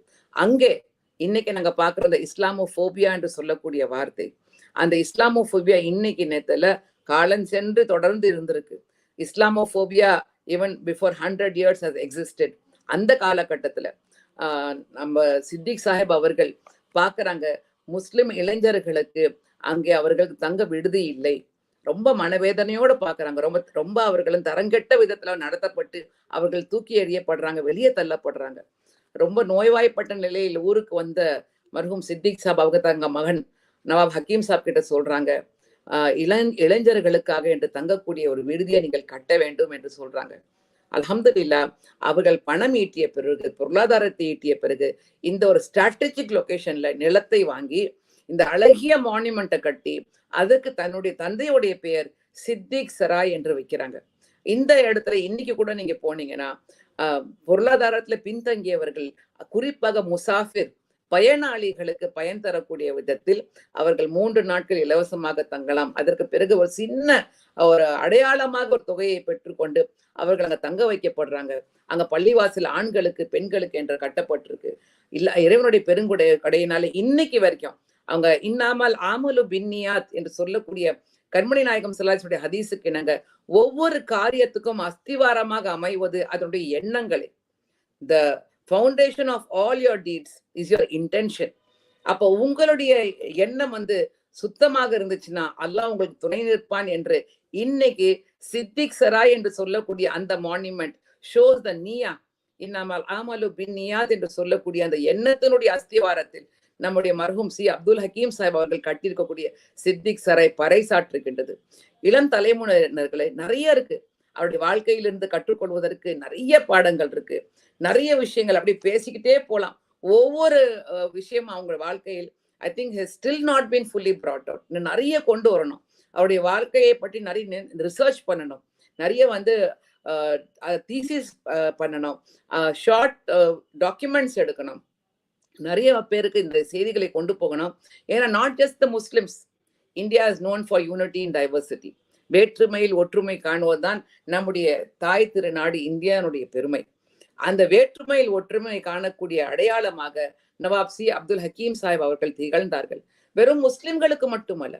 அங்கே இன்னைக்கு நாங்க பாக்குற அந்த இஸ்லாமோபோபியா என்று சொல்லக்கூடிய வார்த்தை, அந்த இஸ்லாமோபோபியா இன்னைக்கு நேரத்துல காலம் சென்று தொடர்ந்து இருந்திருக்கு. Islamophobia even before 100 years has existed. அந்த காலகட்டத்துல நம்ம சித்திக் சாஹிப் அவர்கள் பாக்குறாங்க முஸ்லிம் இளைஞர்களுக்கு அங்கே அவர்களுக்கு தங்க விடுதி இல்லை. ரொம்ப மனவேதனையோட பாக்குறாங்க. ரொம்ப ரொம்ப அவர்களும் தரங்கெட்ட விதத்துல நடத்தப்பட்டு அவர்கள் தூக்கி எறியப்படுறாங்க, வெளியே தள்ளப்படுறாங்க. ரொம்ப நோய்வாய்ப்பட்ட நிலையில் ஊருக்கு வந்த மர்ஹூம் சித்திக் சாப் அவங்க தங்க மகன் நவாப் ஹக்கீம் சாப் கிட்ட சொல்றாங்க, இளைஞர்களுக்காக என்று தங்கக்கூடிய ஒரு விடுதியை நீங்கள் கட்ட வேண்டும் என்று சொல்றாங்க. அல்ஹம்துலில்லாஹ் அவர்கள் பணம் ஈட்டிய பிறகு, பொருளாதாரத்தை ஈட்டிய பிறகு இந்த ஒரு ஸ்ட்ராட்டஜிக் லொகேஷன்ல நிலத்தை வாங்கி இந்த அழகிய மானுமெண்ட்டை கட்டி அதுக்கு தன்னுடைய தந்தையுடைய பெயர் சித்திக் சராய் என்று வைக்கிறாங்க. இந்த இடத்துல இன்னைக்கு கூட நீங்க போனீங்கன்னா பொருளாதாரத்துல பின்தங்கியவர்கள், குறிப்பாக முசாஃபிர் பயனாளிகளுக்கு பயன் தரக்கூடிய விதத்தில் அவர்கள் 3 நாட்கள் இலவசமாக தங்கலாம். அதற்கு பிறகு ஒரு சின்ன ஒரு அடையாளமாக ஒரு தொகையை பெற்றுக்கொண்டு அவர்கள் அங்க தங்க வைக்கப்படுறாங்க. அங்க பள்ளிவாசல் ஆண்களுக்கு பெண்களுக்கு என்று கட்டப்பட்டிருக்கு. இல்ல இறைவனுடைய கடையினால இன்னைக்கு வரைக்கும் அவங்க இன்னாமல் ஆமலு பின்னியாத் என்று சொல்லக்கூடிய கண்மணி நாயகம் ஸல்லல்லாஹு ஹதீஸுக்கு இணங்க ஒவ்வொரு காரியத்துக்கும் அஸ்திவாரமாக அமைவது அதனுடைய எண்ணங்களே. The foundation of all your deeds is your intention. அப்போ உங்களுடைய எண்ணம் சுத்தமாக இருந்துச்சுன்னா அல்லாஹ் உங்களுக்கு துணை நிற்பான் என்று இன்னைக்கு சித்திக் சராய் என்று சொல்லக்கூடிய அந்த மானுமெண்ட் ஷோஸ் த நியா இன்னாமல் ஆமலு பின் நியாத் என்று சொல்லக்கூடிய அந்த எண்ணத்தினுடைய அஸ்திவாரத்தில் நம்முடைய மர்ஹூம் சி அப்துல் ஹக்கீம் சாஹிப் அவர்கள் கட்டியிருக்கக்கூடிய சித்திக் சராய் பறைசாற்றுகின்றது. இளம் தலைமுறையினர்களே நிறைய இருக்கு, அவருடைய வாழ்க்கையிலிருந்து கற்றுக்கொள்வதற்கு நிறைய பாடங்கள் இருக்கு, நிறைய விஷயங்கள் அப்படி பேசிக்கிட்டே போலாம். ஒவ்வொரு விஷயம் அவங்க வாழ்க்கையில் I think has still not been fully brought out. இன்னும் நிறைய கொண்டு வரணும், அவருடைய வாழ்க்கையை பற்றி நிறைய ரிசர்ச் பண்ணணும், நிறைய தீசிஸ் பண்ணணும், ஷார்ட் டாக்குமெண்ட்ஸ் எடுக்கணும், நிறைய பேருக்கு இந்த செய்திகளை கொண்டு போகணும். ஏன்னா not just the Muslims, India is known for unity in diversity. வேற்றுமையில் ஒற்றுமை காணுவதுதான் நம்முடைய தாய் திருநாடு இந்தியாவுடைய பெருமை. அந்த வேற்றுமையில் ஒற்றுமை காணக்கூடிய அடையாளமாக நவாப் சி அப்துல் ஹக்கீம் சாஹிப் அவர்கள் திகழ்ந்தார்கள். வெறும் முஸ்லிம்களுக்கு மட்டுமல்ல,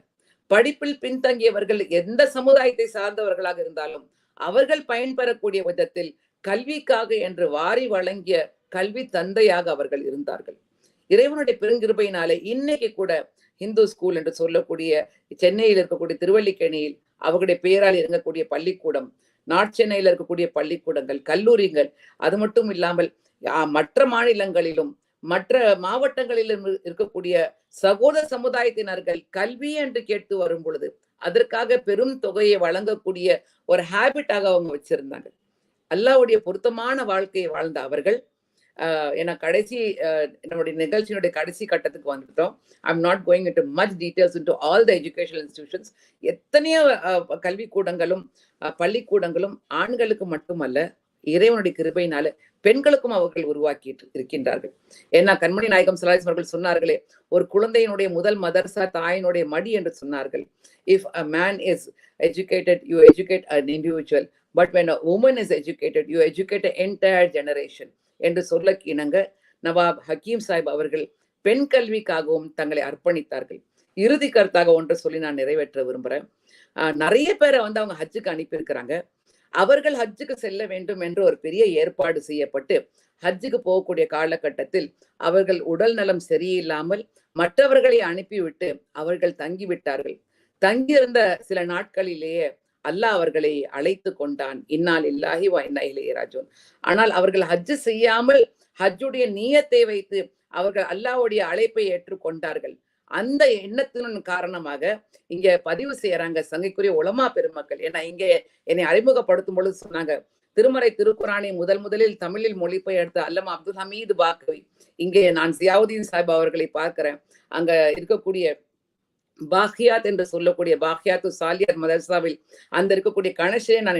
படிப்பில் பின்தங்கியவர்கள் எந்த சமுதாயத்தை சார்ந்தவர்களாக இருந்தாலும் அவர்கள் பயன்பெறக்கூடிய விதத்தில் கல்விக்காக என்று வாரி வழங்கிய கல்வி தந்தையாக அவர்கள் இருந்தார்கள். இறைவனுடைய பெருங்கிருபையினாலே இன்னைக்கு கூட இந்து ஸ்கூல் என்று சொல்லக்கூடிய சென்னையில் இருக்கக்கூடிய திருவல்லிக்கேணியில் அவர்களுடைய பெயரால் இறங்கக்கூடிய பள்ளிக்கூடம், நாட்சென்னையில் இருக்கக்கூடிய பள்ளிக்கூடங்கள், கல்லூரிகள், அது மட்டும் இல்லாமல் மற்ற மாநிலங்களிலும் மற்ற மாவட்டங்களிலும் இருக்கக்கூடிய சகோதர சமுதாயத்தினர்கள் கல்வி என்று கேட்டு வரும் பொழுது அதற்காக பெரும் தொகையை வழங்கக்கூடிய ஒரு ஹேபிட்டாக அவங்க வச்சிருந்தாங்க. அல்லாஹ்வுடைய பொருத்தமான வாழ்க்கையை வாழ்ந்த அவர்கள் ஏன்னா கடைசி நம்முடைய நிகழ்ச்சியினுடைய கடைசி கட்டத்துக்கு வந்துட்டோம். I'm not going into much details into all the educational institutions. எத்தனையோ கல்விக்கூடங்களும் பள்ளிக்கூடங்களும் ஆண்களுக்கு மட்டுமல்ல, இறைவனுடைய கிருபையினால பெண்களுக்கும் அவர்கள் உருவாக்கி இருக்கின்றார்கள். ஏன்னா கண்மணி நாயகம் ஸல்லல்லாஹு அலைஹி அவர்கள் சொன்னார்களே, ஒரு குழந்தையினுடைய முதல் மதர்சா தாயினுடைய மடி என்று சொன்னார்கள். If a man is educated, you educate an individual, but when a woman is educated, you educate an entire generation என்று சொல்ல இணங்க நவாப் ஹக்கீம் சாஹிப் அவர்கள் பெண் கல்விக்காகவும் தங்களை அர்ப்பணித்தார்கள். இறுதி கருத்தாக ஒன்று சொல்லி நான் நிறைவேற்ற விரும்புறேன். நிறைய பேரை அவங்க ஹஜ்ஜுக்கு அனுப்பியிருக்கிறாங்க. அவர்கள் ஹஜ்ஜுக்கு செல்ல வேண்டும் என்று ஒரு பெரிய ஏற்பாடு செய்யப்பட்டு ஹஜ்ஜுக்கு போகக்கூடிய காலகட்டத்தில் அவர்கள் உடல் நலம் சரியில்லாமல் மற்றவர்களை அனுப்பிவிட்டு அவர்கள் தங்கிவிட்டார்கள். தங்கியிருந்த சில நாட்களிலேயே அல்லாஹ் அவர்களை அழைத்து கொண்டான். இன்னா லில்லாஹி வ இன்னா இலைஹி ராஜிஊன். ஆனால் அவர்கள் ஹஜ்ஜு செய்யாமல் ஹஜ்ஜுடைய நியத்தை வைத்து அவர்கள் அல்லாஹ்வுடைய அழைப்பை ஏற்றுக்கொண்டார்கள். அந்த எண்ணத்தின் காரணமாக இங்க பதிவு செய்யறாங்க சங்கைக்குரிய உலமா பெருமக்கள். ஏன்னா இங்க என்னை அறிமுகப்படுத்தும் பொழுது சொன்னாங்க, திருமறை திருக்குரானை முதலில் தமிழில் மொழிபெயர்த்த அல்லமா அப்துல் ஹமீது பாக்கவி. இங்கே நான் ஜியாவுதீன் சாஹிப் அவர்களை பார்க்கிறேன். அங்க இருக்கக்கூடிய பாக்கியாத் என்று சொல்லக்கூடிய பாக்கியாத்து சாலியாத் மதரசாவில் அந்த இருக்கக்கூடிய கணேஷை நான்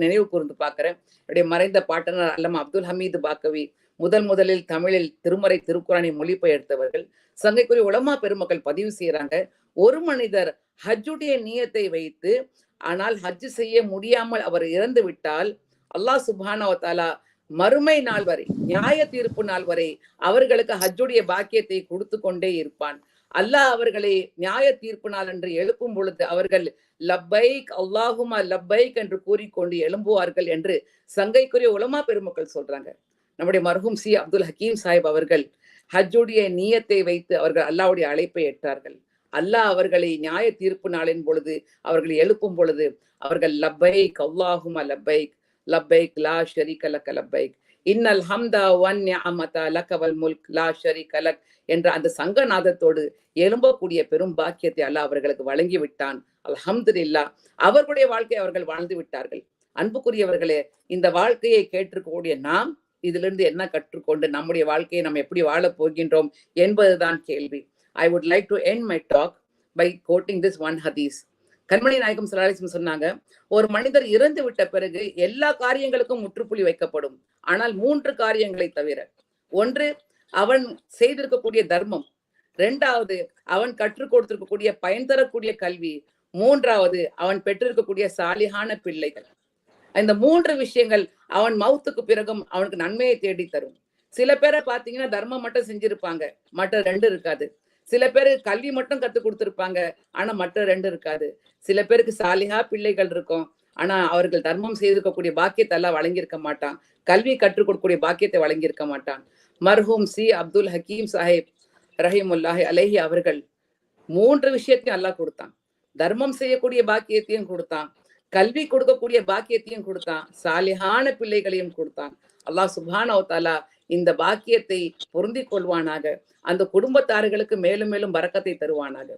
நினைவு கூர்ந்து பார்க்கிறேன். என்னுடைய மறைந்த பாட்டனர் அல்லமா அப்துல் ஹமீது பாக்கவி முதலில் தமிழில் திருமறை திருக்குரானை மொழிபெயர்த்தவர்கள். சங்கைக்குரிய உலமா பெருமக்கள் பதிவு செய்யறாங்க, ஒரு மனிதர் ஹஜ்ஜுடைய நியத்தை வைத்து ஆனால் ஹஜ்ஜு செய்ய முடியாமல் அவர் இறந்து விட்டால் அல்லாஹ் சுப்ஹானஹு வ தஆலா மறுமை நாள் வரை, நியாய தீர்ப்பு நாள் வரை அவர்களுக்கு ஹஜ்ஜுடைய பாக்கியத்தை கொடுத்து கொண்டே இருப்பான். அல்லாஹ் அவர்களை நியாய தீர்ப்பு நாள் என்று எழுப்பும் பொழுது அவர்கள் லப்பைக் அல்லாஹுமா லப்பைக் என்று கூறிக்கொண்டு எழும்புவார்கள் என்று சங்கைக்குரிய உலமா பெருமக்கள் சொல்றாங்க. நம்முடைய மர்ஹூம் சி அப்துல் ஹக்கீம் சாஹிப் அவர்கள் ஹஜ்ஜுடைய நியத்தை வைத்து அவர்கள் அல்லாஹ்வுடைய அழைப்பை ஏற்றார்கள். அல்லாஹ் அவர்களை நியாய தீர்ப்பு நாளின் பொழுது அவர்கள் எழுப்பும் பொழுது அவர்கள் லப்பைக் அல்லாஹுமா லப்பைக் லப்பைக் லா ஷரீக லக லப்பைக் இன்னல் ஹம்தா வன் நிஅமத லக வல் முல்க் லா ஷரீக லக் என்ற அந்த சங்கநாதத்தோடு எழும்பக்கூடிய பெரும் பாக்கியத்தை அல்லாஹ் அவர்களுக்கு வழங்கி விட்டான். அல்ஹம்துலில்லாஹ். அவர்களுடைய வாழ்க்கை அவர்கள் வாழ்ந்து விட்டார்கள். அன்புக்குரியவர்களே, இந்த வாழ்க்கையை கேட்டிருக்கக்கூடிய நாம் இதிலிருந்து என்ன கற்றுக்கொண்டு நம்முடைய வாழ்க்கையை நம்ம எப்படி வாழப் போகின்றோம் என்பதுதான் கேள்வி. I would like to end my talk by quoting this one hadith. கண்மணி நாயகம் ஸல்லல்லாஹு அலைஹி வஸல்லம் சொன்னாங்க, ஒரு மனிதர் இறந்து விட்ட பிறகு எல்லா காரியங்களுக்கும் முற்றுப்புள்ளி வைக்கப்படும், ஆனால் 3 காரியங்களை தவிர. ஒன்று, அவன் செய்திருக்கக்கூடிய தர்மம். 2வது, அவன் கற்றுக் கொடுத்திருக்கக்கூடிய பயன் தரக்கூடிய கல்வி. 3வது, அவன் பெற்றிருக்கக்கூடிய சாலிஹான பிள்ளைகள். இந்த 3 விஷயங்கள் அவன் மௌத்துக்கு பிறகும் அவனுக்கு நன்மையை தேடி தரும். சில பேரை பாத்தீங்கன்னா தர்மம் மட்டும் செஞ்சிருப்பாங்க, மற்ற 2 இருக்காது. சில பேருக்கு கல்வி மட்டும் கற்றுக் கொடுத்திருப்பாங்க, ஆனா மற்ற 2 இருக்காது. சில பேருக்கு சாலிஹா பிள்ளைகள் இருக்கும், ஆனா அவர்கள் தர்மம் செய்திருக்கக்கூடிய பாக்கியத்தை எல்லாம் வழங்கியிருக்க மாட்டான், கல்வி கற்றுக் கொடுக்கக்கூடிய பாக்கியத்தை வழங்கியிருக்க மாட்டான். மர்ஹூம் சி அப்துல் ஹக்கீம் சாஹிப் ரஹிமுல்லாஹி அலைஹி அவர்கள் 3 விஷயத்தையும் அல்லாஹ் கொடுத்தான். தர்மம் செய்யக்கூடிய பாக்கியத்தையும் கொடுத்தான், கல்வி கொடுக்கக்கூடிய பாக்கியத்தையும் கொடுத்தான், சாலிஹான பிள்ளைகளையும் கொடுத்தான். அல்லாஹ் சுப்ஹானஹு வ தஆலா இந்த பாக்கியத்தை பொருந்திக் கொள்வானாக. அந்த குடும்பத்தார்களுக்கு மேலும் மேலும் பரக்கத்தை தருவானாக.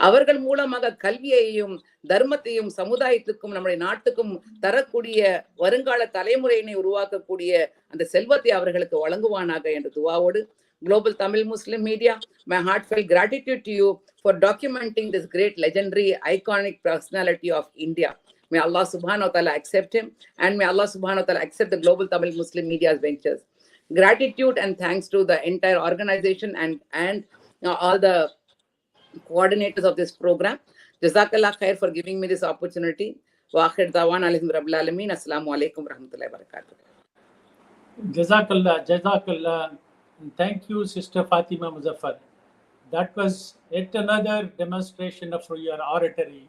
அவர்கள் மூலமாக கல்வியையும் தர்மத்தையும் சமுதாயத்துக்கும் நம்முடைய நாட்டுக்கும் தரக்கூடிய வருங்கால தலைமுறையினை உருவாக்கக்கூடிய அந்த செல்வத்தை அவர்களுக்கு வழங்குவானாக என்ற துவாவோடு, Global Tamil Muslim Media, my heartfelt gratitude to you for documenting this great, legendary, iconic personality of India. May Allah subhanahu wa ta'ala accept him, and may Allah subhanahu wa ta'ala accept the Global Tamil Muslim Media's ventures. Gratitude and thanks to the entire organization and all the coordinators of this program. Jazakallah khair for giving me this opportunity. Wa akhir dawan alhamdulillahi rabbil alamin. Assalamu alaikum warahmatullahi wabarakatuh. Jazakallah. Thank you, Sister Fatima Muzaffar. That was yet another demonstration of your oratory.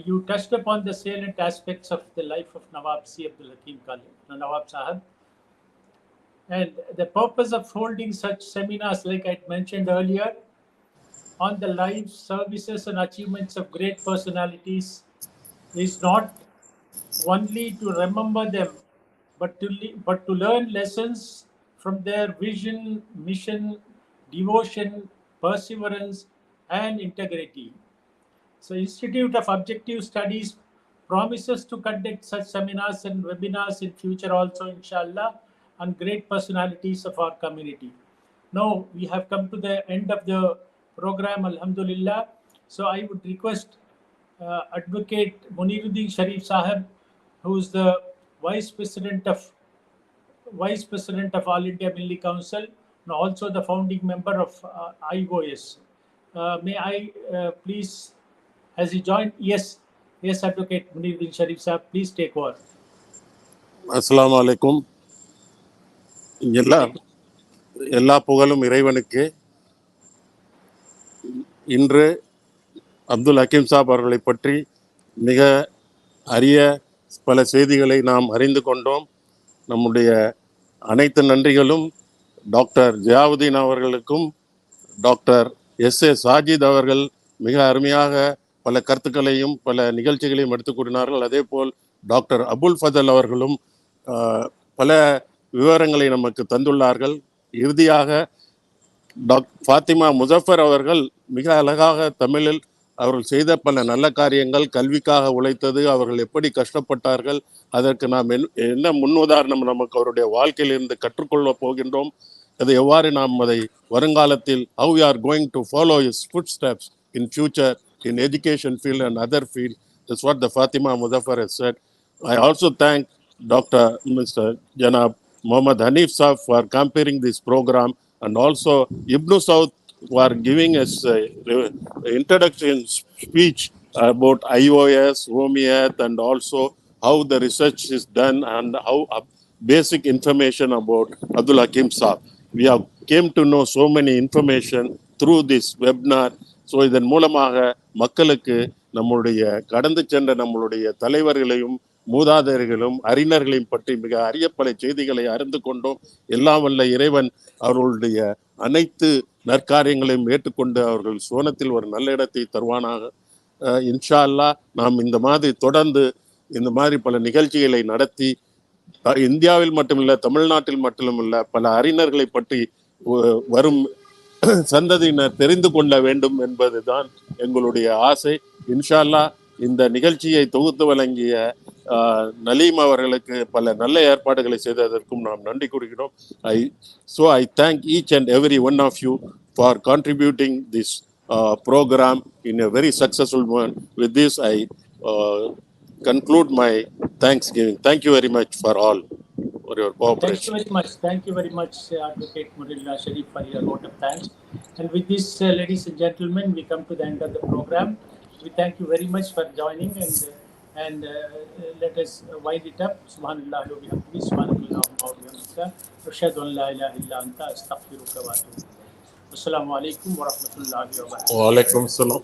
You touched upon the salient aspects of the life of Nawab C. Abdul Hakim Nawab Sahab. And the purpose of holding such seminars, like I mentioned earlier, on the lives, services, and achievements of great personalities is not only to remember them, but to learn lessons from their vision, mission, devotion, perseverance, and integrity. So, Institute of Objective Studies promises to conduct such seminars and webinars in future also, inshallah, on great personalities of our community. Now, we have come to the end of the program, alhamdulillah. So, I would request Advocate Muniruddin Sharif Sahib, who is the Vice President of All India Milli Council, and also the founding member of IOS. May I please, has he joined? Yes, Advocate Muniruddin Sharif Sahib, please take over. அஸ்ஸலாமு அலைக்கும். எல்லா புகழும் இறைவனுக்கு. இன்று அப்துல் ஹக்கீம் சாப் அவர்களை பற்றி மிக அரிய பல செய்திகளை நாம் அறிந்து கொண்டோம். நம்முடைய அனைத்து நன்றிகளும் டாக்டர் ஜியாவுதீன் அவர்களுக்கும், டாக்டர் S.A. சாஜித் அவர்கள் மிக அருமையாக பல கருத்துக்களையும் பல நிகழ்ச்சிகளையும் எடுத்துக் கூறினார்கள். அதே போல் டாக்டர் அபுல் ஃபதல் அவர்களும் பல விவரங்களை நமக்கு தந்துள்ளார்கள். இறுதியாக ஃபாத்திமா முசஃபர் அவர்கள் மிக அழகாக தமிழில் அவர்கள் செய்த பல நல்ல காரியங்கள், கல்விக்காக உழைத்தது, அவர்கள் எப்படி கஷ்டப்பட்டார்கள், அதற்கு நாம் என்ன முன்னுதாரணம் நமக்கு அவருடைய வாழ்க்கையிலிருந்து கற்றுக்கொள்ள போகின்றோம், அது எவ்வாறு நாம் அதை வருங்காலத்தில் how we are going to follow his footsteps in future in education field and other field. That's what the Fatima Muzaffar has said. I also thank Dr. Mr. Janab Muhammad Hanif Saab for comparing this program, and also Ibn Saud who are giving us introduction speech about IOS, OMIAT, and also how the research is done and how basic information about Abdul Hakim Saab. We have came to know so many information through this webinar. So இதன் மூலமாக மக்களுக்கு நம்முடைய கடந்து சென்ற நம்மளுடைய தலைவர்களையும் மூதாதையர்களும் அறிஞர்களையும் பற்றி மிக அரிய பல செய்திகளை அறிந்து கொண்டோம். எல்லாம் வல்ல இறைவன் அவர்களுடைய அனைத்து நற்காரியங்களையும் ஏற்றுக்கொண்டு அவர்கள் சோனத்தில் ஒரு நல்ல இடத்தை தருவானாக. இன்ஷா அல்லாஹ் நாம் இந்த மாதிரி தொடர்ந்து இந்த மாதிரி பல நிகழ்ச்சிகளை நடத்தி இந்தியாவில் மட்டுமில்லை, தமிழ்நாட்டில் மட்டுமில்லை, பல அறிஞர்களை பற்றி வரும் சந்ததியினர் தெரிந்து கொள்ள வேண்டும் என்பதுதான் எங்களுடைய ஆசை. இன்ஷா அல்லாஹ் இந்த நிகழ்ச்சியை தொகுத்து வழங்கிய நலீம் அவர்களுக்கு பல நல்ல ஏற்பாடுகளை செய்ததற்கும் நாம் நன்றி கூறுகிறோம். I thank each and every one of you for contributing this program in a very successful one. With this, I conclude my thanksgiving. Thank you very much for all for your cooperation. Thank you very much, Advocate Muridullah Sharif, for your vote of thanks. And with this, ladies and gentlemen, we come to the end of the program. We thank you very much for joining, and let us wind it up. Subhanallah wa bihamdihi, subhanallahumma wa bihamdika, ashhadu an la ilaha illa anta, astaghfiruka wa atubu ilayk. Assalamu alaikum wa rahmatullahi wa barakatuh. Wa alaikum salam.